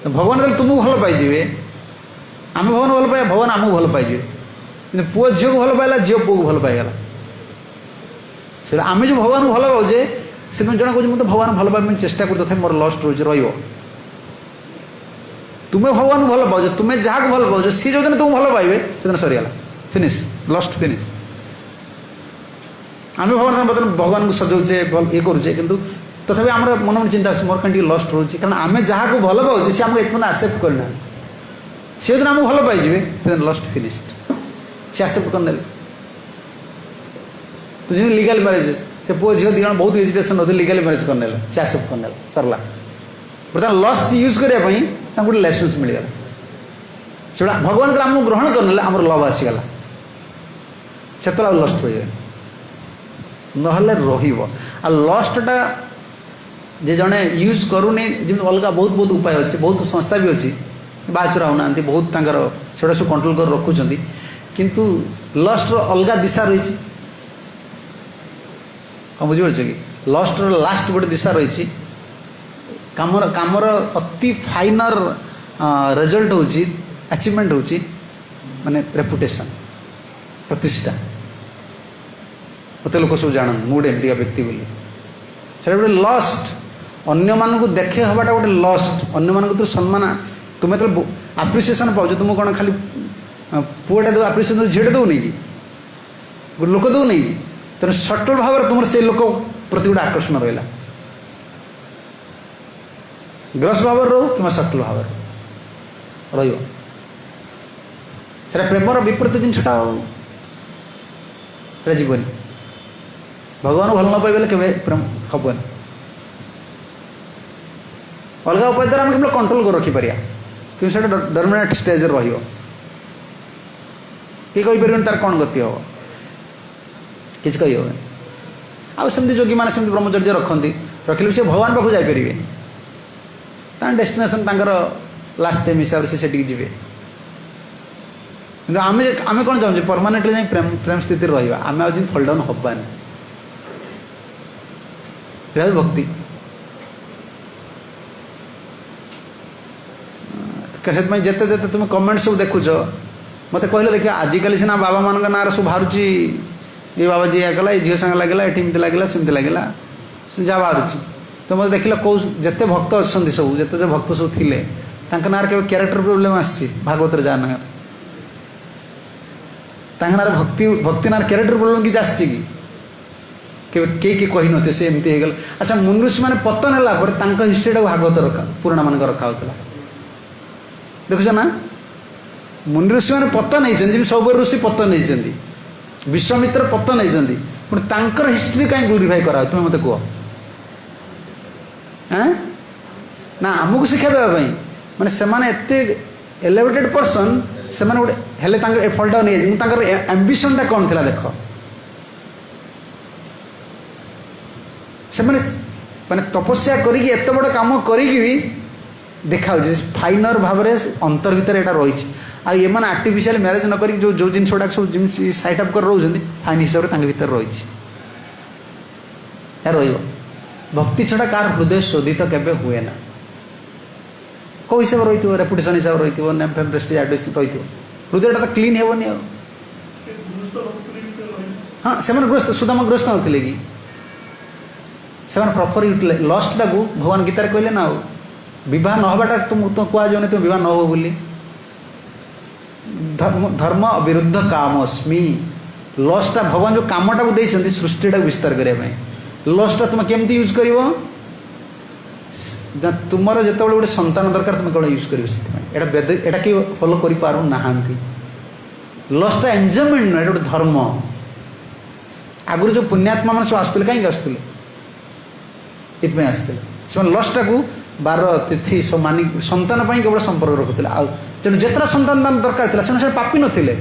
तो भगवान तुमको भल पाइबे आम भगवान भल पाइबा भगवान आमको भल पाइबे कि पुओ झील को भल पाइला झील पुओ को भल पाइगला से आम जो भगवान को भल पाचे से तुम जन कह भगवान भल पाइबा चेष्टा कर तथा मोर लस्ट रोज तुम्हें भगवान को भल पाओ तुम्हें जहाँ को भल पाओ सी जो दिन तुम भल पाइबे से दिन सरीगला फिनिश लस्ट फिनिश आम भगवान बर्तमान भगवान को सजाऊे ये करुचे कि तथापि आम मन मन चिंता मोर कहीं लस्ट रोचे कारण आम जहाँ को भल पाओ सी आमको एपन आक्सेप्ट करना सी दिन आमको भल पाइबे से लस्ट फिनिश्ड सी आक्सेप्ट करने तो जी लीगल मैरिज से पुओ झील दिज बहुत एजुकेशन नथिले लीगली मैरेज करने से एक्सेप्ट करने सरला बर्तमान लस्ट यूज करने गोटे लाइसेंस मिलगला से भगवान को आमको ग्रहण करने आम लव आसीगला से लस्ट हो जाए ना लस्टा जे जड़े यूज करूनी जमी अलग बहुत बहुत उपाय अच्छे बहुत संस्था भी अच्छी बाचुरा होना बहुत से सब कंट्रोल कर रखुच्च किंतु लस्ट अलग दिशा रही कौन बुझीपार कि लस्ट लास्ट गोटे दिशा रही कामर अति फाइनर रिजल्ट होची अचीवमेंट होची माने रेपुटेशन प्रतिष्ठा मत लोक सब जान मुझे एमती व्यक्ति बोली से गोटे लस्ट अन्य मानक देखे हवाटा गोटे लस्ट अन्य मानक तो सम्मान तुम्हें तो आप्रिसीएसन पाच तुम कौन खाली पुआटा दे आप्रिसीएसन झीटे दौनी कि गोटे लोक दौनी तेना सटल भाव तुम से लोक प्रति गोटे आकर्षण रहा ग्रस भाव रो कि सटल भाव रहा प्रेमर विपरीत जिनटा जीवन भगवान भल न पाइबे के प्रेम हबन अलग उपाय द्वारा केवल कंट्रोल कर रखिपर कि डरमिनेट स्टेज रही तार कौन गति हम कि कही आमती जोगी मैंने सेमती ब्रह्मचर्य रखती रखिले से भगवान पाखु जापर डेस्टिनेशन लास्ट टाइम हिसाब से जी कि आम कौन चाहूँ परमानेंटली जाए प्रेम प्रेम स्थित रहा आम आज फल डाउन हबानी भक्ति से जिते जिते तुम कमेंट सब देखुच मत कहले देखिए आजिकल सीना बाबा मान ना सब बाहर ये बाबा जी गला ये झील संगे लगे ये लगे सेमती लगे जहाँ बाहर तो मतलब देखिल कौ जिते भक्त अच्छा सब जिते भक्त सब थे ना के क्यारेक्टर प्रोब्लेम आसी भागवत जहाँ ना भक्ति भक्ति ना क्यारेक्टर प्रोब्लेम किसी आसी कि कही नथे से एमती हो गल अच्छा मुनऋषि मैंने पतन है हिस्ट्रीटा भागवत रखा पुराण मान रखा होता देखुच ना मुनऋषि मैंने पतन होती सब ऋषि पतन होती विश्वामित्र पतन होती पुणी हिस्ट्री कहीं ग्लोरीफाई करा तुम्हें मत कह ना आमको शिक्षा देवाई माने सेमाने एते एलिवेटेड पर्सन सेमाने गोटे हेले फल डाउन एम्बिशनटा कौन थी देख से माने तपस्या करी एत बड़ काम करी देखा फाइनर भाव अंतर भितर यहाँ रही ये आर्टिफिशियल मैरेज न करी जो जिन सब जिन साइट अप कर रोच फाइन हिसाब से भीतर रही भक्ति छड़ा कार हृदय शोधित केबे हुए ना कौ हिसाब रही रेपुटेशन हिसाब रही नेम फेम प्रेस्टीज एडमिशन रही हृदयटा तो क्लीन हेबनी हाँ से ग्रस्त सुदामा ग्रस्त नथिले कि से प्रॉपर यूटिलाइज लस्टा को भगवान गीतार कहले ना विवाह नहबाटा तुम कहुन तुम विवाह न हो बोली धर्म विरुद्ध कामस्मी लस्टा भगवान जो कामटा को देते सृष्टिटा विस्तार करने लस्टा तुम केमती यूज कर तुम जो गोटे संतान दरकार तुम कौन यूज कर एटा कि फॉलो कर पार ना लस्टा एंजॉयमेंट ना गोटे धर्म आगुरी जो पुण्यात्मा मैंने सब आसुले कहीं आसुले ये आसते से लस्टा को बार तिथि सब मानी संतान केवल संपर्क रखुले तेणु जितना संतान दरकार था से पापी नथिले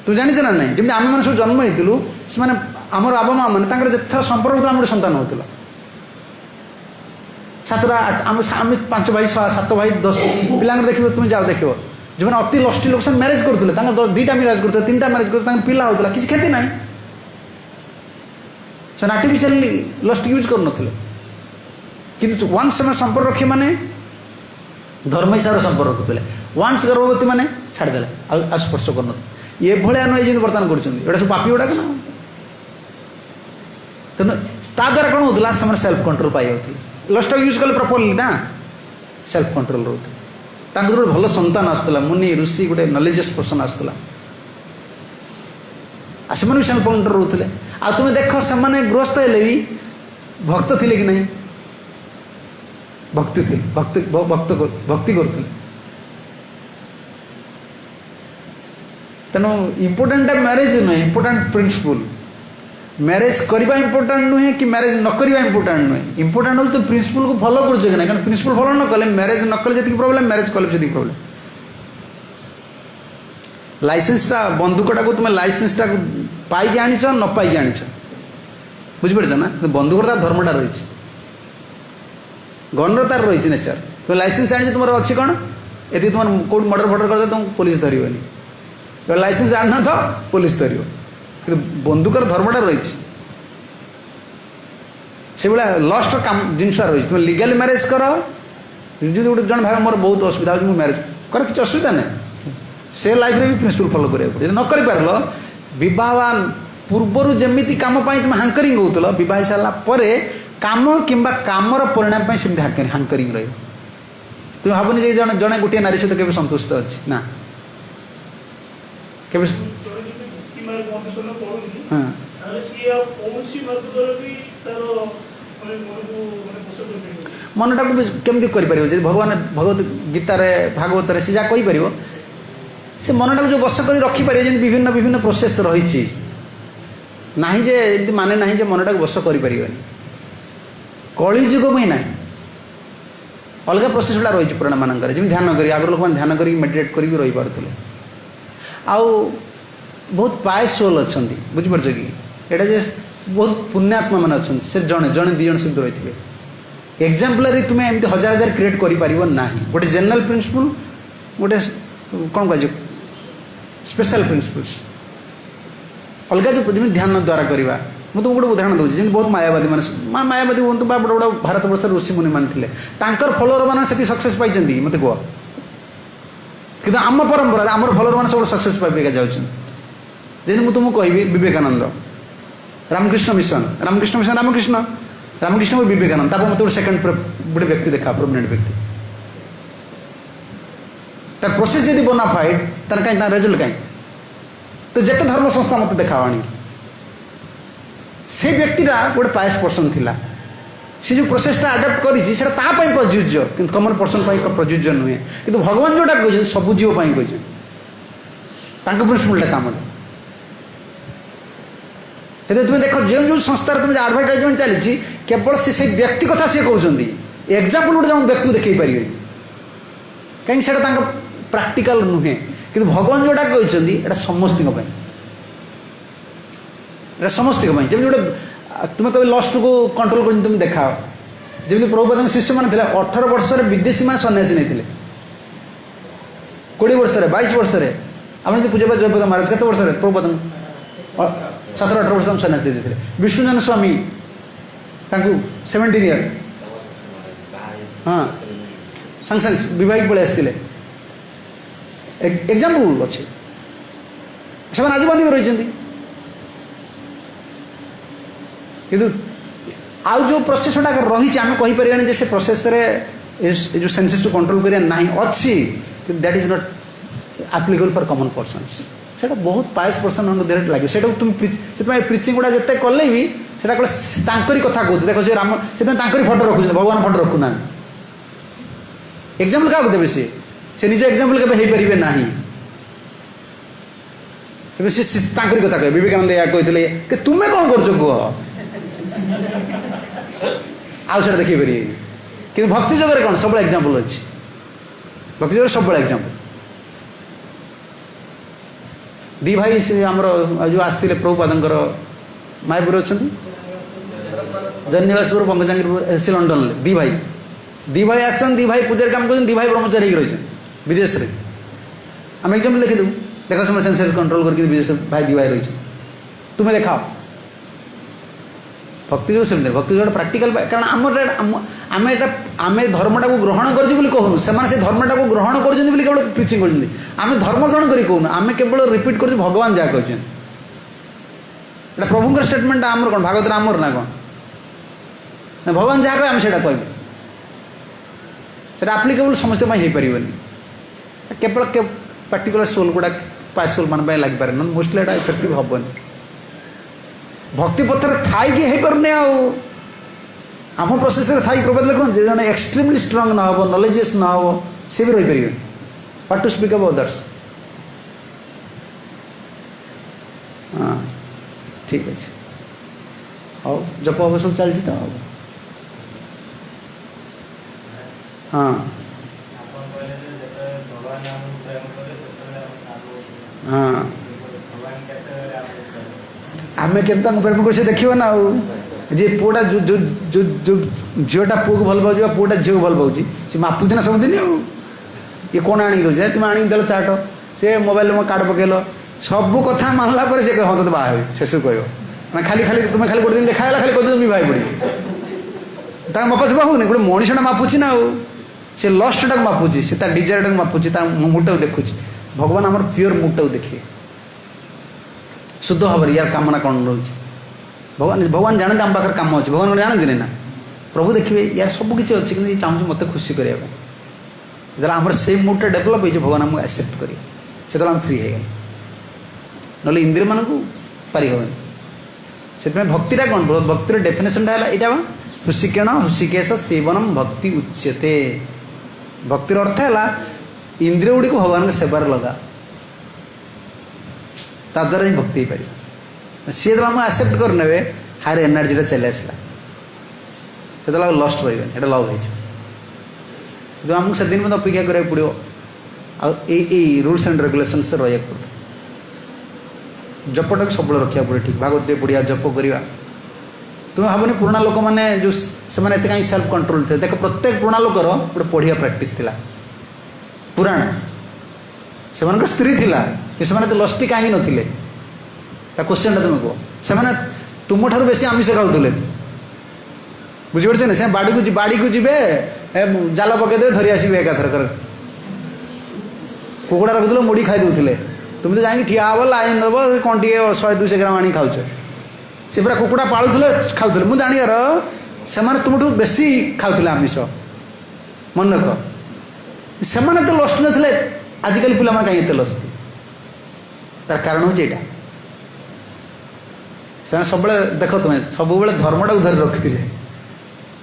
तू जानी ना नहीं जमी आम मैंने सब जन्म होइलु से आमर बाबा माँ मैंने जितना संपर्क होता गोटे संतान होता सातटा आम 5 भाई 7 भाई 10 पिला देखो तुम जाओ देख जो मैंने अति लस्टी लोग सब मैरेज करुले 2टा मैरेज करते 3टा मैरेज करते पिला होता किसी क्षति ना से आर्टिफिशियली लस्ट यूज कर किंतु वन्स से संपर्क रखे माने धर्म हिसाब से संपर्क रखुले वन्स गर्भवती मैंने छाड़देले आ स्पर्श कर ये भाया नुहे जी बर्तमान कर सब पापी गुड़ाक ना तेणु द्वारा कौन होता से सेल्फ कंट्रोल पाई लस्ट यूज कले प्रॉपर्ली ना सेल्फ कंट्रोल रोते गोटे भल संतान आसूला मुनि ऋषि गोटे नॉलेजेस पर्सन आसूला से सेल्फ कंट्रोल रोते आ तुम देख से गृहस्थ हेले भी भक्त थे कि नहीं भक्ति थी भक्ति भक्त भक्ति करुले तेणु इम्पोर्टाट मैरेज नुहे इम्पोर्टाट प्रिंसिपल मैरेज करवा इंपोर्टाट नुहे कि मैरेज न करवा इंपोर्टाट नुहे इंपोर्टाट हो तो प्रिंसिपल को फॉलो कर कि ना कारण प्रिंसिपल फॉलो न कले मैरेज न कले जी प्रोब्लेम मैरेज कले जी प्रोब्लेम लाइसेंसटा बंदूकटा को तुम लाइसेंसटा पाई आनीच न पाई आनीच बुझीपार ना बंदूकटा तार धर्मटा रही गन तार रही नेचर तुम लाइसेंस आनी तुम अच्छी कौन ये तुम कौट मर्डर फर्डर कर तुम पुलिस धरनी लाइसेंस आनी ना तो पुलिस धर कि बंदूकर धर्मटा रही से भाया लस्ट काम जिनसा रही तुम लीगल मैरेज कर जो गोटे जन भाई मोर बहुत असुविधा हो मैरेज कर कि असुविधा ना से लाइफ रे भी प्रिंसिपल फॉलो करा पड़े न कर पार बवाह पूर्वर जमी कम तुम हांकरिंग होल बह सारापर कम कि कमर परिणाम सेमती हांकरिंग रही तुम भावनी जे जन जड़े गोटे नारी सहित के संतुष्ट अच्छी ना के मनटा को केमती कर भगवान भगवत गीतार भागवत सी जहाँ कहीपर से मनटा को जो बस कर रखिपर विभिन्न विभिन्न प्रोसेस रही ना जे माने ना जे मनटा को बस कर कली जुग में ना अलग प्रोसेस गुड़ा रही पुराण मानक जमी ध्यान करी आगर लोक ध्यान कर मेडिटेट कर रही पारे आउ बहुत पायस सोल अच्छा बुझीपार कि एटा जे बहुत पुण्यात्मा मान अच्छा से जड़े जड़े दी जन सिद्ध रही थे एक्जाम्पलरी तुम्हें एमती हजार हजार क्रिएट कर गोटे जनरल प्रिंसिपल गोटे कौन कह स्पेशल प्रिंसिपल्स अलग जो जमी ध्यान द्वारा करवा मुझे तुमको गोटे उदाहरण दूसरी जमी बहुत मायावादी मैंने मायावादी हूँ बड़ा बड़ा भारत वर्ष ऋषि मुनि मान थे फलोअर मैंने से सक्सेस पाई मत कह कि आम परंपरा आम फलोअर मैंने सब सक्सेस पाइबा जाऊँ जैसे मुझे तुमको कहि विवेकानंद रामकृष्ण मिशन रामकृष्ण रामकृष्ण विवेकानंद मत गोटे सेकेंड गोटे व्यक्ति देखा प्रोमिनेंट व्यक्ति तार प्रोसेस यदि बना फाइड तार कहीं रेजल्ट कहीं तो जिते धर्म संस्था मत देखा आनी से व्यक्तिटा गोटे पायस पर्सन थिला सी जो प्रोसेसटा आडप्ट कर प्रযোज्य कि कमन पर्सन प्रযোज्य नुहे कि भगवान जोटा कहते सब जीव कहते प्रिंसिपलटा काम तुम देख जो जो संस्थार तुम आडभटाइजमेंट चली केवल से व्यक्ति कथा सी कहते एक्जाम्पल गोटे जन व्यक्ति देखे पारे कहीं प्राक्टिकल नुहे कि भगवान जोटा कहते समस्त समस्त जमी गोटे तुम्हें कभी लस्ट को कंट्रोल कर तुम देखा जमी प्रभुपाद शिष्य मैंने 18 वर्ष विदेशी मैंने सन्यासी नहीं 20 वर्ष 22 वर्ष आप पूजा जयपद महाराज केत वर्ष प्रभुपाद 17-18 वर्ष सन्यासी दे विष्णुजन स्वामी 17 ईयर हाँ संग संग विवाहिक पलि आसते एक्जाम्पल अच्छे से आज बंद रही किंतु आउ जो प्रोसेस रही आम कहीपर से प्रोसेस जो सेंसेस को कंट्रोल करिया नहीं अच्छी that is not applicable for common persons से बहुत पायस पर्सन देह लगे से तुम प्रिचिंग गुड़ा जिते कले भी से कथा कहते देख से राम से फटो रखुच भगवान फटो रखुना एग्जाम्पल क्या देवे से निजे एग्जाम्पल के ना कथा कहे विवेकानंद या कहते कि तुम्हें कौन कर कह आउ से देखी पारे कि भक्ति जगह कौन सब एग्जाम्पल अच्छी भक्ति जगह सब एग्जाम्पल दी भाई से आमर जो आसते प्रभुपादर मायापुर अच्छा जन्निवासपुर पंकजांगी से लंडन दी भाई आसन दी भाई पूजा काम कर दी भाई ब्रह्मचारी रही विदेश में आम एग्जाम्पल देखी देव देख समय सेंसेस कंट्रोल करके विदेश भाई दी भाई रही तुम्हें देखाओ भक्ति जो सेमती भक्ति जो प्राक्टिकल कारण आम धर्मटा को ग्रहण कहूँ से धर्मटा को ग्रहण कर केवल प्रिचिंग आम धर्म ग्रहण कर कहूँ आम केवल रिपीट कर भगवान जहाँ कहते प्रभुंर स्टेटमेंट आमर कौन भागवत आमर ना कौन भगवान जहाँ कहे आम से कह आप्लिकेबल समस्त हो पारे केवल पार्टिकुलर सोल गुड़ा पास सोल मान लगिपारे ना मोस्टली एटा इफेक्टिव हेनी भक्ति पथर थाई कि हो पारे आम प्रोसेस थाई प्रभात लिखुन जो एक्सट्रीमली स्ट्रंग ना हो नॉलेजेस ना हो सी भी रही पारे what to speak about others हाँ ठीक अच्छे ହଉ ଜପ ହବ ସବୁ ଚାଲିଛି ତ ଆଉ। ହଁ ହଁ ଆମେ କେମିତି ତାଙ୍କୁ ପ୍ରେମ କରୁ ସେ ଦେଖିବ ନା ଆଉ। ଯେ ପୁଅଟା ଯେଉଁ ଝିଅଟା ପୁଅକୁ ଭଲ ପାଉଛି ବା ପୁଅଟା ଝିଅକୁ ଭଲ ପାଉଛି ସେ ମାପୁଛି ନା ସବୁଦିନ ଆଉ। ଇଏ କ'ଣ ଆଣିକି ଦେଉଛି ତୁମେ ଆଣିକି ଦେଲ ଚାଟ ସେ ମୋବାଇଲରେ ମୋ କାର୍ଡ଼ ପକେଇଲ ସବୁ କଥା ମାନିଲା ପରେ ସେ କହିବ ହଁ ତୋତେ ବାହା ହେବି ଶେଷକୁ କହିବ ନା ଖାଲି ଖାଲି ତୁମେ ଖାଲି ଗୋଟେ ଦିନ ଦେଖାହେଲା ଖାଲି କହିଦେବ ମୁଁ ଭାଇ ପଡ଼ିବି ତାଙ୍କ ମାପା ସଫା ହେଉନି। ଗୋଟେ ମଣିଷଟା ମାପୁଛି ନା ଆଉ। ସେ ଲଷ୍ଟଟାକୁ ମାପୁଛି ସେ ତା ଡିଜାୟାରଟାକୁ ମାପୁଛି ତା ମୁଡ଼ଟାକୁ ଦେଖୁଛି। ଭଗବାନ ଆମର ପିଓର ମୁଡ଼ଟାକୁ ଦେଖିବେ ଶୁଦ୍ଧ ଭାବରେ ୟାର କାମନା କ'ଣ ରହୁଛି। ଭଗବାନ ଜାଣନ୍ତି ଆମ ପାଖରେ କାମ ଅଛି। ଭଗବାନ ଜାଣନ୍ତିନି ନା ପ୍ରଭୁ ଦେଖିବେ ୟାର ସବୁ କିଛି ଅଛି କିନ୍ତୁ ଇଏ ଚାହୁଁଛି ମୋତେ ଖୁସି କରିବା ପାଇଁ। ଯେତେବେଳେ ଆମର ସେଇ ମୁଡ଼ଟା ଡେଭଲପ୍ ହେଇଛି ଭଗବାନ ଆମକୁ ଆକ୍ସେପ୍ଟ କରିବେ ସେତେବେଳେ ଆମେ ଫ୍ରି ହେଇଗଲେ। ନହେଲେ ଇନ୍ଦ୍ରିୟମାନଙ୍କୁ ପାରି ହେବନି। ସେଥିପାଇଁ ଭକ୍ତିଟା କ'ଣ ଭକ୍ତିର ଡେଫିନେସନ୍ଟା ହେଲା ଏଇଟା ବା ହୃଷିକେଣ ହୃଷିକେଶ ସେବନମ୍ ଭକ୍ତି ଉଚ୍ୟତେ। ଭକ୍ତିର ଅର୍ଥ ହେଲା ଇନ୍ଦ୍ରିୟ ଗୁଡ଼ିକୁ ଭଗବାନଙ୍କ ସେବାରେ ଲଗା ତା ଦ୍ୱାରା ହିଁ ଭକ୍ତି ହେଇପାରିବ। ସିଏ ଯେତେବେଳେ ଆମକୁ ଆକ୍ସେପ୍ଟ କରିନେବେ ହାୟର ଏନର୍ଜିଟା ଚାଲି ଆସିଲା ସେତେବେଳେ ଆଉ ଲଷ୍ଟ ରହିବେନି ଏଇଟା ଲଭ୍ ହେଇଯିବ। କିନ୍ତୁ ଆମକୁ ସେଦିନ ମଧ୍ୟ ଅପେକ୍ଷା କରିବାକୁ ପଡ଼ିବ ଆଉ ଏଇ ରୁଲ୍ସ ଆଣ୍ଡ ରେଗୁଲେସନ୍ସରେ ରହିବାକୁ ପଡ଼ିବ। ଜପଟାକୁ ସବୁବେଳେ ରଖିବାକୁ ପଡ଼େ ଠିକ୍ ଭାଗବତ ଟିକେ ପଢ଼ିବା ଜପ କରିବା। ତୁମେ ଭାବନି ପୁରୁଣା ଲୋକମାନେ ଯେଉଁ ସେମାନେ ଏତେ କାହିଁ ସେଲ୍ଫ କଣ୍ଟ୍ରୋଲ ଥିଲେ। ଦେଖ ପ୍ରତ୍ୟେକ ପୁରୁଣା ଲୋକର ଗୋଟେ ପଢ଼ିବା ପ୍ରାକ୍ଟିସ୍ ଥିଲା। ପୁରାଣ ସେମାନଙ୍କର ସ୍ତ୍ରୀ ଥିଲା କି ସେମାନେ ଏତେ ଲଷ୍ଟି କାହିଁକି ନଥିଲେ ତା କ୍ୱେଶ୍ଚନଟା ତୁମେ କୁହ। ସେମାନେ ତୁମଠାରୁ ବେଶୀ ଆମିଷ ଖାଉଥିଲେ ବୁଝିପାରୁଛ ନା। ସେ ବାଡ଼ିକୁ ଯିବେ ଜାଲ ପକେଇଦେବେ ଧରି ଆସିବେ ଏକାଥରକରେ। କୁକୁଡ଼ା ରଖୁଥିଲେ ମୁଢ଼ି ଖାଇ ଦେଉଥିଲେ। ତୁମେ ତ ଯାଇକି ଠିଆ ହେବ ଲାଇନ୍ ଦେବ କ'ଣ ଟିକେ 100-200 ଗ୍ରାମ ଆଣିକି ଖାଉଛ। ସେ ପୁରା କୁକୁଡ଼ା ପାଳୁଥିଲେ ଖାଉଥିଲେ। ମୁଁ ଜାଣିବାର ସେମାନେ ତୁମଠୁ ବେଶୀ ଖାଉଥିଲେ ଆମିଷ ମନେ ରଖ। ସେମାନେ ଏତେ ଲଷ୍ଟ ନଥିଲେ। ଆଜିକାଲି ପିଲାମାନେ କାହିଁକି ଏତେ ଲଷ୍ଟ ତାର କାରଣ ହେଉଛି ଏଇଟା। ସେମାନେ ସବୁବେଳେ ଦେଖ ତୁମେ ସବୁବେଳେ ଧର୍ମଟାକୁ ଧରି ରଖିଥିଲେ।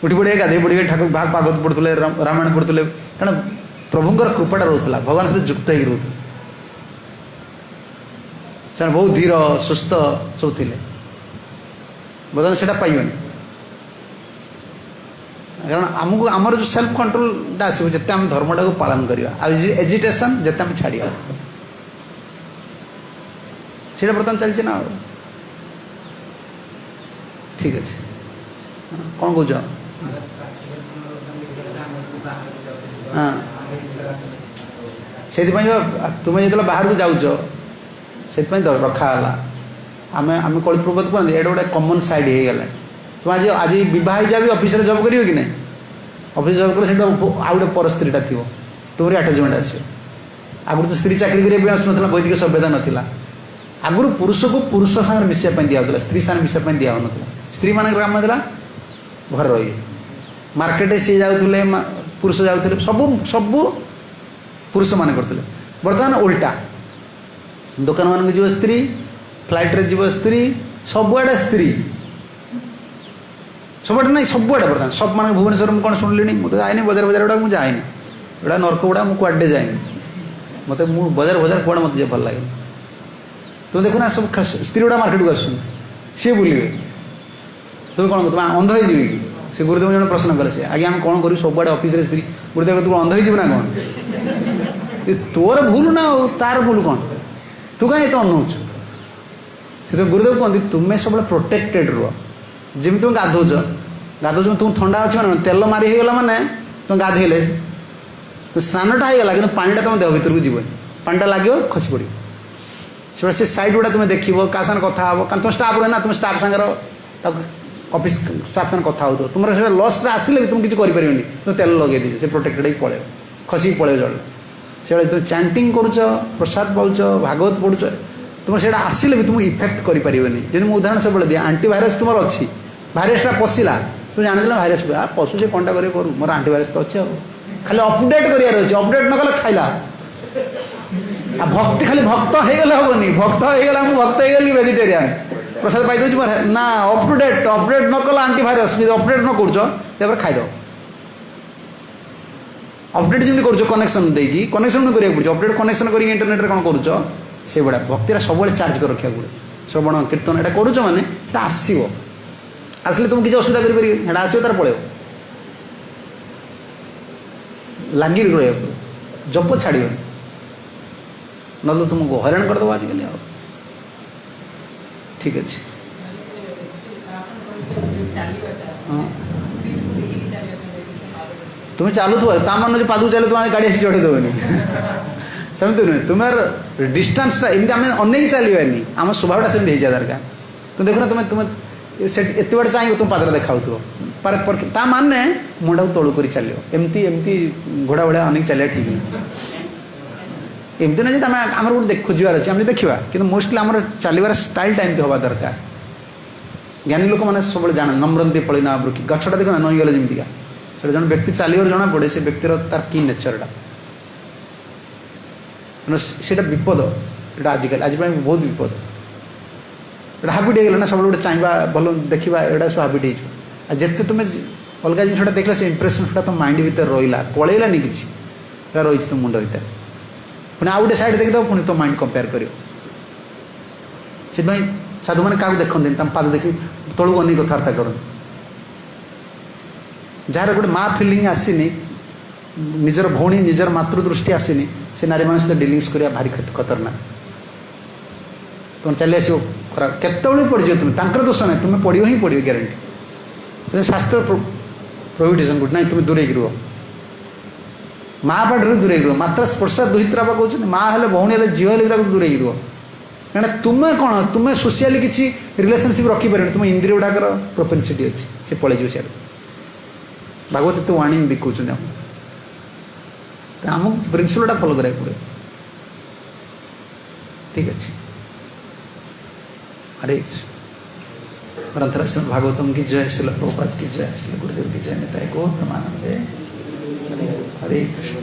ଉଠି ପଡ଼ିବେ ଗାଧୋଇ ପଡ଼ିବେ ଠାକୁର ଭାଗବତ ପଢ଼ୁଥିଲେ ରାମାୟଣ ପଢ଼ୁଥିଲେ କାରଣ ପ୍ରଭୁଙ୍କର କୃପାଟା ରହୁଥିଲା ଭଗବାନ ସହିତ ଯୁକ୍ତ ହେଇକି ରହୁଥିଲେ। ସେମାନେ ବହୁତ ଧୀର ସୁସ୍ଥ ସବୁ ଥିଲେ। ବର୍ତ୍ତମାନ ସେଇଟା ପାଇବନି କାରଣ ଆମକୁ ଆମର ଯେଉଁ ସେଲ୍ଫ କଣ୍ଟ୍ରୋଲଟା ଆସିବ ଯେତେ ଆମେ ଧର୍ମଟାକୁ ପାଳନ କରିବା ଆଉ ଏଜିଟେସନ୍ ଯେତେ ଆମେ ଛାଡ଼ିବା ସେଇଟା ବର୍ତ୍ତମାନ ଚାଲିଛି ନା ଆଉ। ଠିକ୍ ଅଛି କ'ଣ କହୁଛ? ହଁ ସେଇଥିପାଇଁ ତୁମେ ଯେତେବେଳେ ବାହାରକୁ ଯାଉଛ ସେଥିପାଇଁ ରଖା ହେଲା। ଆମେ କଳି ପ୍ରବୋଧ କରନ୍ତି ଏଇଟା ଗୋଟେ କମନ୍ ସାଇଡ଼୍ ହେଇଗଲାଣି। ତୁମେ ଆଜି ବିବାହ ହେଇଯାଅ ବି ଅଫିସରେ ଜବ୍ କରିବ କି ନାହିଁ। ଅଫିସ ଜବ୍ କଲେ ସେଇଟା ଆଉ ଗୋଟେ ପର ସ୍ତ୍ରୀଟା ଥିବ ତୁମରି ଆଟାଚମେଣ୍ଟ ଆସିବ। ଆଗରୁ ତ ସ୍ତ୍ରୀ ଚାକିରି କରିବା ପାଇଁ ଆସୁନଥିଲା ବୈଦିକ ସଭ୍ୟତା ନଥିଲା। ଆଗରୁ ପୁରୁଷକୁ ପୁରୁଷ ସାଙ୍ଗରେ ମିଶିବା ପାଇଁ ଦିଆହେଉଥିଲା ସ୍ତ୍ରୀ ସାଙ୍ଗରେ ମିଶିବା ପାଇଁ ଦିଆହେଉନଥିଲା। ସ୍ତ୍ରୀମାନଙ୍କର କାମ ଥିଲା ଘରେ ରହିବେ। ମାର୍କେଟରେ ସିଏ ଯାଉଥିଲେ ପୁରୁଷ ଯାଉଥିଲେ ସବୁ ପୁରୁଷମାନେ କରୁଥିଲେ। ବର୍ତ୍ତମାନ ଓଲଟା ଦୋକାନମାନଙ୍କୁ ଯିବ ସ୍ତ୍ରୀ ଫ୍ଲାଇଟ୍ରେ ଯିବ ସ୍ତ୍ରୀ ସବୁଆଡ଼େ ସ୍ତ୍ରୀ ସବୁଆଡ଼େ ନାହିଁ ସବୁଆଡ଼େ ବର୍ତ୍ତମାନ ସବୁମାନେ ଭୁବନେଶ୍ୱର ମୁଁ କ'ଣ ଶୁଣିଲିଣି ମୁଁ ତ ଯାଇନି ବଜାର ଗୁଡ଼ା ମୁଁ ଯାଇନି ଏଗୁଡ଼ା ନର୍କ ଗୁଡ଼ା ମୁଁ କୁଆଡ଼େ ଯାଇନି ମୋତେ ମୁଁ ବଜାର କୁଆଡ଼େ ମୋତେ ଯିଏ ଭଲ ଲାଗେନି। ତୁମେ ଦେଖୁନା ସବୁ ସ୍ତ୍ରୀ ଗୁଡ଼ା ମାର୍କେଟକୁ ଆସୁଛନ୍ତି ସିଏ ବୁଲିବେ ତୁମେ କ'ଣ ତୁମେ ଅନ୍ଧ ହେଇଯିବେ କି? ସେ ଗୁରୁଦେବ ଜଣେ ପ୍ରଶ୍ନ କଲେ ସେ ଆଜ୍ଞା ଆମେ କ'ଣ କରିବୁ ସବୁଆଡ଼େ ଅଫିସରେ ସ୍ତ୍ରୀ ଗୁରୁଦେବ ତୁ ଅନ୍ଧ ହେଇଯିବୁ ନା କ'ଣ? ତୋର ଭୁଲ ନା ଆଉ ତାର ଭୁଲ କ'ଣ? ତୁ କାହିଁ ଏତେ ଅନଉଛୁ? ସେଥିପାଇଁ ଗୁରୁଦେବ କୁହନ୍ତି ତୁମେ ସବୁବେଳେ ପ୍ରୋଟେକ୍ଟେଡ଼ ରୁହ। ଯେମିତି ତୁମେ ଗାଧଉଛ ତୁମକୁ ଥଣ୍ଡା ଅଛି ମାନେ ତେଲ ମାରି ହେଇଗଲା ମାନେ ତୁମେ ଗାଧେଇଲେ ସ୍ନାନଟା ହେଇଗଲା କିନ୍ତୁ ପାଣିଟା ତୁମ ଦେହ ଭିତରକୁ ଯିବନି। ପାଣିଟା ଲାଗିବ ଖସି ପଡ଼ିବ। ସେବେଳେ ସେ ସାଇଡ଼୍ ଗୁଡ଼ା ତୁମେ ଦେଖିବ କାହା ସାଙ୍ଗରେ କଥା ହେବ କାରଣ ତୁମ ଷ୍ଟାଫ୍ ରୁହେ ନା ତୁମ ଷ୍ଟାଫ୍ ସାଙ୍ଗର ତାକୁ ଅଫିସ୍ ଷ୍ଟାଫ୍ ସାଙ୍ଗରେ କଥା ହେଉଥିବ ତୁମର ସେଇଟା ଲସ୍ଟା ଆସିଲେ ବି ତୁମେ କିଛି କରିପାରିବନି। ତୁମେ ତେଲ ଲଗେଇ ଦେଇଛ ସେ ପ୍ରୋଟେକ୍ଟେଡ଼ ହେଇକି ପଳେଇବ ଖସିକି ପଳେଇବ ଜଳ। ସେବେଳେ ତୁମେ ଚାଣ୍ଟିଂ କରୁଛ ପ୍ରସାଦ ପାଉଛ ଭାଗବତ ପଢ଼ୁଛ ତୁମର ସେଇଟା ଆସିଲେ ବି ତୁମକୁ ଇଫେକ୍ଟ କରିପାରିବନି। ଯେମିତି ମୁଁ ଉଦାହରଣ ସବୁବେଳେ ଦିଏ ଆଣ୍ଟିଭାଇରସ୍ ତୁମର ଅଛି ଭାଇରସ୍ଟା ପଶିଲା ତୁମେ ଜାଣିଦେଲ ଭାଇରସ୍ ପଶୁଛି କ'ଣଟା କରିବ କରୁ ମୋର ଆଣ୍ଟିଭାଇରସ୍ ତ ଅଛି ଆଉ ଖାଲି ଅପଡେଟ୍ କରିବାର ଅଛି। ଅପଡେଟ୍ ନ କଲେ ଖାଇଲା ଆଉ ଭକ୍ତି ଖାଲି ଭକ୍ତ ହେଇଗଲେ ହେବନି। ଭକ୍ତ ହେଇଗଲା ମୁଁ ଭକ୍ତ ହେଇଗଲି ଭେଜିଟେରିଆନ୍ ପ୍ରସାଦ ପାଇଦେଉଛି ମୋର ନା ଅପଡେଟ୍ ନ କଲେ ଆଣ୍ଟିଭାଇରସ୍ ଯଦି ଅପଡେଟ୍ ନ କରୁଛ ତାପରେ ଖାଇଦେବ। ଅପଡେଟ୍ ଯେମିତି କରୁଛ କନେକ୍ସନ୍ ଦେଇକି କନେକ୍ସନ୍ କରିବାକୁ ପଡ଼ୁଛି ଅପଡେଟ୍ କନେକ୍ସନ୍ କରିକି ଇଣ୍ଟରନେଟ୍ରେ କ'ଣ କରୁଛ ସେଇଭଳିଆ ଭକ୍ତିଟା ସବୁବେଳେ ଚାର୍ଜ କରି ରଖିବାକୁ ପଡ଼ିବ। ଶ୍ରବଣ କୀର୍ତ୍ତନ ଏଇଟା କରୁଛ ମାନେ ଏଇଟା ଆସିବ आसले तुम किसी असुविधा कर आसो तार पड़े लगे रहा जप छाड़ ना तुमको हैरान करदे आजिकल ठीक अच्छे तुम्हें चलु मान जो पादू चलो तुम गाड़ी आसी चढ़े देवनी सेमती नुहे तुम डिस्टेंसटा एमती आम अनेक चलवानी आम स्वभावटा सेमती हो दरकार तुम देखो ना तुम्हें तुम्हें से एत बाटे चाहिए तुम पादरा देखा ता माने मुंडा तलू कर चलो एमती एमती घोड़ा भाया अनेक चलिया ठीक नहीं एमती ना आम आम गोटे खोजार अच्छे आम देखा कि मोस्टली आम चलवार स्टाइल टाइम हवा दरकार ज्ञानी लोक मैंने सब जान नम्रती पड़ी ना ब्रुकी गछटा देख ना नई गले जमीका से जो व्यक्ति चलिए जना पड़े से व्यक्तिर तार कि नेचरटा से विपद ये आजिकल आज बहुत विपद ये हाबिट हो ना सब गोटे चाहिए भल देखा यहाँ सब हाबिट हो जिते तुम्हें अलग जिनसा देखला से इंप्रेशन तुम माइंड भर रहा पलैलानी किसी रही तुम मुंड भर पुणी आउ गए सैड देखीद पुणी तो माइंड कंपेयर कर साधु मैंने क्या देखते पाद देखी तलू अनेक कथबार्ता कर जार गोटे माँ फिलिंग आसनी निजर भौणी निजर मातृदृष्टि आसनी से नारी मान सहित डिलिंग्स करा भारी खतरनाक तुम चली आस खराब केत पड़ जाओ तुम्हें दोष ना तुम्हें पड़ो ही पड़ो ग्यारंटी शास्त्र प्रोहिबिटेशन गुड ना तुम्हें दूरे रुह माँ पाठ दूरे रुह मात्र स्पर्श दुहित्रा कहते माँ हेल्ले भौणी हेल्ले झील हेल्ले दूरे रुह कहना तुम्हें कौन तुम्हें सोशियाली किसी रिलेशनशिप रखिपार तुम इंद्रिय गुड़ाकर प्रोपेनसीटी अच्छी से पलि जाओ सियाड़ भागवत एत वार्निंग देखते आम प्रिंसिपलटा फॉलो करा पड़े ठीक अच्छे हरे ग्रंथराज भागवतम की जय श्रील प्रभुपाद की जय श्री गुरुदेव की जय निताय गौर ब्रह्मानंदे हरे कृष्ण